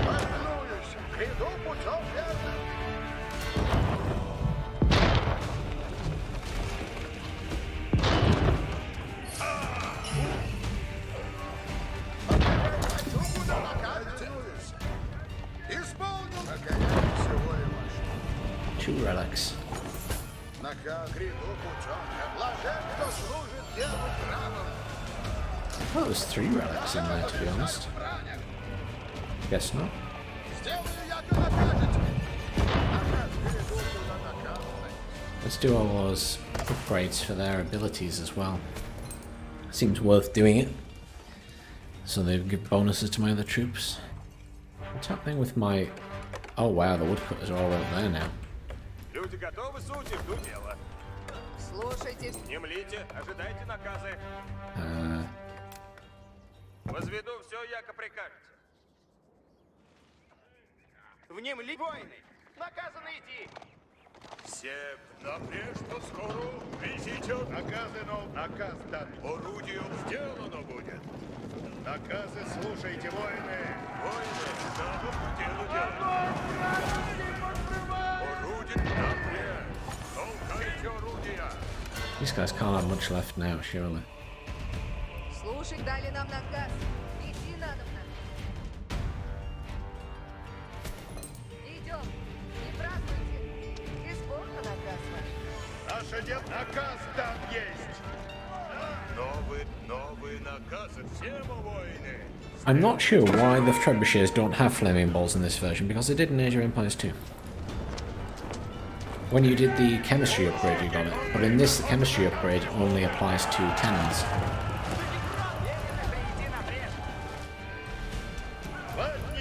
Повинуюсь! Иду путем верным! Куда накажете? Исполнил! Наконец, всего и ваше. 2 relics. Наказ гряду путем. Блажен, кто служит делу правым. I thought there was 3 relics in there, to be honest. Guess not. Сделаю, яко накажете. Наказ гряду, куда наказаны. Let's do all those upgrades for their abilities as well. Seems worth doing it. So they give bonuses to my other troops. What's happening with my... Oh wow, the woodcutters are all over there now. Люди готовы, сути, жду дела. Слушайте, Не млите, ожидайте наказы. Возведу все, яко прикажете. Внемли, воины! Наказано идти! Все напрежь, что скоро везите. Наказы, но наказ дан. Орудием сделано будет. Наказы слушайте, воины. Воины, да, по делу дело. Орудие напрежь. Толкайте орудия. These guys can't have much left now, surely. слушай, дали нам наказ. Идти надо. Идем. Не празднуйте. Исполнил наказ ваш. Наше дело наказ там есть. Новые наказы всем, воины. I'm not sure why the trebuchets don't have flaming balls in this version, because they did in Age of Empires 2. When you did the chemistry upgrade you got it, but in this the chemistry upgrade only applies to cannons.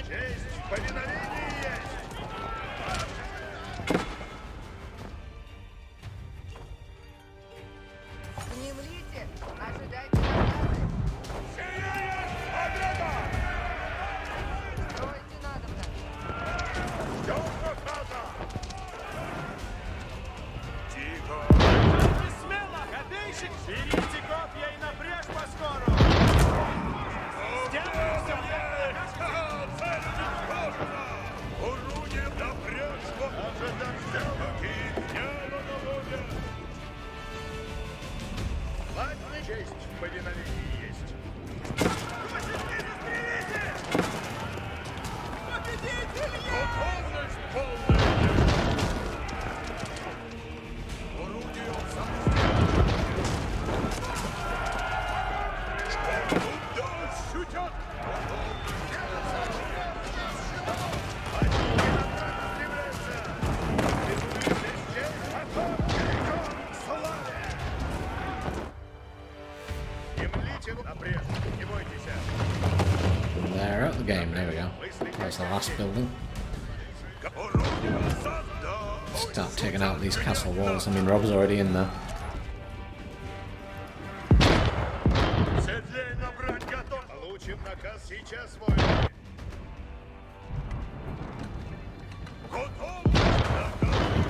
Честь, повиновение есть. Идите! Ожидайте заказы! Стойте надобно! Не смело, копейщик! Берите копья и напрячь по-скору! Стягивайся! Орудие напрячь! Ладно, честь в повиновении есть. Готовность полная! Орудие Туда шутят! Не бойтесь. They're out of the game. There we go. That's the last building. Start taking out these castle walls. I mean, Rob's already in there. Седлей набрать готов. Получим наказ сейчас, воины.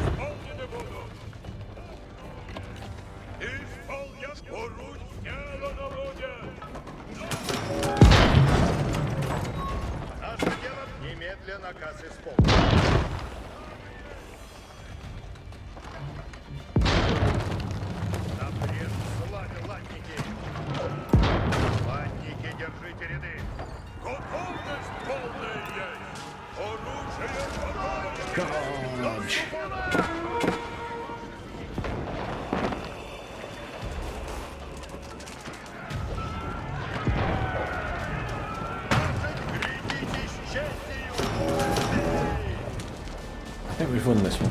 Исполнены будут! Исполнят! Орудь сделано будет! Наше дело немедленно наказ исполнить. Напред, славе латники! Латники, держите ряды! Готовность полная есть! Оружие готово! Dodge. Глядите с честью! I think we've won this one.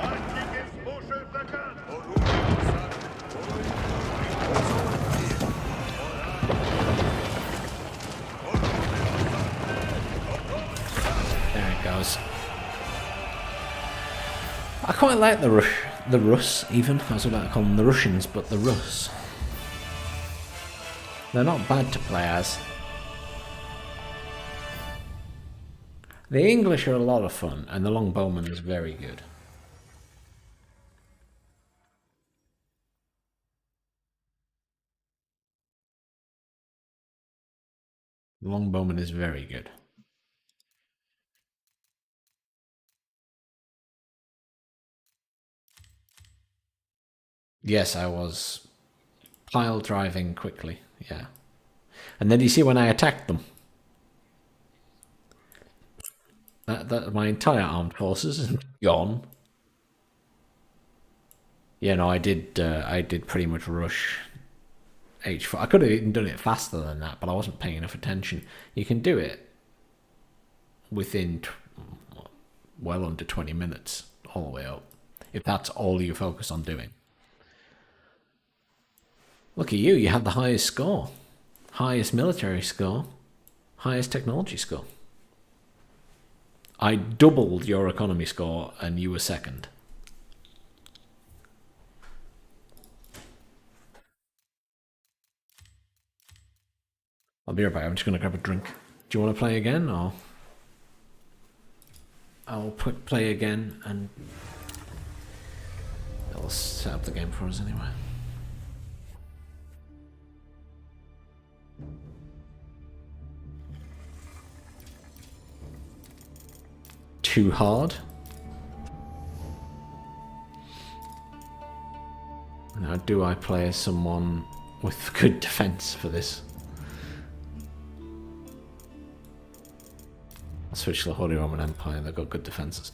Латники слушают наказ! There it goes. I quite like the Rus even. I was about to call them the Russians, but the Rus. They're not bad to play as. The English are a lot of fun, and the Longbowman is very good. The Longbowman is very good. Yes, I was pile driving quickly, yeah. And then you see when I attacked them, that my entire armed forces is gone. Yeah, no, I did pretty much rush H4. I could have even done it faster than that, but I wasn't paying enough attention. You can do it within well under 20 minutes, all the way up, if that's all you focus on doing. Look at you, you had the highest score. Highest military score. Highest technology score. I doubled your economy score and you were second. I'll be right back, I'm just going to grab a drink. Do you want to play again, or? I'll play again and it'll set up the game for us anyway. Too hard. Now, do I play someone with good defense for this? I'll switch to the Holy Roman Empire, they've got good defenses.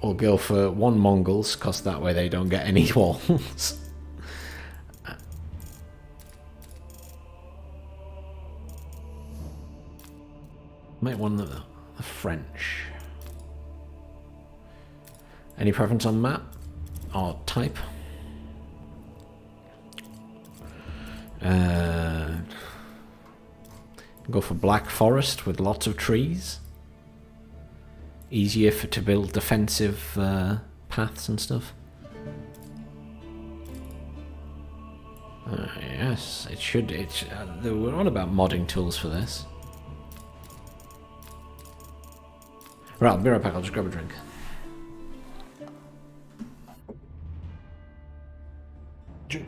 Or go for one Mongols, because that way they don't get any walls. Might want the French. Any preference on map or type? Go for Black Forest with lots of trees. Easier to build defensive paths and stuff. Yes, it should. They were on about modding tools for this. Right, I'll be right back. I'll just grab a drink. Drink.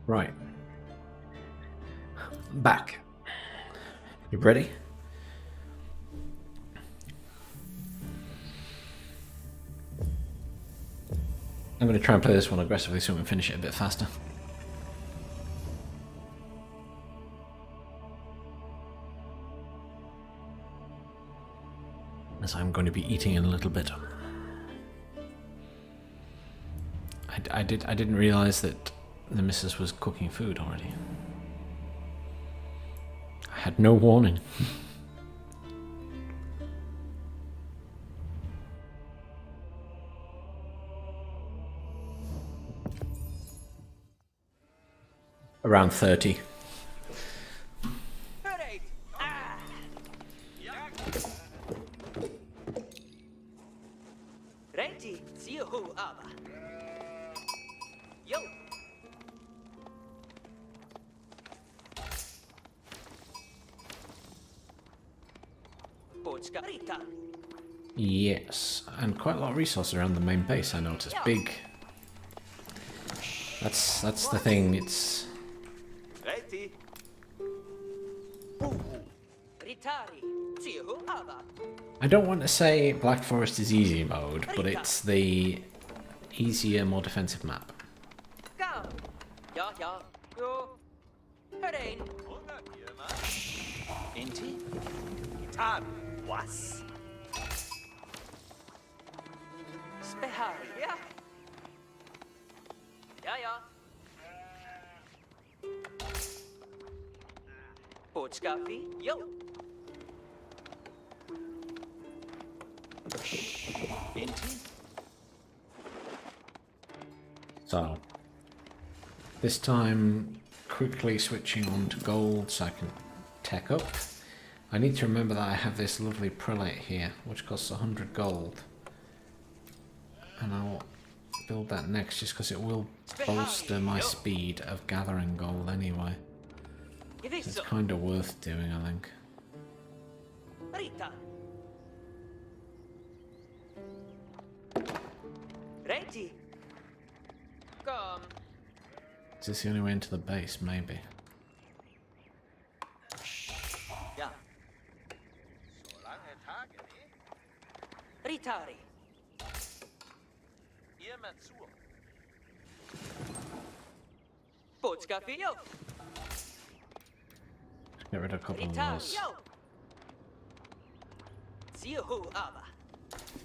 Right. Back. You ready? I'm going to try and play this one aggressively so we can finish it a bit faster. As I'm going to be eating in a little bit. I didn't realise that the missus was cooking food already. I had no warning. Around 30. Yes, and quite a lot of resources around the main base. I noticed big. That's the thing. It's. I don't want to say Black Forest is easy mode, but it's the easier, more defensive map. So, this time quickly switching on to gold so I can tech up. I need to remember that I have this lovely prelate here, which costs 100 gold. And I'll build that next just because it will bolster my speed of gathering gold anyway. So it's kind of worth doing, I think. Is this the only way into the base? Maybe. Get rid of a couple of those.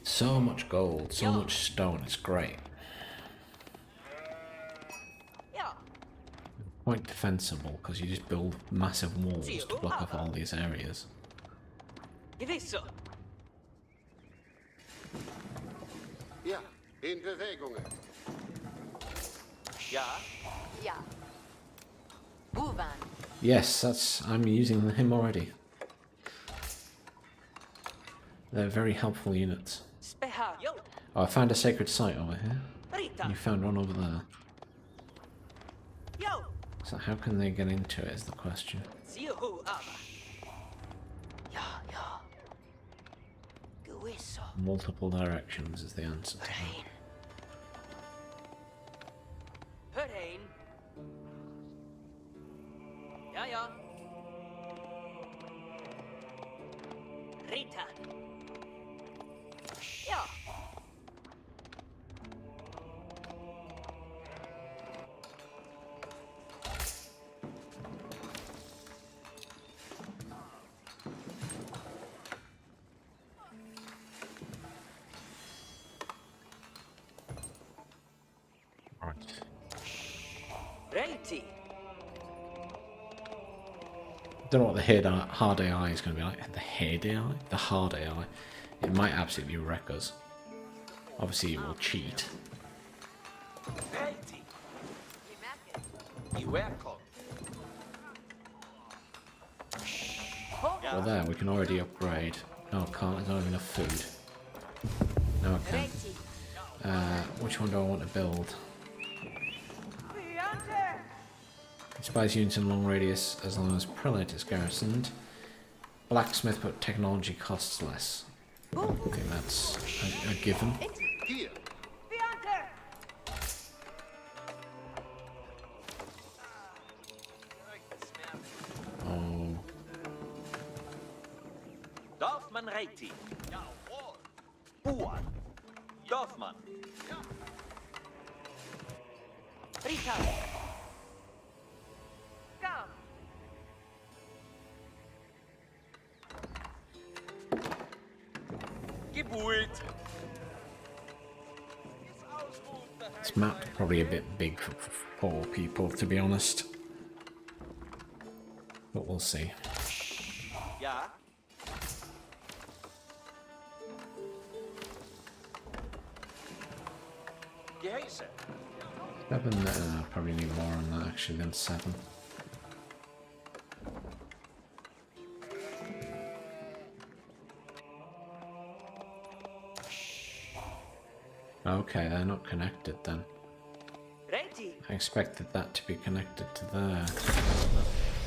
So much gold, so much stone, it's great. Quite defensible because you just build massive walls to block off all these areas. Ja, in Bewegungen. Ja. Buvan. Yes, I'm using him already. They're very helpful units. Oh, I found a sacred site over here. You found one over there. So how can they get into it is the question. Multiple directions is the answer to that. Don't know what the hard AI is going to be like. The hard AI? The hard AI. It might absolutely wreck us. Obviously, it will cheat. Well, there, we can already upgrade. No, I can't. There's not enough food. No, I can't. Which one do I want to build? Inspires units in long radius as long as Prelate is garrisoned. Blacksmith, but technology costs less. I think that's a given. Here. Oh. Dorfman Reiti. Buan. Dorfman. Rita. This map's probably a bit big for 4 people, to be honest. But we'll see. Yeah. Geheißen. 7, probably need more on that actually than 7. Okay, they're not connected then. I expected that to be connected to there.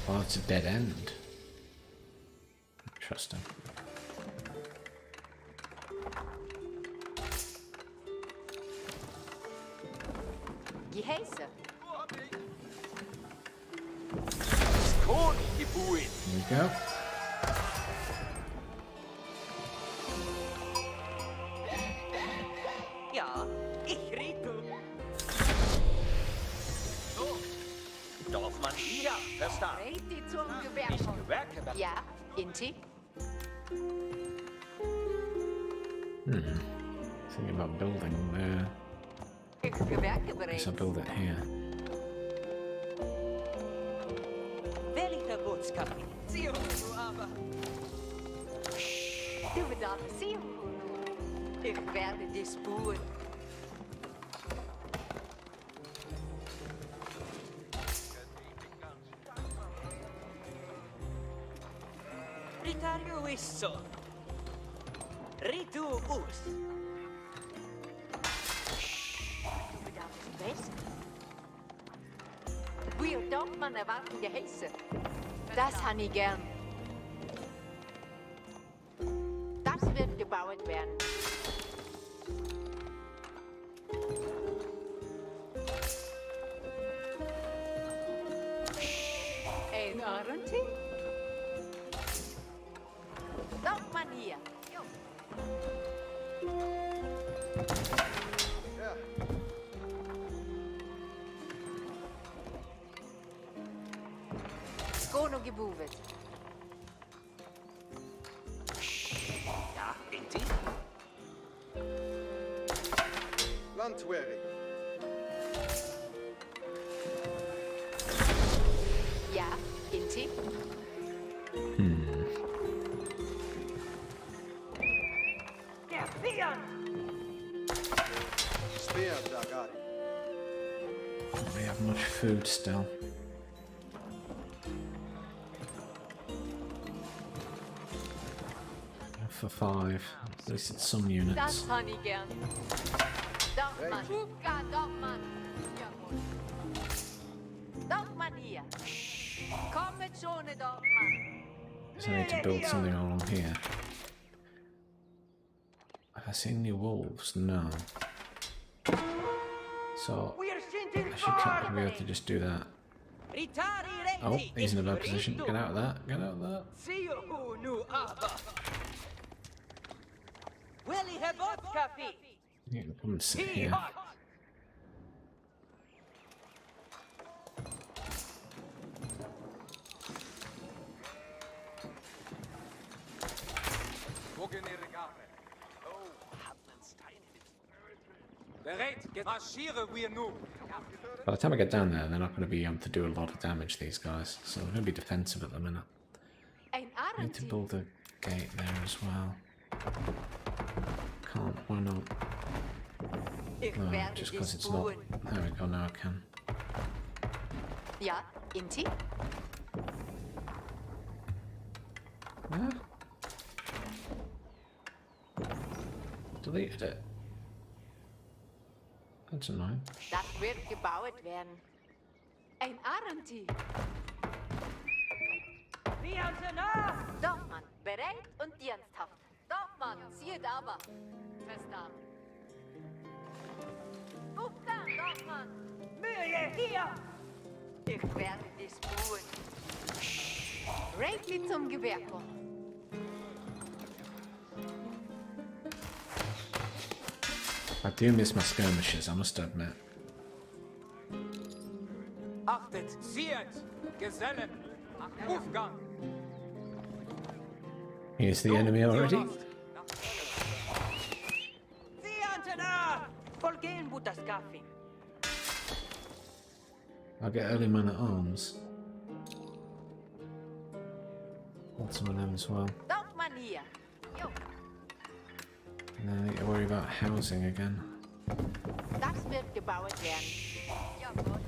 Well, it's a dead end. Interesting. Geheißen. Here we go. Ja, ich rede. Dorfmann, ja, verstanden. Reiti zum Ich Gewerbe. Gewerke. Ja, Inti. Thinking about building there. Ich Gewerke Guess bereit. I'll build it here. Welche Botschaft? Sie aber. Du bedarfst sie. Ich werde die Spuren. Ritario isso. Ritu us. Du bedarfst West. Wir Dorfmann erwarten Geheißen. Das han ich gern. Das wird gebaut werden. Ein Arenti? Dorfmann hier. Ja. Skono gebuvet. Ja, Inti. Landwery. Ja, Inti. Speer Dagari. We have much food still. For 5. At least it's some units. Das kann ich gern. Doch, Mann. Doch, Mann. Jawohl. Doch, Mann, hier. Komm mit Schone, doch, Mann. So I need to build something along here. Have I seen any wolves? No. So I should be able to just do that. Oh, he's in a bad position. Get out of that. Get out of that. You can come and sit here. By the time I get down there, they're not going to be able to do a lot of damage, these guys. So they're going to be defensive at the minute. I need to build a gate there as well. Can't, why not? No, just because it's not. There we go, now I can. Ja, Inti? Ah. Deleted it. That's annoying. Das wird gebaut werden. Ein Arenti. Doch, Mann. Bereit und diensthaft. Doch, Mann. Siehe aber. Festnahmen. Ruf da, doch, Mann. Mühe hier. Ich werde dich buhen. Reiki zum Gewehr kommen. I do miss my skirmishes, I must admit. Achtet, seht, Gesellen, Aufgang. Here's the enemy already. I'll get early man at arms. Want some of them as well. Doch, Mann, hier. Jo. And then I need to worry about housing again. Das wird gebaut werden. Jawohl.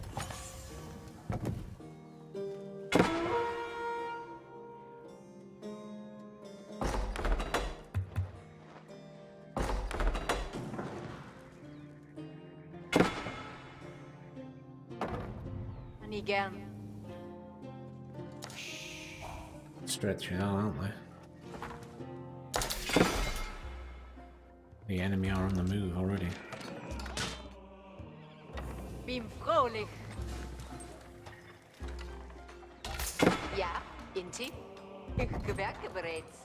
Nie gern. Stretch it out, aren't they? The enemy are on the move already. Bin fröhlich. Ja, Inti? Ich gewerke bereits.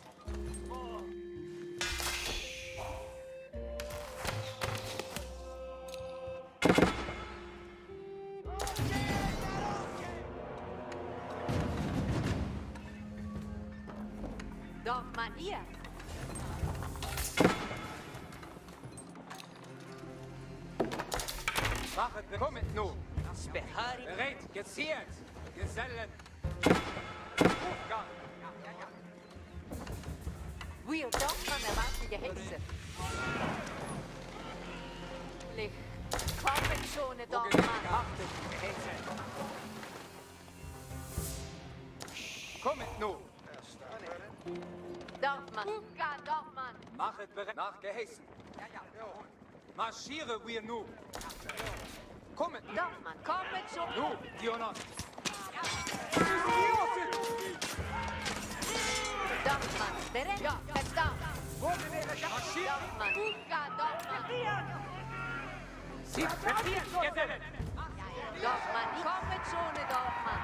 Doch, Mann, hier. Machet, kommet nun. Bereit, gezielt, Gesellen. Aufgang. Wir doch, Mann, erwarten Gehexe. Licht. Kommen schon, doch, Mann. Achtet, Gehexe. Kommet nun. Doch, Mann. Ja, doch, Mann. Machet bereit, nachgeheißen. Marschiere wir nun. Kommet. Doch, Mann. Kommen schon. Nu, Dionot. Doch, Mann. Bereit? Ja, verdammt. Doch, Mann. Ja, doch, Mann. Sie verliert, Gesellen. Doch, Mann. Kommen schon, doch, Mann.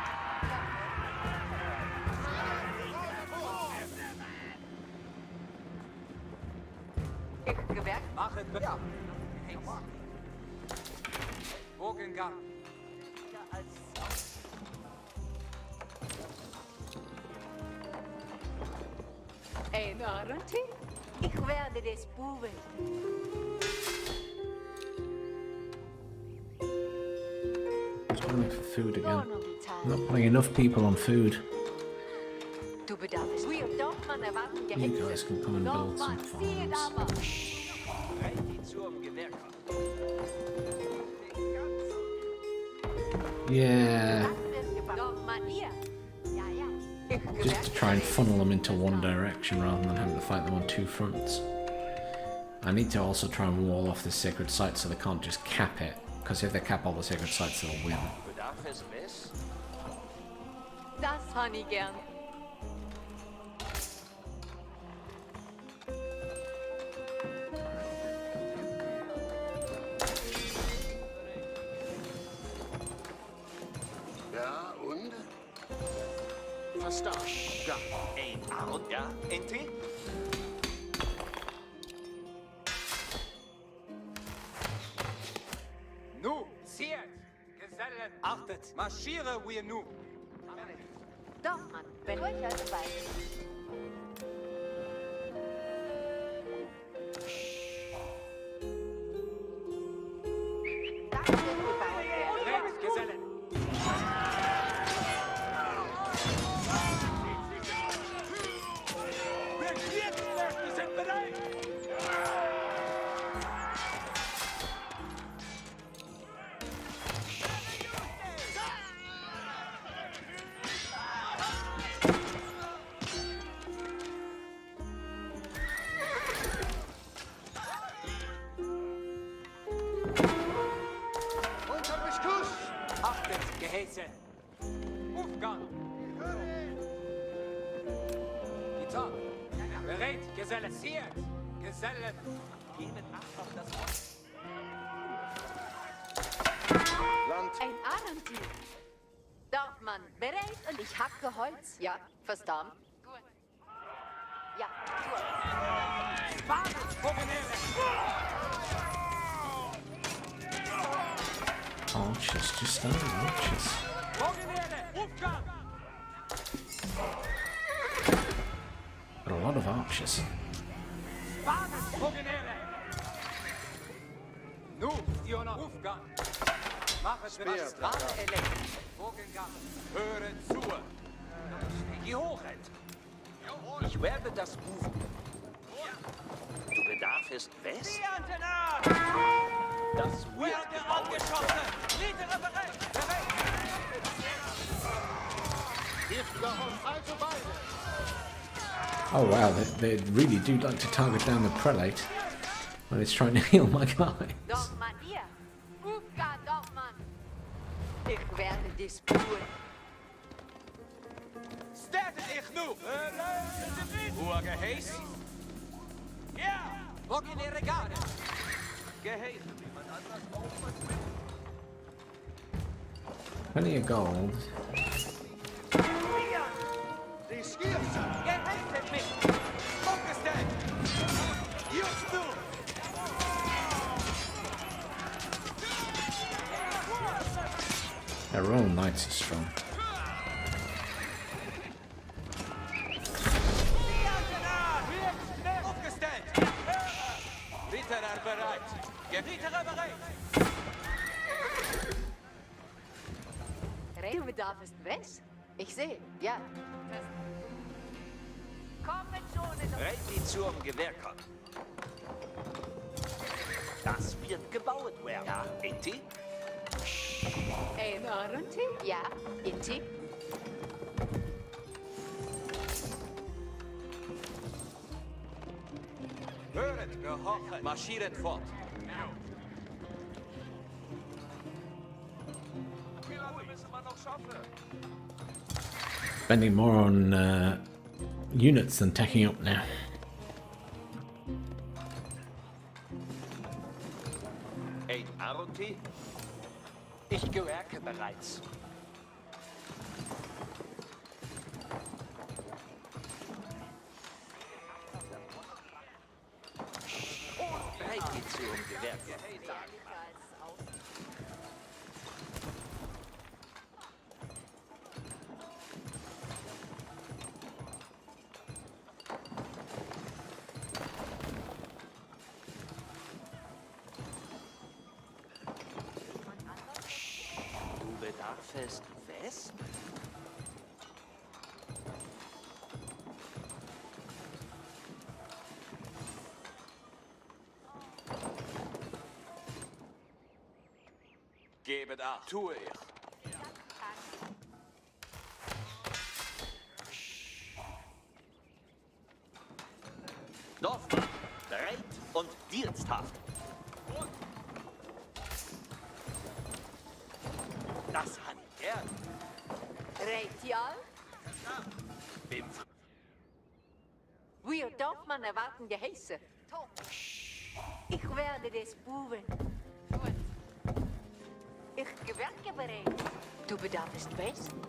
Ich gewerkt. Machet bereit. Bogengang. Ein Arenti? Ich werde das buben. Just running for food again. Not putting enough people on food. Du bedarfst. Wir doch, Mann, erwarten You Gehexe. guys can come and build some farms. Yeah, Doch, Mann, hier. Ja, ja. Ich just to gewerkt. try and funnel them into one direction rather than having to fight them on two fronts. I need to also try and wall off this sacred site so they can't just cap it. Because if they cap all the sacred sites, they'll win. Bedarf es Mess? Das han ich gern. Ja, und? Verstanden. Ja. Ein Arm, ja, Inti? Nu, ziert! Gesellen! Achtet, marschiere wir nu! Doch, Mann. Wenn euch also bei. Das wird gebaut werden. Recht, Gesellen! Wir sind bereit! Unter Beschuss! Achtet, Gehäse! Aufgang! Getan! Bereit, Gesellen! Ziert! Gesellen! Geben Acht auf das Wort! Land. Ein Arentier. Doch, Mann. Bereit und ich hacke Holz. Ja, verstanden? Gut. Ja, gut. Sparen, Provenere! Archers, just stand archers. Provenere! Aufgang! Got a lot of archers. Sparen, Provenere! Nu, Iona! Aufgang! Machet wir das Strahlen elektrisch! Bogengang! Höre zu! Die Hochheit! Ich werde das rufen. Du bedarfst West? Das wird gebaut. Niedere bereit! Bereit! Giftiger Hund, also beide! Oh wow, they really do like to target down the prelate when he's trying to heal my guys. Doch, Mann, ihr. Aufgang, doch, Mann. Ich werde dies tun. Stertet ich nu! Hoher Geheiß! Ja! Provenere Garde! Geheiß! Plenty of gold. Die Skierse! Geheißet mich! Aufgestellt! Just du! Their own knights are strong. Aufgestellt! Ritterer bereit! Ritterer bereit! Du bedarfst was? Ich sehe, ja. Kommen schon in Reit die zum Gewehrkampf. Das wird gebaut werden. Ja, Inti? ein Arentier? Ja, Inti. Höret, gehorchet! Marschiert fort! Wie lange müssen wir noch schaffen? Spending more on units than taking up now. Ein Arti? Ich gewerke bereits. Bereit die zum Gewerke. Du bedarfst West? Gebet Acht! Tue ich! Dorfmann, bereit und Diensthaft. Das han ich gern. Retial? Wem Wir Dorfmann erwarten Geheiße. Ich werde das proben. Ich gewerke bereit. Du bedarfst Wissen.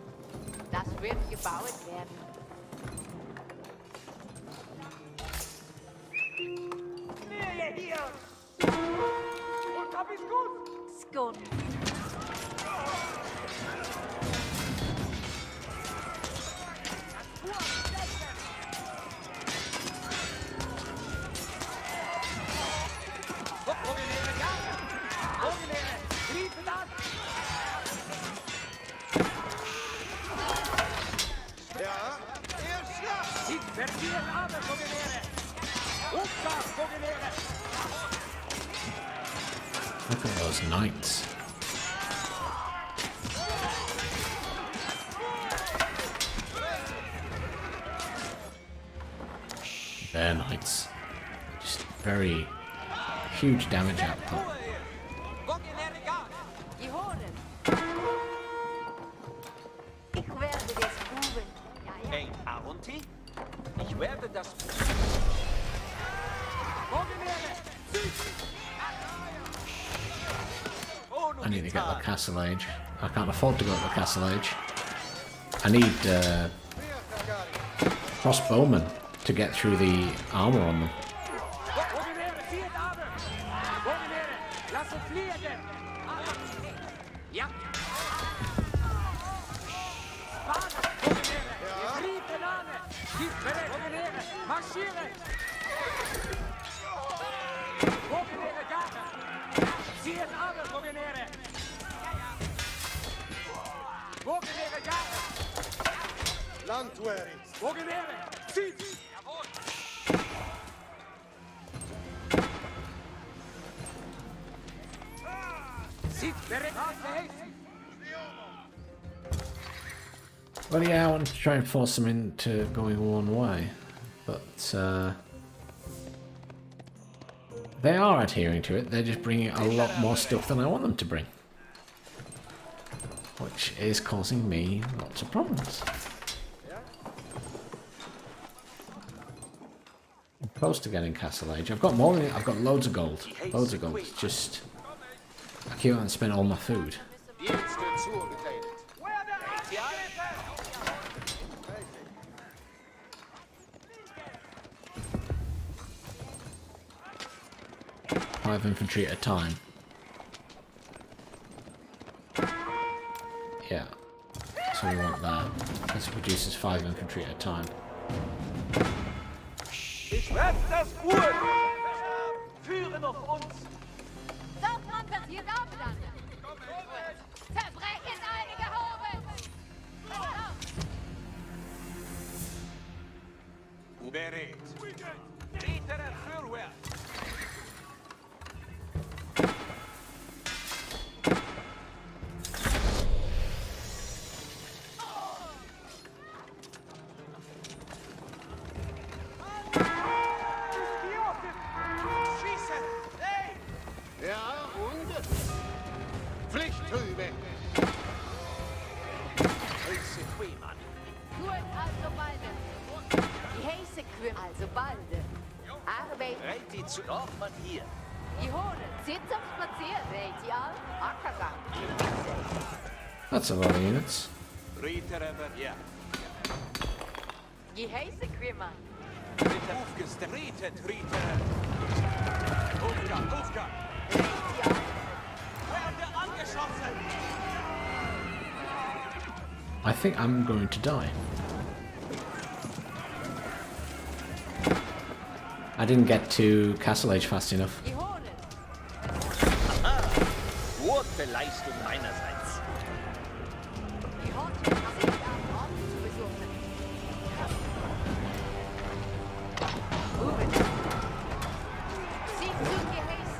Das wird gebaut werden. Nähe hier! Und hab ich's gut! Skål. Ja, er slaat. Ik verkeer aan de combineren! Opstaan, combineren! Look at those knights. Their knights. Just very huge damage output. Gehoren. Ich werde das proben. Ja, ja. ein Aronti? Ich werde das... I need to get the Castle Age. I can't afford to go to the Castle Age. I need crossbowmen to get through the armor on them. Combineren, zie het aan! Combineren, laat ze vliegen! Ja! Spaden, combineren! Je vrienden aan! Schiet bereid, combineren! Marcheren! Combineren, gaten! Zie het aan, combineren! Combineren, gaten! Landwehr. Combineren, ziet! Ziet bereid, geheest! Well, yeah, I wanted to try and force them into going one way, but they are adhering to it. They're just bringing a lot more stuff than I want them to bring, which is causing me lots of problems. I'm close to getting Castle Age. I've got more than I've got loads of gold. Loads of gold. It's just I keep on spending all my food. Dienste zugeteilt. 5 infantry at a time. Yeah. So we want that. Because it produces 5 infantry at a time. Ich werde das Ruhe! Führen auf uns! Dorfmann wird hier auflanden. Zerbrechen einige Hoben. Bereit. Ritteren voorwaarts! Schießen. Hey. Ja, und? Pflichthübe. Hölze Queeman. Gut, also balde. Die heiße Quim, also balde. Arbeit, Reit die zu Dorfmann hier. die Hoden. Sitz auf Spazier, Retial, Ackergang. That's a lot of units. Ritter aber ja. Die heiße Quimmer. Ritter aufgestretet, Ritter. Aufgang, Aufgang. Retial. Werde angeschossen! I think I'm going to die. I didn't get to Castle Age fast enough. Die Hoden. Gute Leistung meinerseits. Die Hoden sind am Ort zu besuchen. Ruben. Sie zu geheißen.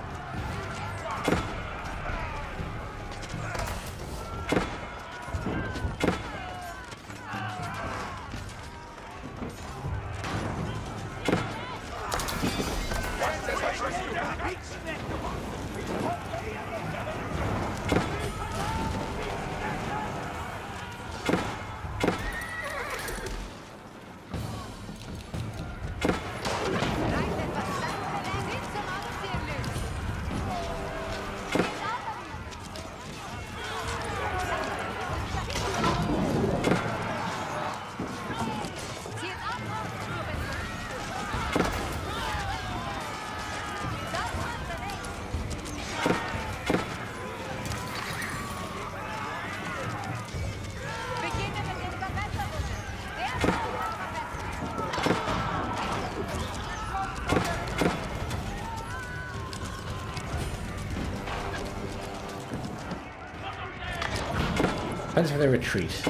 Depends if they retreat.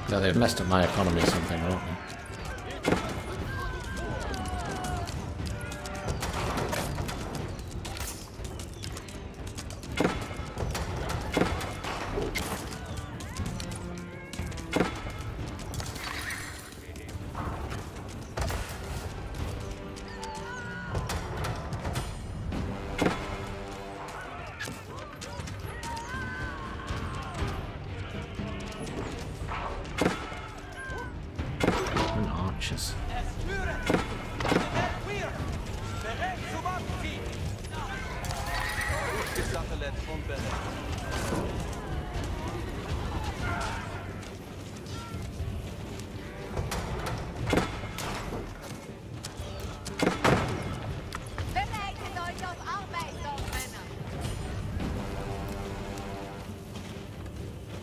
No, they've messed up my economy something, haven't they? Arches. Bereitet euch auf Arbeit, Dorfmänner!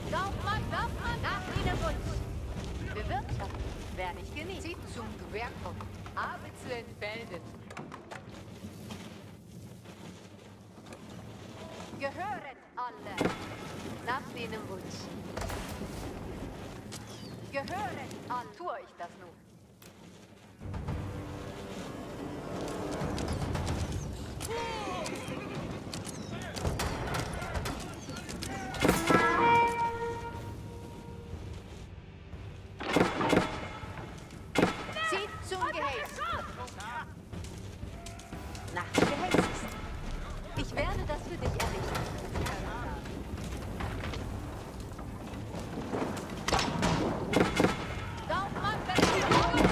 Dorfmann, nach Niederwunsch! Bewirtschaften, wer nicht genießt, zieht zum Gewerk kommen. Arbeit zu entfelden. Gehöret alle nach Niederwunsch. Gehöret alle. Tue ich das nun? Zieht zum Gehäß. Nach dem Gehäß. Ich werde das für dich errichten. Dorfmann,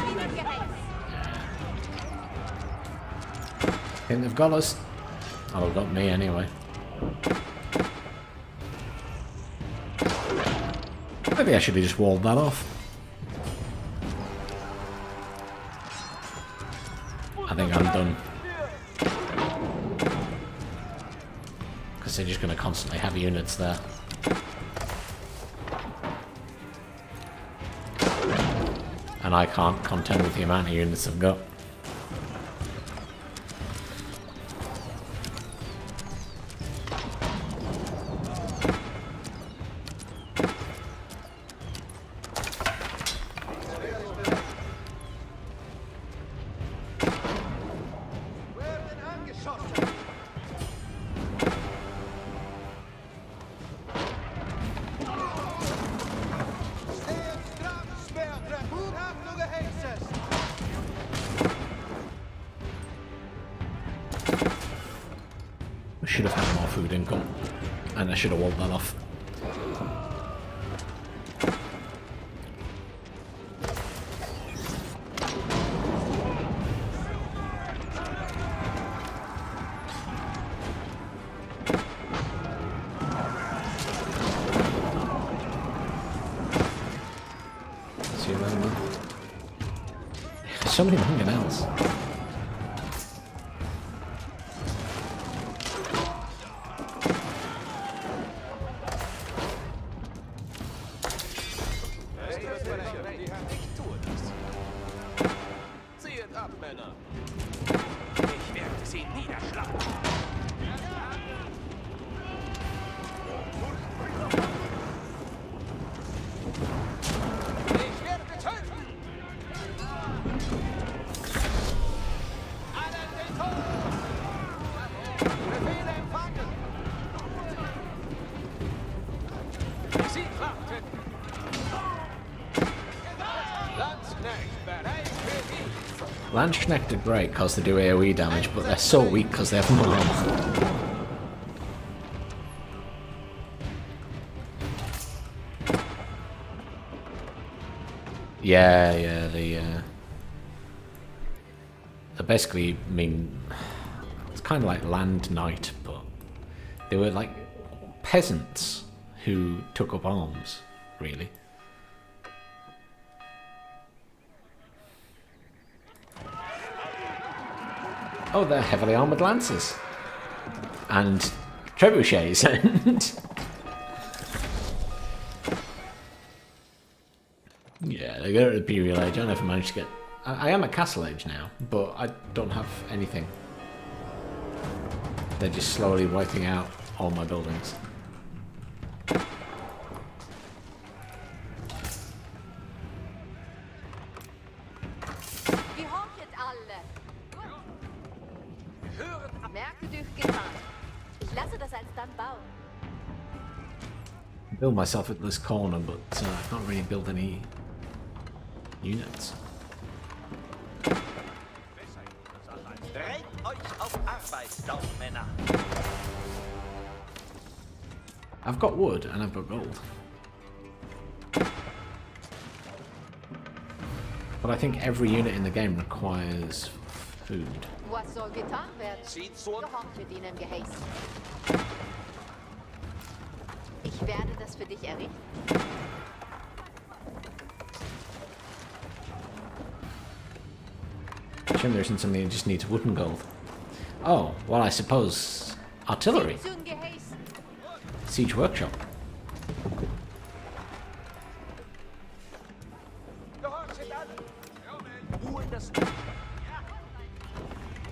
wieder Gehäß. think they've got us. Oh, they've got me anyway. Maybe I should have just walled that off. I think I'm done. Because they're just going to constantly have units there. And I can't contend with the amount of units I've got. I should have had more food income, and I should have walled that off. See you later, man. There's so many mangonels. Sie warten. Landsknecht, bereit für dich. Landsknecht are great because they do AoE damage, but they're so weak because they have no health. Yeah, they basically mean it's kind of like land knight, but they were like peasants who took up arms, really. Oh, they're heavily armoured lancers. And trebuchets and... yeah, they go to Imperial Age. I don't know if I managed to get... I am at Castle Age now, but I don't have anything. They're just slowly wiping out all my buildings. Build myself at this corner, but I can't really build any units. I've got wood and I've got gold. But I think every unit in the game requires food. Was soll getan werden? Gehorcht wird Ihnen geheißen. Ich werde das für dich errichten. Shame there isn't something that just needs wood and gold. Oh, well, I suppose artillery. Siege workshop.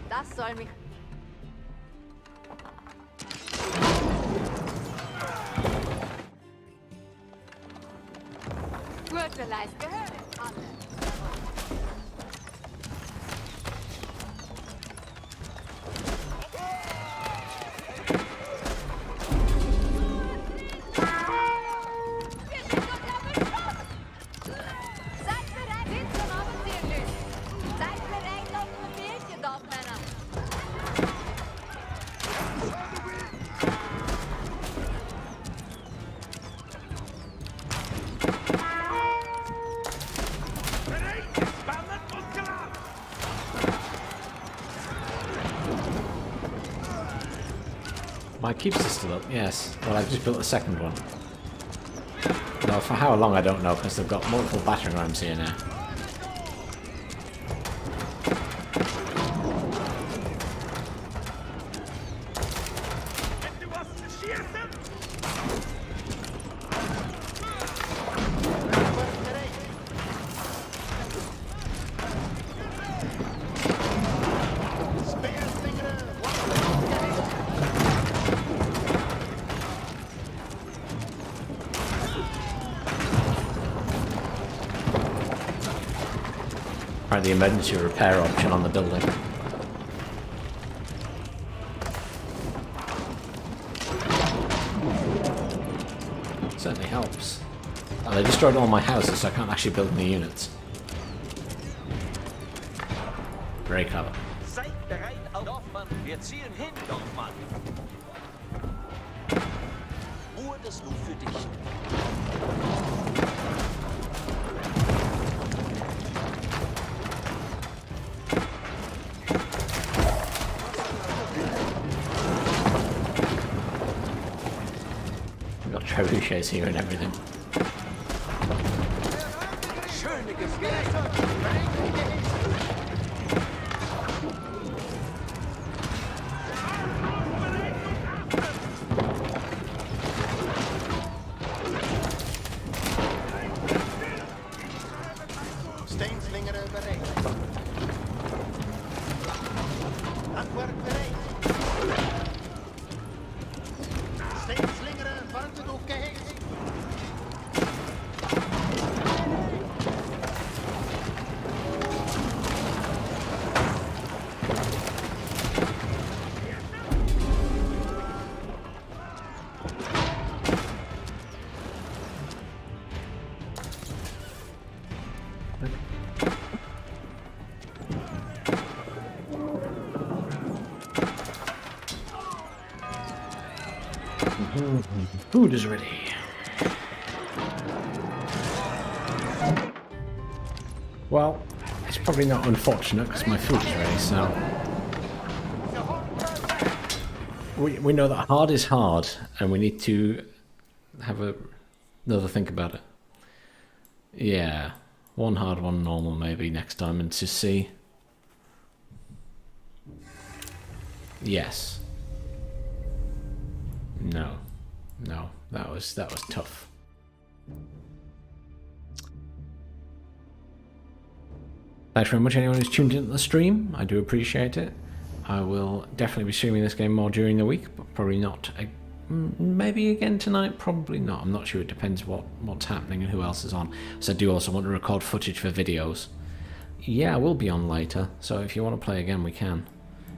Das soll mich... Gürteleist gehören alle. My keeps are still up, yes. Well, I've just built a second one. No, for how long I don't know, because they've got multiple battering rams here now. The emergency repair option on the building. Certainly helps. Oh, they destroyed all my houses, so I can't actually build any units. Very clever. Seid bereit, Dorfmann. Wir ziehen hin, Dorfmann. Ruhe das nur für dich. Trebuchets here and everything. Steenslingeren bereid. Handwerk bereid. Steenslingeren, warten op gehezen. Food is ready. Well, it's probably not unfortunate because my food is ready, so... We know that hard is hard, and we need to have another think about it. Yeah, one hard, one normal maybe next time, and to see... Yes. No. No, that was tough. Thanks very much anyone who's tuned into the stream. I do appreciate it. I will definitely be streaming this game more during the week, but probably not. Maybe again tonight, probably not. I'm not sure. It depends what's happening and who else is on. So I do also want to record footage for videos. Yeah, I will be on later, so if you want to play again, we can.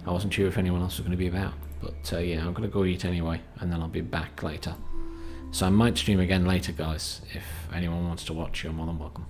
I wasn't sure if anyone else was going to be about, but yeah, I'm going to go eat anyway, and then I'll be back later. So I might stream again later, guys. If anyone wants to watch, you're more than welcome.